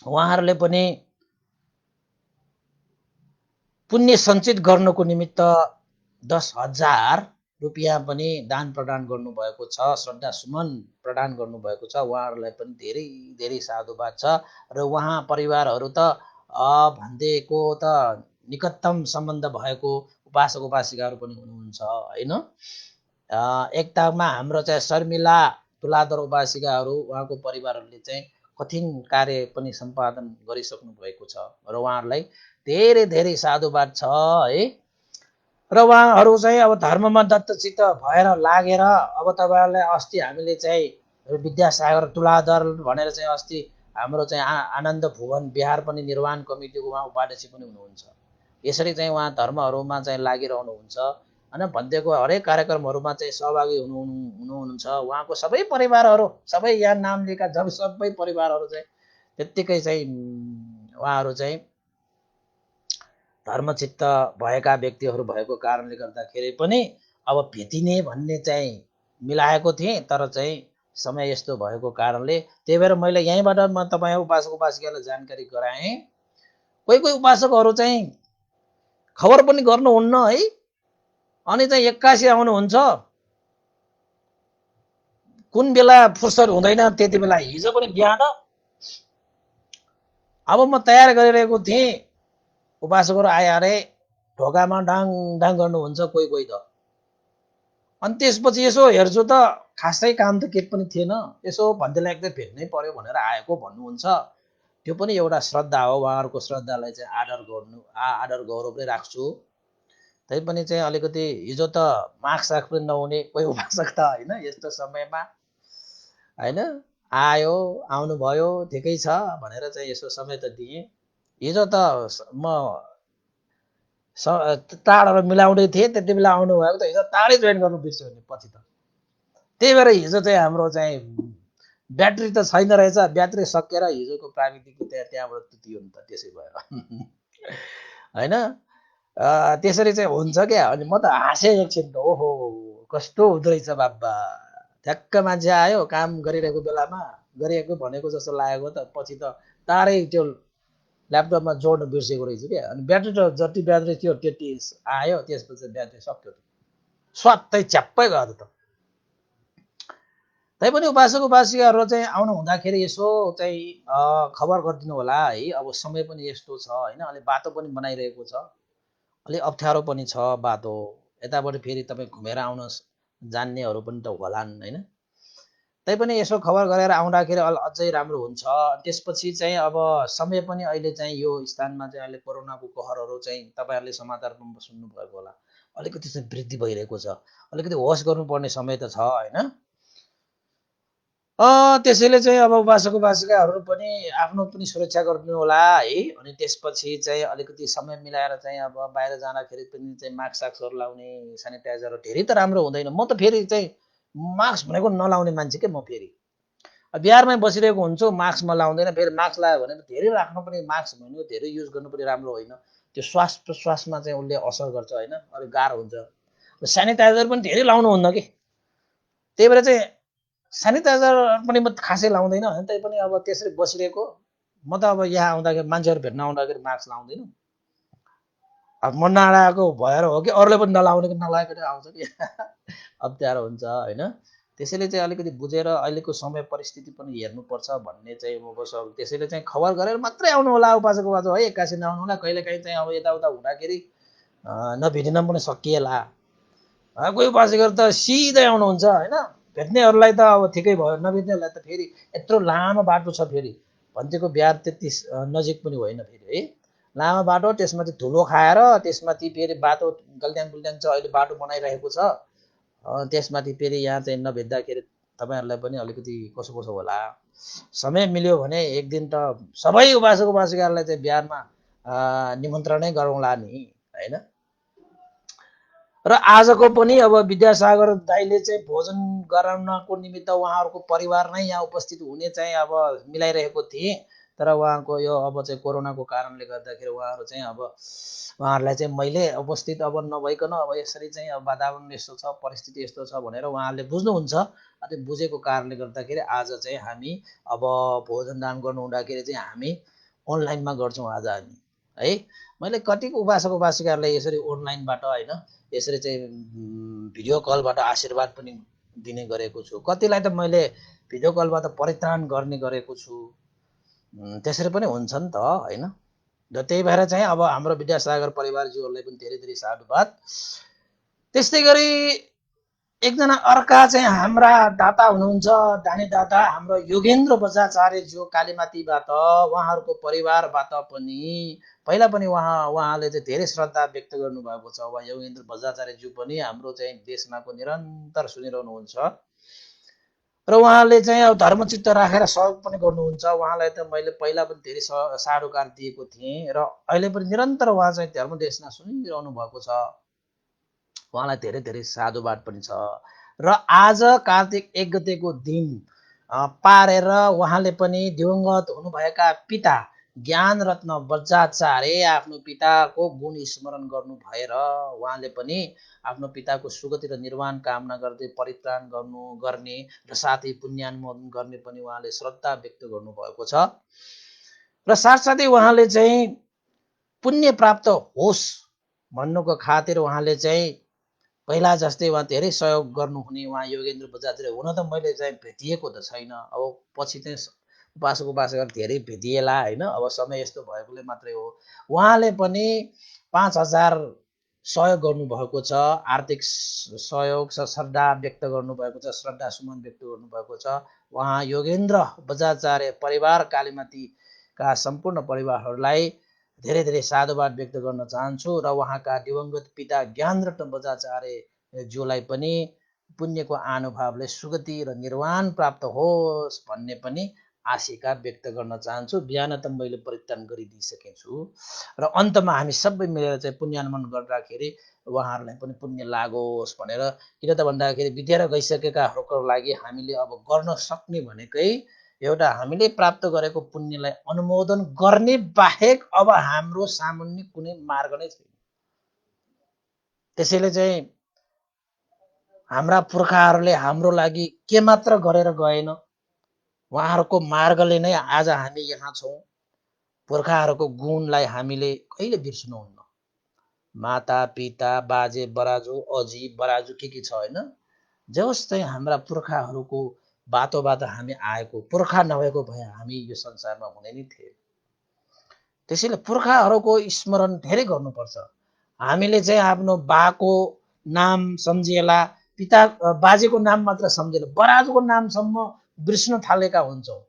उहाँहरूले पनि पुण्य सञ्चित गर्नको निमित्त 10,000 रुपियाँ पनि दान प्रदान गर्नुभएको छ, श्रद्धा सुमन प्रदान गर्नुभएको छ। उहाँहरूलाई पनि धेरै धेरै साधुवाद छ। र उहाँ परिवारहरू त भन्देको त निकटतम सम्बन्ध भएको उपासक उपासिकाहरू पनि हुनुहुन्छ होइन। एकतामा हाम्रो चाहिँ शर्मिला तुलाधर उपासिकाहरू, उहाँको परिवारहरूले चाहिँ कठिन कार्य पनि सम्पादन गरिसक्नु भएको छ र उहाँहरूलाई धेरै धेरै साधुवाद छ है। र उहाँहरू चाहिँ अब धर्ममा दत्तचित्त भएर लागेर अब तपाईँहरूलाई अस्ति हामीले चाहिँ विद्यासागर तुलाधर भनेर चाहिँ अस्ति हाम्रो चाहिँ आनन्द भुवन बिहार पनि निर्माण कमिटीको उहाँ उपाध्यक्ष पनि हुनुहुन्छ। यसरी चाहिँ उहाँ धर्महरूमा चाहिँ लागिरहनुहुन्छ होइन। भन्देको हरेक कार्यक्रमहरूमा चाहिँ सहभागी हुनुहुन्छ। उहाँको सबै परिवारहरू, सबै यहाँ नाम लिएका सबै परिवारहरू चाहिँ त्यत्तिकै चाहिँ उहाँहरू चाहिँ धर्मचित्त भएका व्यक्तिहरू भएको कारणले गर्दाखेरि पनि अब भेटिने भन्ने चाहिँ मिलाएको थिएँ, तर चाहिँ समय यस्तो भएको कारणले त्यही भएर मैले यहीँबाट म तपाईँ उपासक उपासिकालाई जानकारी गराएँ। कोही कोही उपासकहरू चाहिँ खबर पनि गर्नुहुन्न है, अनि चाहिँ 81 आउनुहुन्छ, कुन बेला फुर्सद हुँदैन त्यति बेला। हिजो पनि बिहान अब म तयार गरिरहेको थिएँ, उपासकहरू आए अरे ढोकामा डाङ डाङ गर्नुहुन्छ कोही कोही त। अनि त्यसपछि यसो हेर्छु त खासै काम त केही पनि थिएन, यसो भन्दैलाई एकदम भेट्नै पर्यो भनेर आएको भन्नुहुन्छ। त्यो पनि एउटा श्रद्धा हो, उहाँहरूको श्रद्धालाई चाहिँ आदर गौरवले राख्छु। तैपनि चाहिँ अलिकति हिजो त मार्क्स पनि नहुने कोही उपासक त होइन, यस्तो समयमा होइन आयो, आउनुभयो, ठिकै छ भनेर चाहिँ यसो समय त दिएँ। हिजो त म टाढहरू मिलाउँदै थिएँ, त्यति बेला आउनुभएको त हिजो टाढै जोइन गर्नु बिर्स्यो भने पछि त। त्यही भएर हिजो चाहिँ हाम्रो चाहिँ ब्याट्री त छैन रहेछ, ब्याट्री सकिएर हिजोको प्राविधिक त्यहाँबाट तुतियो नि त, त्यसै भयो होइन। त्यसरी चाहिँ हुन्छ क्या। अनि म त हाँसेँ एकछिन त, ओहो कस्तो हुँदो रहेछ बाबा, ठ्याक्क मान्छे आयो काम गरिरहेको बेलामा गरिएको भनेको जस्तो लागेको, त पछि त तारै त्यो ल्यापटपमा जोड्नु बिर्सेको रहेछ क्या। अनि ब्याट्री त जति ब्याट्री थियो त्यति आयो, त्यसपछि ब्याट्री सक्यो, स्वात्तै च्याप्पै गयो त। तैपनि उपासक उपासिकाहरू चाहिँ आउनु हुँदाखेरि यसो चाहिँ खबर गरिदिनु होला है। अब समय पनि यस्तो छ होइन, अलि बाटो पनि बनाइरहेको छ, अलि अप्ठ्यारो पनि छ बाटो, यताबाट फेरि तपाईँ घुमेर आउन जान्नेहरू पनि त होलान् होइन। तैपनि यसो खबर गरेर आउँदाखेरि अझै राम्रो हुन्छ। त्यसपछि चाहिँ अब समय पनि अहिले चाहिँ यो स्थानमा चाहिँ अहिले कोरोनाको कहरहरू चाहिँ तपाईँहरूले समाचारमा सुन्नुभएको होला, अलिकति चाहिँ वृद्धि भइरहेको छ। अलिकति होस गर्नुपर्ने समय त छ होइन। त्यसैले चाहिँ अब उपासक उपासिकाहरू पनि आफ्नो पनि सुरक्षा गरिदिनु होला है। अनि त्यसपछि चाहिँ अलिकति समय मिलाएर चाहिँ अब बाहिर जाँदाखेरि पनि चाहिँ मास्कहरू लाउने, सेनिटाइजर धेरै त राम्रो हुँदैन। म त फेरि चाहिँ मास्क भनेको नलाउने मान्छे के, म फेरि बिहारमै बसिरहेको हुन्छु, मास्क म लाउँदैन। फेरि मास्क लगायो भने धेरै राख्नु पनि, मास्क भनेको धेरै युज गर्नु पनि राम्रो होइन, त्यो श्वास प्रश्वासमा चाहिँ उसले असर गर्छ होइन, अलिक गाह्रो हुन्छ। सेनिटाइजर पनि धेरै लाउनुहुन्न कि, त्यही भएर चाहिँ सेनिटाइजर पनि म खासै लाउँदैन होइन। त्यही पनि अब त्यसरी बसिरहेको म त अब यहाँ आउँदाखेरि मान्छेहरू भेट्न आउँदाखेरि मास्क लाउँदैन। अब म नलाएको भएर हो कि अरूले पनि नलाउने कि नलाएको आउँछ कि अप्ठ्यारो हुन्छ होइन। त्यसैले चाहिँ अलिकति बुझेर अहिलेको समय परिस्थिति पनि हेर्नुपर्छ भन्ने चाहिँ म बस्छु। त्यसैले चाहिँ खबर गरेर मात्रै आउनु होला उपासक उपासक है, 81 नआउनु होला। कहिलेकाहीँ चाहिँ अब यताउता हुँदाखेरि नभेटिन पनि सकिएला। कोही उपासकहरू त सिधै आउनुहुन्छ होइन, भेट्नेहरूलाई त अब ठिकै भयो, नभेट्नेहरूलाई त फेरि यत्रो लामो बाटो छ, फेरि भन्तेको बिहार त्यति नजिक पनि होइन फेरि है, लामो बाटो, त्यसमाथि धुलो खाएर, त्यसमाथि फेरि बाटो गल्ट्याङ गुल्ट्याङ छ, अहिले बाटो बनाइरहेको छ। त्यसमाथि फेरि यहाँ चाहिँ नभेट्दाखेरि तपाईँहरूलाई पनि अलिकति कसो कसो होला। समय मिल्यो भने एक दिन त सबै उपासक उपासिकाहरूलाई चाहिँ बिहारमा निमन्त्रणै गरौँला नि होइन। र आजको पनि अब विद्यासागर दाइले चाहिँ भोजन गराउनको निमित्त उहाँहरूको परिवार नै यहाँ उपस्थित हुने चाहिँ अब मिलाइरहेको थिएँ, तर उहाँको यो अब चाहिँ कोरोनाको कारणले गर्दाखेरि उहाँहरू चाहिँ अब उहाँहरूलाई चाहिँ मैले उपस्थित अब नभइकन अब यसरी चाहिँ अब वातावरण यस्तो छ, परिस्थिति यस्तो छ भनेर उहाँहरूले बुझ्नुहुन्छ। त्यो बुझेको कारणले गर्दाखेरि आज चाहिँ हामी अब भोजन दान गर्नु हुँदाखेरि चाहिँ हामी अनलाइनमा गर्छौँ आज हामी, है। मैले कतिको उपासक उपासिकाहरूलाई यसरी अनलाइनबाट होइन यसरी चाहिँ भिडियो कलबाट आशीर्वाद पनि दिने गरेको छु। कतिलाई त मैले भिडियो कलबाट परित्राण गर्ने गरेको छु। त्यसरी पनि हुन्छ नि त, होइन। र त्यही भएर चाहिँ अब हाम्रो विद्यासागर परिवारज्यूहरूलाई पनि धेरै धेरै साधुवाद। त्यस्तै गरी एकजना अर्का चाहिँ हाम्रा दाता हुनुहुन्छ, दानी दाता हाम्रो योगेन्द्र बजाचार्यज्यू कालीमातीबाट, उहाँहरूको परिवारबाट पनि पहिला पनि उहाँले चाहिँ धेरै श्रद्धा व्यक्त गर्नुभएको छ। उहाँ योगेन्द्र बजाचार्यज्यू पनि हाम्रो चाहिँ देशमाको निरन्तर सुनिरहनुहुन्छ र उहाँले चाहिँ अब धर्मचित्त राखेर सहयोग पनि गर्नुहुन्छ। उहाँलाई त मैले पहिला पनि धेरै साधुकार दिएको थिएँ र अहिले पनि निरन्तर उहाँ चाहिँ धर्मदेशना सुनिरहनु भएको छ। उहाँलाई धेरै धेरै साधुवाद पनि छ। र आज कार्तिक 1 गतेको दिन पारेर उहाँले पनि दिवंगत हुनुभएका पिता ज्ञान रत्न बज्राचार्य आफ्नो पिताको गुण स्मरण गर्नु भएर उहाँले पनि आफ्नो पिताको सुगति र निर्वाण कामना गर्दै परित्राण गर्ने र साथै पुण्यानुमोदन गर्ने पनि उहाँले श्रद्धा व्यक्त गर्नुभएको छ। र साथसाथै उहाँले चाहिँ पुण्य प्राप्त होस् भन्नुको खातिर उहाँले चाहिँ पहिला जस्तै उहाँ धेरै सहयोग गर्नुहुने उहाँ योगेन्द्र बजाचार्य हुन त मैले चाहिँ भेटिएको त छैन। अब पछि चाहिँ उपासक उपासकहरू धेरै भेटिएला, होइन। अब समय यस्तो भएकोले मात्रै हो। उहाँले पनि 5,000 सहयोग गर्नुभएको छ, आर्थिक सहयोग श्रद्धा व्यक्त गर्नुभएको छ, श्रद्धा सुमन व्यक्त गर्नुभएको छ। उहाँ योगेन्द्र बजाचार्य परिवार कालीमातीका सम्पूर्ण परिवारहरूलाई धेरै धेरै साधुवाद व्यक्त गर्न चाहन्छु र उहाँका दिवंगत पिता ज्ञानरत्न बजाचार्यज्यूलाई पनि पुण्यको अनुभावले सुगति र निर्वाण प्राप्त होस् भन्ने पनि आशिका व्यक्त गर्न चाहन्छु। बिहान त मैले परित्राण गरिदिइसकेको छु र अन्तमा हामी सबै मिलेर चाहिँ पुण्यानुमोदन गर्दाखेरि उहाँहरूलाई पनि पुण्य लागोस् भनेर। किन त भन्दाखेरि बितेर गइसकेकाहरूको लागि हामीले अब गर्न सक्ने भनेकै एउटा हामीले प्राप्त गरेको पुण्यलाई अनुमोदन गर्ने बाहेक अब हाम्रो सामुन्ने कुनै मार्ग नै छैन। त्यसैले चाहिँ हाम्रा पुर्खाहरूले हाम्रो लागि के मात्र गरेर गएन, उहाँहरूको मार्गले नै आज हामी यहाँ छौँ। पुर्खाहरूको गुणलाई हामीले कहिले बिर्सनुहुन्न। माता पिता बाजे बराजु अजी बराजु के छ, होइन। जस चाहिँ हाम्रा पुर्खाहरूको बाटोबाट हामी आएको, पुर्खा नभएको भए हामी यो संसारमा हुने नै थिए। त्यसैले पुर्खाहरूको स्मरण धेरै गर्नुपर्छ। हामीले चाहिँ आफ्नो बाको नाम सम्झिएला, पिता बाजेको नाम मात्र सम्झेला, बराजुको नामसम्म बिर्स्न थालेका हुन्छौँ।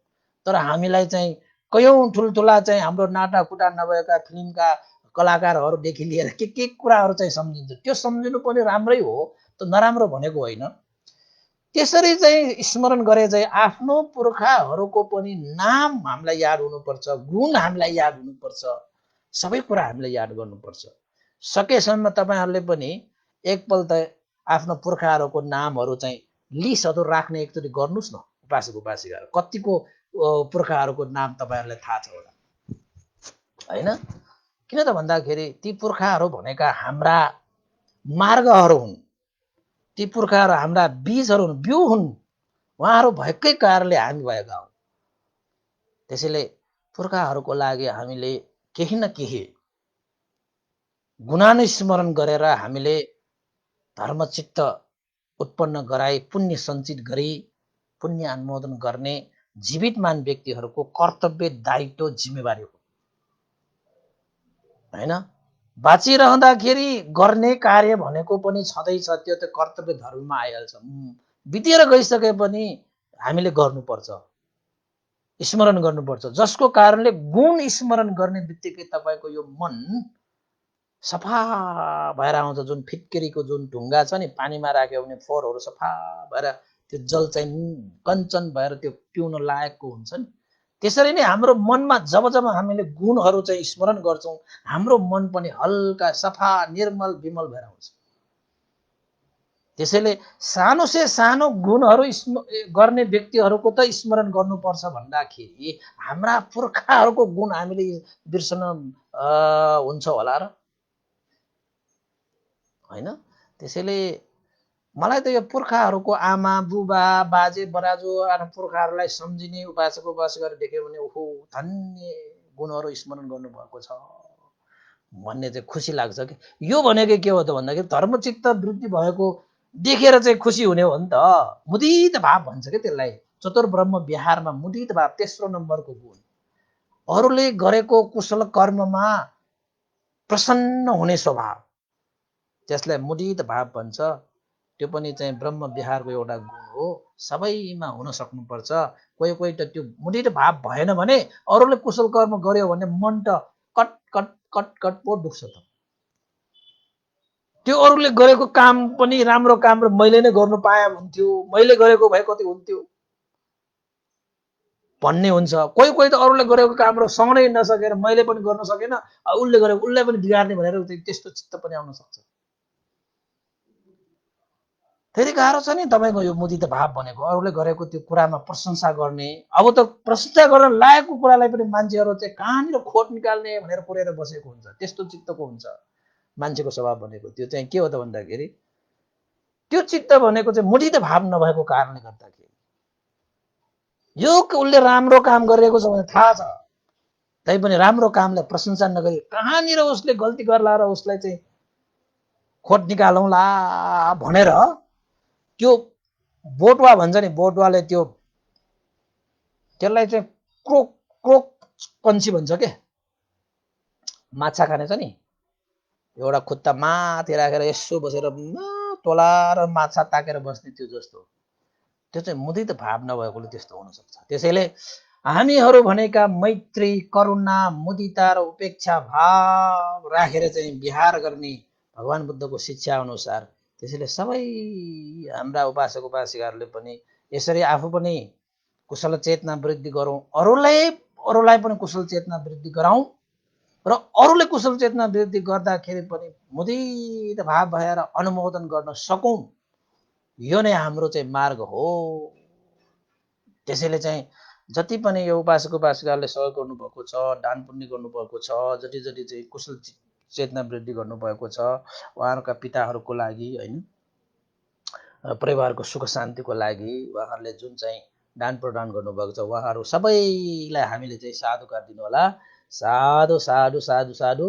तर हामीलाई चाहिँ कयौँ ठुल्ठुला चाहिँ हाम्रो नाटाकुटा नभएका फिल्मका कलाकारहरूदेखि लिएर के कुराहरू चाहिँ सम्झिन्छ। त्यो सम्झिनु पनि राम्रै हो, त नराम्रो भनेको होइन। त्यसरी चाहिँ स्मरण गरे चाहिँ आफ्नो पुर्खाहरूको पनि नाम हामीलाई याद हुनुपर्छ, गुण हामीलाई याद हुनुपर्छ, सबै कुरा हामीलाई याद गर्नुपर्छ। सकेसम्म तपाईँहरूले पनि एकपल्ट आफ्नो पुर्खाहरूको नामहरू चाहिँ लिस्टहरू राख्ने एकचोटि गर्नुहोस् न। उपासक उपासिकाहरू कतिको पुर्खाहरूको नाम तपाईँहरूलाई थाहा छ होला, होइन। किन त भन्दाखेरि ती पुर्खाहरू भनेका हाम्रा मार्गहरू हुन्, ती पुर्खाहरू हाम्रा बीजहरू हुन्, बिउ हुन्। उहाँहरू भएकै कारणले हामी भएका हौँ। त्यसैले पुर्खाहरूको लागि हामीले केही न केही गुणानुस्मरण गरेर हामीले धर्मचित्त उत्पन्न गराई पुण्य सञ्चित गरी पुण्य अनुमोदन गर्ने जीवितमान व्यक्तिहरूको कर्तव्य, दायित्व, जिम्मेवारी हो, होइन। बाँचिरहँदाखेरि गर्ने कार्य भनेको पनि छँदैछ, त्यो त कर्तव्य धर्ममा आइहाल्छ। बितेर गइसके पनि हामीले गर्नुपर्छ, स्मरण गर्नुपर्छ। जसको कारणले गुण स्मरण गर्ने बित्तिकै तपाईँको यो मन सफा भएर आउँछ। जुन फिटकेरीको जुन ढुङ्गा छ नि, पानीमा राख्यो भने फोहोरहरू सफा भएर त्यो जल चाहिँ कञ्चन भएर त्यो पिउन लायकको हुन्छ नि। त्यसरी नै हाम्रो मनमा जब जब हामीले गुणहरू चाहिँ स्मरण गर्छौँ, हाम्रो मन पनि हल्का सफा निर्मल विमल भएर आउँछ। त्यसैले सानो से सानो गुणहरू गर्ने व्यक्तिहरूको त स्मरण गर्नुपर्छ भन्दाखेरि हाम्रा पुर्खाहरूको गुण हामीले बिर्सन हुन्छ होला र होइन। त्यसैले मलाई त यो पुर्खाहरूको आमा बुबा बाजे बराजु पुर्खाहरूलाई सम्झिने उपासक उपासिकाहरू देख्यो भने ओहो धन्य गुणहरू स्मरण गर्नुभएको छ भन्ने चाहिँ खुसी लाग्छ कि। यो भनेको के हो त भन्दाखेरि धर्मचित्त वृद्धि भएको देखेर चाहिँ खुसी हुने हो नि त। मुदित भाव भन्छ क्या त्यसलाई। चतुर्ब्रह्म विहारमा मुदित भाव तेस्रो नम्बरको गुण। अरूले गरेको कुशल कर्ममा प्रसन्न हुने स्वभाव, त्यसलाई मुदित भाव भन्छ। त्यो पनि चाहिँ ब्रह्म विहारको एउटा गुण हो, सबैमा हुन सक्नुपर्छ। कोही कोही त त्यो मुदित भाव भएन भने अरूले कुशल कर्म गर्यो भने मन त कट कट कट कट पो दुख्छ त। त्यो अरूले गरेको काम पनि राम्रो काम र मैले नै गर्नु पाए हुन्थ्यो, मैले गरेको भए कति हुन्थ्यो भन्ने हुन्छ। कोही कोही त अरूले गरेको काम र सँगै नसकेर मैले पनि गर्न सकेन, उसले गरेको उसलाई पनि बिगार्ने भनेर त्यस्तो चित्त पनि आउन सक्छ। फेरि गाह्रो छ नि तपाईँको यो मुदित भाव भनेको, अरूले गरेको त्यो कुरामा प्रशंसा गर्ने। अब त प्रशंसा गर्न लागेको कुरालाई पनि मान्छेहरू चाहिँ कहाँनिर खोट निकाल्ने भनेर पुरेर बसेको हुन्छ, त्यस्तो चित्तको हुन्छ मान्छेको स्वभाव भनेको। त्यो चाहिँ के हो त भन्दाखेरि त्यो चित्त भनेको चाहिँ मुदित भाव नभएको कारणले गर्दाखेरि, यो उसले राम्रो काम गरेको छ भने थाहा छ तैपनि राम्रो कामलाई प्रशंसा नगरी कहाँनिर उसले गल्ती गर्ला र उसलाई चाहिँ खोट निकालौँला भनेर त्यो बोटुवा भन्छ नि, बोटुवाले त्यसलाई चाहिँ क्रोक क्रोक पन्छी भन्छ के, माछा खाने छ नि, एउटा खुट्टा माथि राखेर यसो बसेर तोलाएर माछा ताकेर बस्ने त्यो जस्तो। त्यो चाहिँ मुदित भाव नभएकोले त्यस्तो हुनसक्छ। त्यसैले हामीहरू भनेका मैत्री करुणा मुदिता र उपेक्षा भाव राखेर चाहिँ विहार गर्ने भगवान् बुद्धको शिक्षा अनुसार। त्यसैले सबै हाम्रा उपासक उपासिकाहरूले पनि यसरी आफू पनि कुशल चेतना वृद्धि गरौँ, अरूलाई पनि कुशल चेतना वृद्धि गराउँ र अरूले कुशल चेतना वृद्धि गर्दाखेरि पनि मुदित भाव भएर अनुमोदन गर्न सकौँ। यो नै हाम्रो चाहिँ मार्ग हो। त्यसैले चाहिँ जति पनि यो उपासक उपासिकाहरूले सहयोग गर्नुभएको छ, दान पुण्य गर्नुभएको छ, जति जति चाहिँ कुशल चेतना वृद्धि गर्नुभएको छ, उहाँहरूका पिताहरूको लागि होइन, परिवारको सुख शान्तिको लागि उहाँहरूले जुन चाहिँ दान प्रदान गर्नुभएको छ, उहाँहरू सबैलाई हामीले चाहिँ साधुकार दिनु होला। साधु साधु साधु साधु।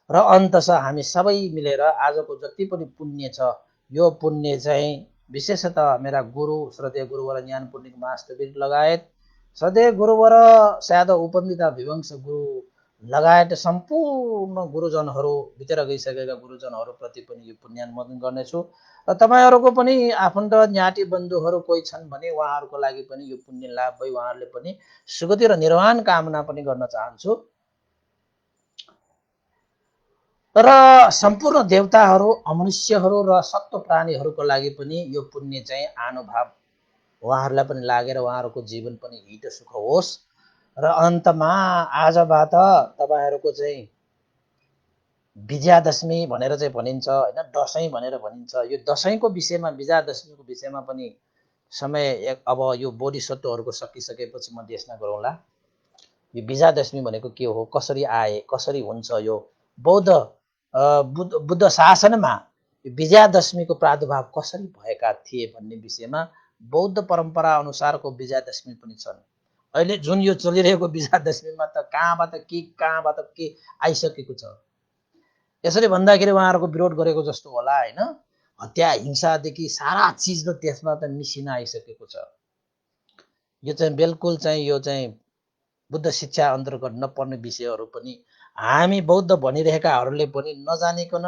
र अन्ततः हामी सबै मिलेर आजको जति पनि पुण्य छ, यो पुण्य चाहिँ विशेषतः मेरा गुरु श्रद्धेय गुरुवर ज्ञान पुण्य महास्तवीर लगायत श्रद्धेय गुरुवर साध उपनिता विवंश गुरु लगायत सम्पूर्ण गुरुजनहरू, भित्र गइसकेका गुरुजनहरूप्रति पनि यो पुण्यानुमोदन गर्नेछु। र तपाईँहरूको पनि आफन्त ज्ञाति बन्धुहरू कोही छन् भने उहाँहरूको लागि पनि यो पुण्य लाभ भई उहाँहरूले पनि सुगति र निर्वाण कामना पनि गर्न चाहन्छु। र सम्पूर्ण देवताहरू, अमनुष्यहरू र सत्व प्राणीहरूको लागि पनि यो पुण्य चाहिँ आनुभाव उहाँहरूलाई पनि लागेर उहाँहरूको जीवन पनि हित सुख होस्। र अन्तमा आजबाट तपाईँहरूको चाहिँ विजयादशमी भनेर चाहिँ भनिन्छ होइन, दसैँ भनेर भनिन्छ। यो दसैँको विषयमा, विजयादशमीको विषयमा पनि समय अब यो बोधिसत्वहरूको सकिसकेपछि म देशना गरौँला। यो विजयादशमी भनेको के हो, कसरी आए, कसरी हुन्छ, यो बुद्ध शासनमा विजयादशमीको प्रादुर्भाव कसरी भएका थिए भन्ने विषयमा बौद्ध परम्परा अनुसारको विजयादशमी पनि छन्। अहिले जुन यो चलिरहेको विजयादशमीमा त कहाँबाट के आइसकेको छ। यसरी भन्दाखेरि उहाँहरूको विरोध गरेको जस्तो होला होइन, हत्या हिंसादेखि सारा चिज त त्यसमा त मिसिन आइसकेको छ। यो चाहिँ बिल्कुल चाहिँ यो चाहिँ बुद्ध शिक्षा अन्तर्गत नपर्ने विषयहरू पनि हामी बौद्ध भनिरहेकाहरूले पनि नजानिकन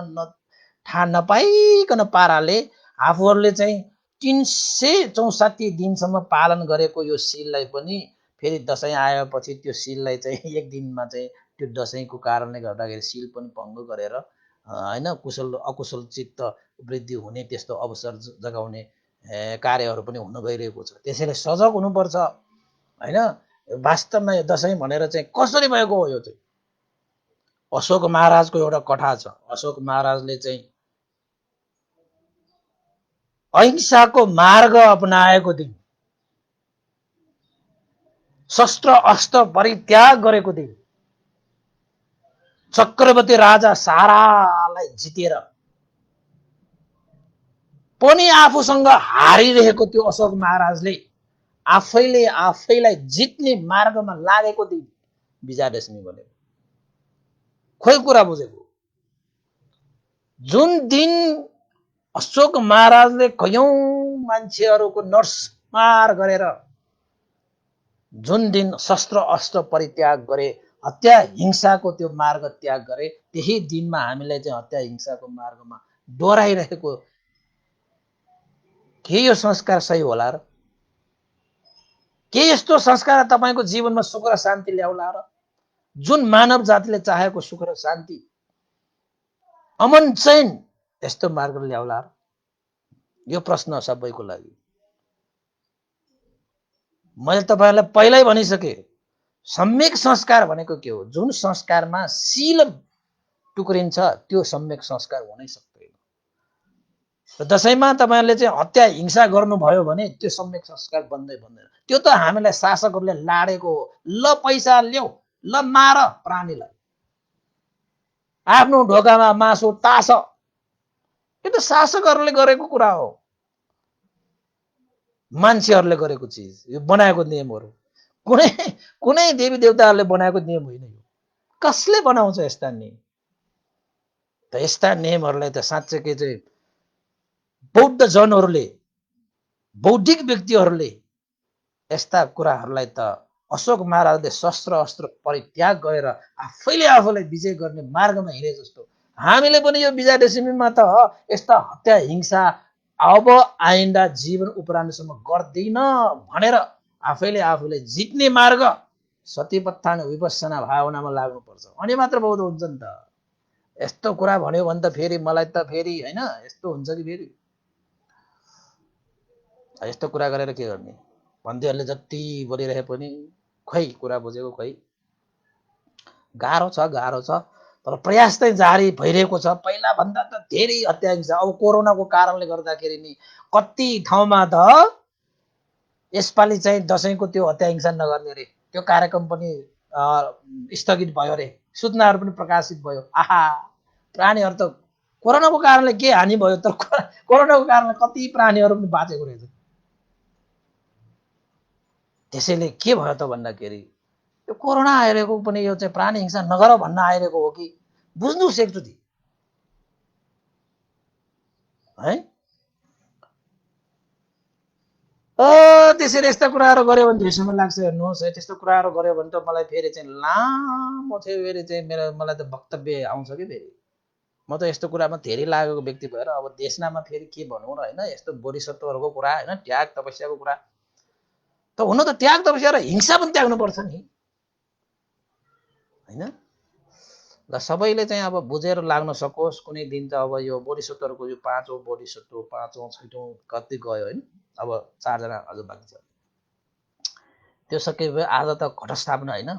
थाहा नपाइकन पाराले आफूहरूले चाहिँ 364 दिनसम्म पालन गरेको यो शीललाई पनि फेरि दसैँ आएपछि त्यो शीललाई चाहिँ एक दिनमा चाहिँ त्यो दसैँको कारणले गर्दाखेरि शील पनि भङ्ग गरेर होइन अकुशल चित्त वृद्धि हुने त्यस्तो अवसर जगाउने कार्यहरू पनि हुन गइरहेको छ। त्यसैले सजग हुनुपर्छ होइन। वास्तवमा यो दसैँ भनेर चाहिँ कसरी भएको हो, यो चाहिँ अशोक महाराजको एउटा कथा छ। अशोक महाराजले चाहिँ अहिंसाको मार्ग अपनाएको दिन, शस्त्र अस्त्र परित्याग गरेको दिन, चक्रवर्ती राजा सारालाई जितेर पनि आफूसँग हारिरहेको त्यो अशोक महाराजले आफैले आफैलाई जित्ने मार्गमा लागेको दिन विजयादशमी बनेको। खोइ कुरा बुझेको। जुन दिन अशोक महाराजले कयौं मान्छेहरूको नरसंहार गरेर, जुन दिन शस्त्र अस्त्र परित्याग गरे, हत्या हिंसाको त्यो मार्ग त्याग गरे, त्यही दिनमा हामीलाई चाहिँ हत्या हिंसाको मार्गमा डोराइरहेको। के यो संस्कार सही होला र? के यस्तो संस्कार तपाईको जीवनमा सुख र शान्ति ल्याउला र? जुन मानव जातिले चाहेको सुख र शान्ति, अमन चैन यस्तो मार्गले ल्याउला र? यो प्रश्न सबैको लागि। मैले तपाईहरुलाई पहिल्यै भनिसके, सम्यक संस्कार भनेको के हो? जुन संस्कारमा शील टुक्रिन्छ त्यो सम्यक संस्कार हुनै सक्दैन। दशैंमा तपाईहरुले चाहिँ हत्या हिंसा गर्नुभयो भने त्यो सम्यक संस्कार बन्दै बन्दैन। त्यो त हामीलाई शासकहरूले लाडेको हो। ल पैसा ल्याऊ, ल मार प्राणीलाई, आफ्नो ढोकामा मासु टास। यो त शासकहरूले गरेको कुरा हो, मान्छेहरूले गरेको चिज, यो बनाएको नियमहरू। कुनै कुनै देवी देवताहरूले बनाएको नियम होइन यो। कसले बनाउँछ यस्ता नियम? त यस्ता नियमहरूलाई त साँच्चै चाहिँ बौद्ध जनहरूले, बौद्धिक व्यक्तिहरूले यस्ता कुराहरूलाई त अशोक महाराजले शस्त्र अस्त्र परित्याग गरेर आफैले आफूलाई विजय गर्ने मार्गमा हिँडे जस्तो हामीले पनि यो विजयादशमीमा त यस्ता हत्या हिंसा अब आइन्दा जीवन उपरान्तसम्म गर्दैन भनेर आफैले आफूलाई जित्ने मार्ग सतीपत्थान विपස්සना भावनामा लाग्नुपर्छ। अनि मात्र बौद्ध हुन्छ नि त। यस्तो कुरा भन्यो भने त फेरि मलाई त फेरि हैन यस्तो हुन्छ कि फेरि यस्तो कुरा गरेर के गर्ने? भन्दैहरूले जति बोलिरहे पनि खै कुरा बुझेको खै। गाह्रो छ, तर प्रयास चाहिँ जारी भइरहेको छ। पहिला भन्दा त धेरै हत्या हिंसा, अब कोरोनाको कारणले गर्दाखेरि नि कति ठाउँमा त यसपालि चाहिँ दशैंको त्यो हत्या हिंसा नगर्ने रे, त्यो कार्यक्रम पनि स्थगित भयो रे, सूचनाहरू पनि प्रकाशित भयो। आहा, प्राणीहरू त कोरोनाको कारणले के हानि भयो, तर कोरोनाको कारणले कति प्राणीहरू पनि बाँचेको रहेछ। त्यसैले के भयो त भन्दाखेरि यो कोरोना आइरहेको पनि यो चाहिँ प्राणी हिंसा नगर भन्न आइरहेको हो कि बुझ्नुस् एकचोटि है। त्यसरी यस्ता कुराहरू गर्यो भने धेरै समय लाग्छ। हेर्नुहोस् है, त्यस्तो कुराहरू गर्यो भने त मलाई फेरि चाहिँ लामो चाहिँ फेरि चाहिँ मलाई त वक्तव्य आउँछ कि फेरि। म त यस्तो कुरामा धेरै लागेको व्यक्ति भएर अब देशनामा फेरि के भनौँ र होइन। यस्तो बोधिसत्वहरूको कुरा होइन, त्याग तपस्याको कुरा त हुन त त्याग तपस्या र हिंसा पनि त्याग्नुपर्छ नि होइन। ल सबैले चाहिँ अब बुझेर लाग्न सकोस्। कुनै दिन त अब यो बोधिसत्वहरूको यो पाँचौँ बोधिसत्व, पाँचौँ छैटौँ कति गयो होइन, अब 4 जना अझ बाँकी छ। त्यो सकेपछि आज त घटस्थापना होइन,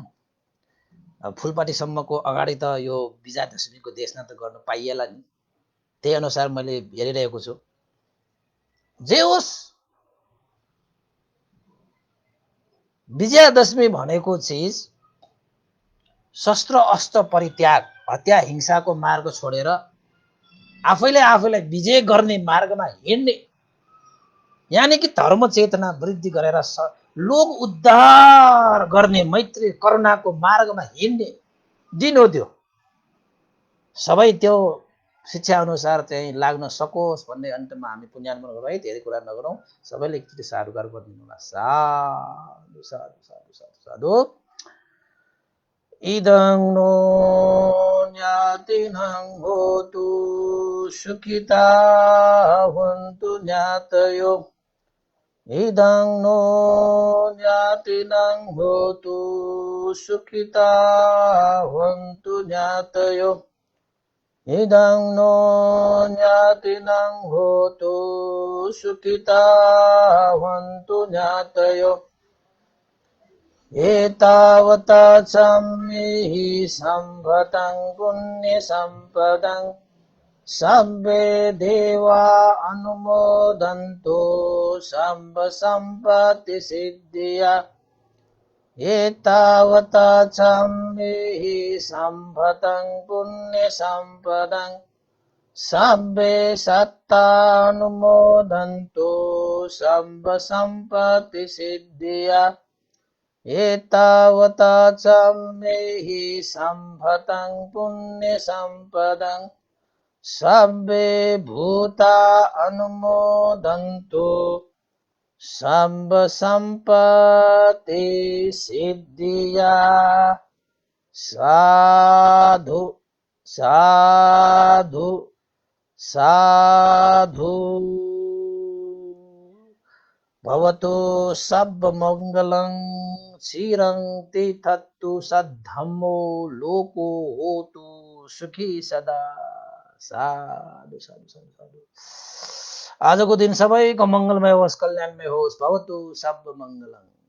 फुलपाटीसम्मको अगाडि त यो विजयादशमीको देशना त गर्न पाइएला नि। त्यही अनुसार मैले हेरिरहेको छु। जे होस्, विजयादशमी भनेको चिज शस्त्र अस्त्र परित्याग, हत्या हिंसाको मार्ग छोडेर आफैले आफैलाई विजय गर्ने मार्गमा हिँड्ने, यानि कि धर्म चेतना वृद्धि गरेर लोक उद्धार गर्ने, मैत्री करुणाको मार्गमा हिँड्ने दिन हो त्यो। सबै त्यो शिक्षा अनुसार चाहिँ लाग्न सकोस् भन्ने अन्तमा हामी पुण्यार्पण गरौँ है। धेरै कुरा नगरौँ, सबैले एकचोटि साधुकार गरिदिनु होला। साधु साधु साधु साधु साधु। इदं नो ज्ञातिनं होतु सुखिता हन्तु ज्ञातयो। इदं नो ज्ञातिनं होतु सुखिता हन्तु ज्ञातयो। इदं नो ज्ञातिनं होतु सुखिता हन्तु ज्ञातयो। एतावता सम्मेहि सम्भतं पुण्यसम्पदं सर्वे देवा अनुमोदन्तु सर्व सम्पत्ति सिद्धिया एतावता चम्मेहि सम्पतं पुण्य सम्पदं सर्वे सत्तानुमोदन्तु सर्व सम्पत्ति सिद्धिया एतावता चम्मेहि सम्पतं पुण्य सम्पदं सर्वे भूता अनुमोदन्तु सर्व संपत्ति सिद्धिया साधु साधु साधु भवतु सर्वमङ्गलं चिरं तिष्ठतु सद्धम्मो लोको होतु सुखी सदा साधु साधु साधु साधु। आजको दिन सबैको मङ्गलमय होस्, कल्याणमय होस्। भवतु सर्वमङ्गलम्।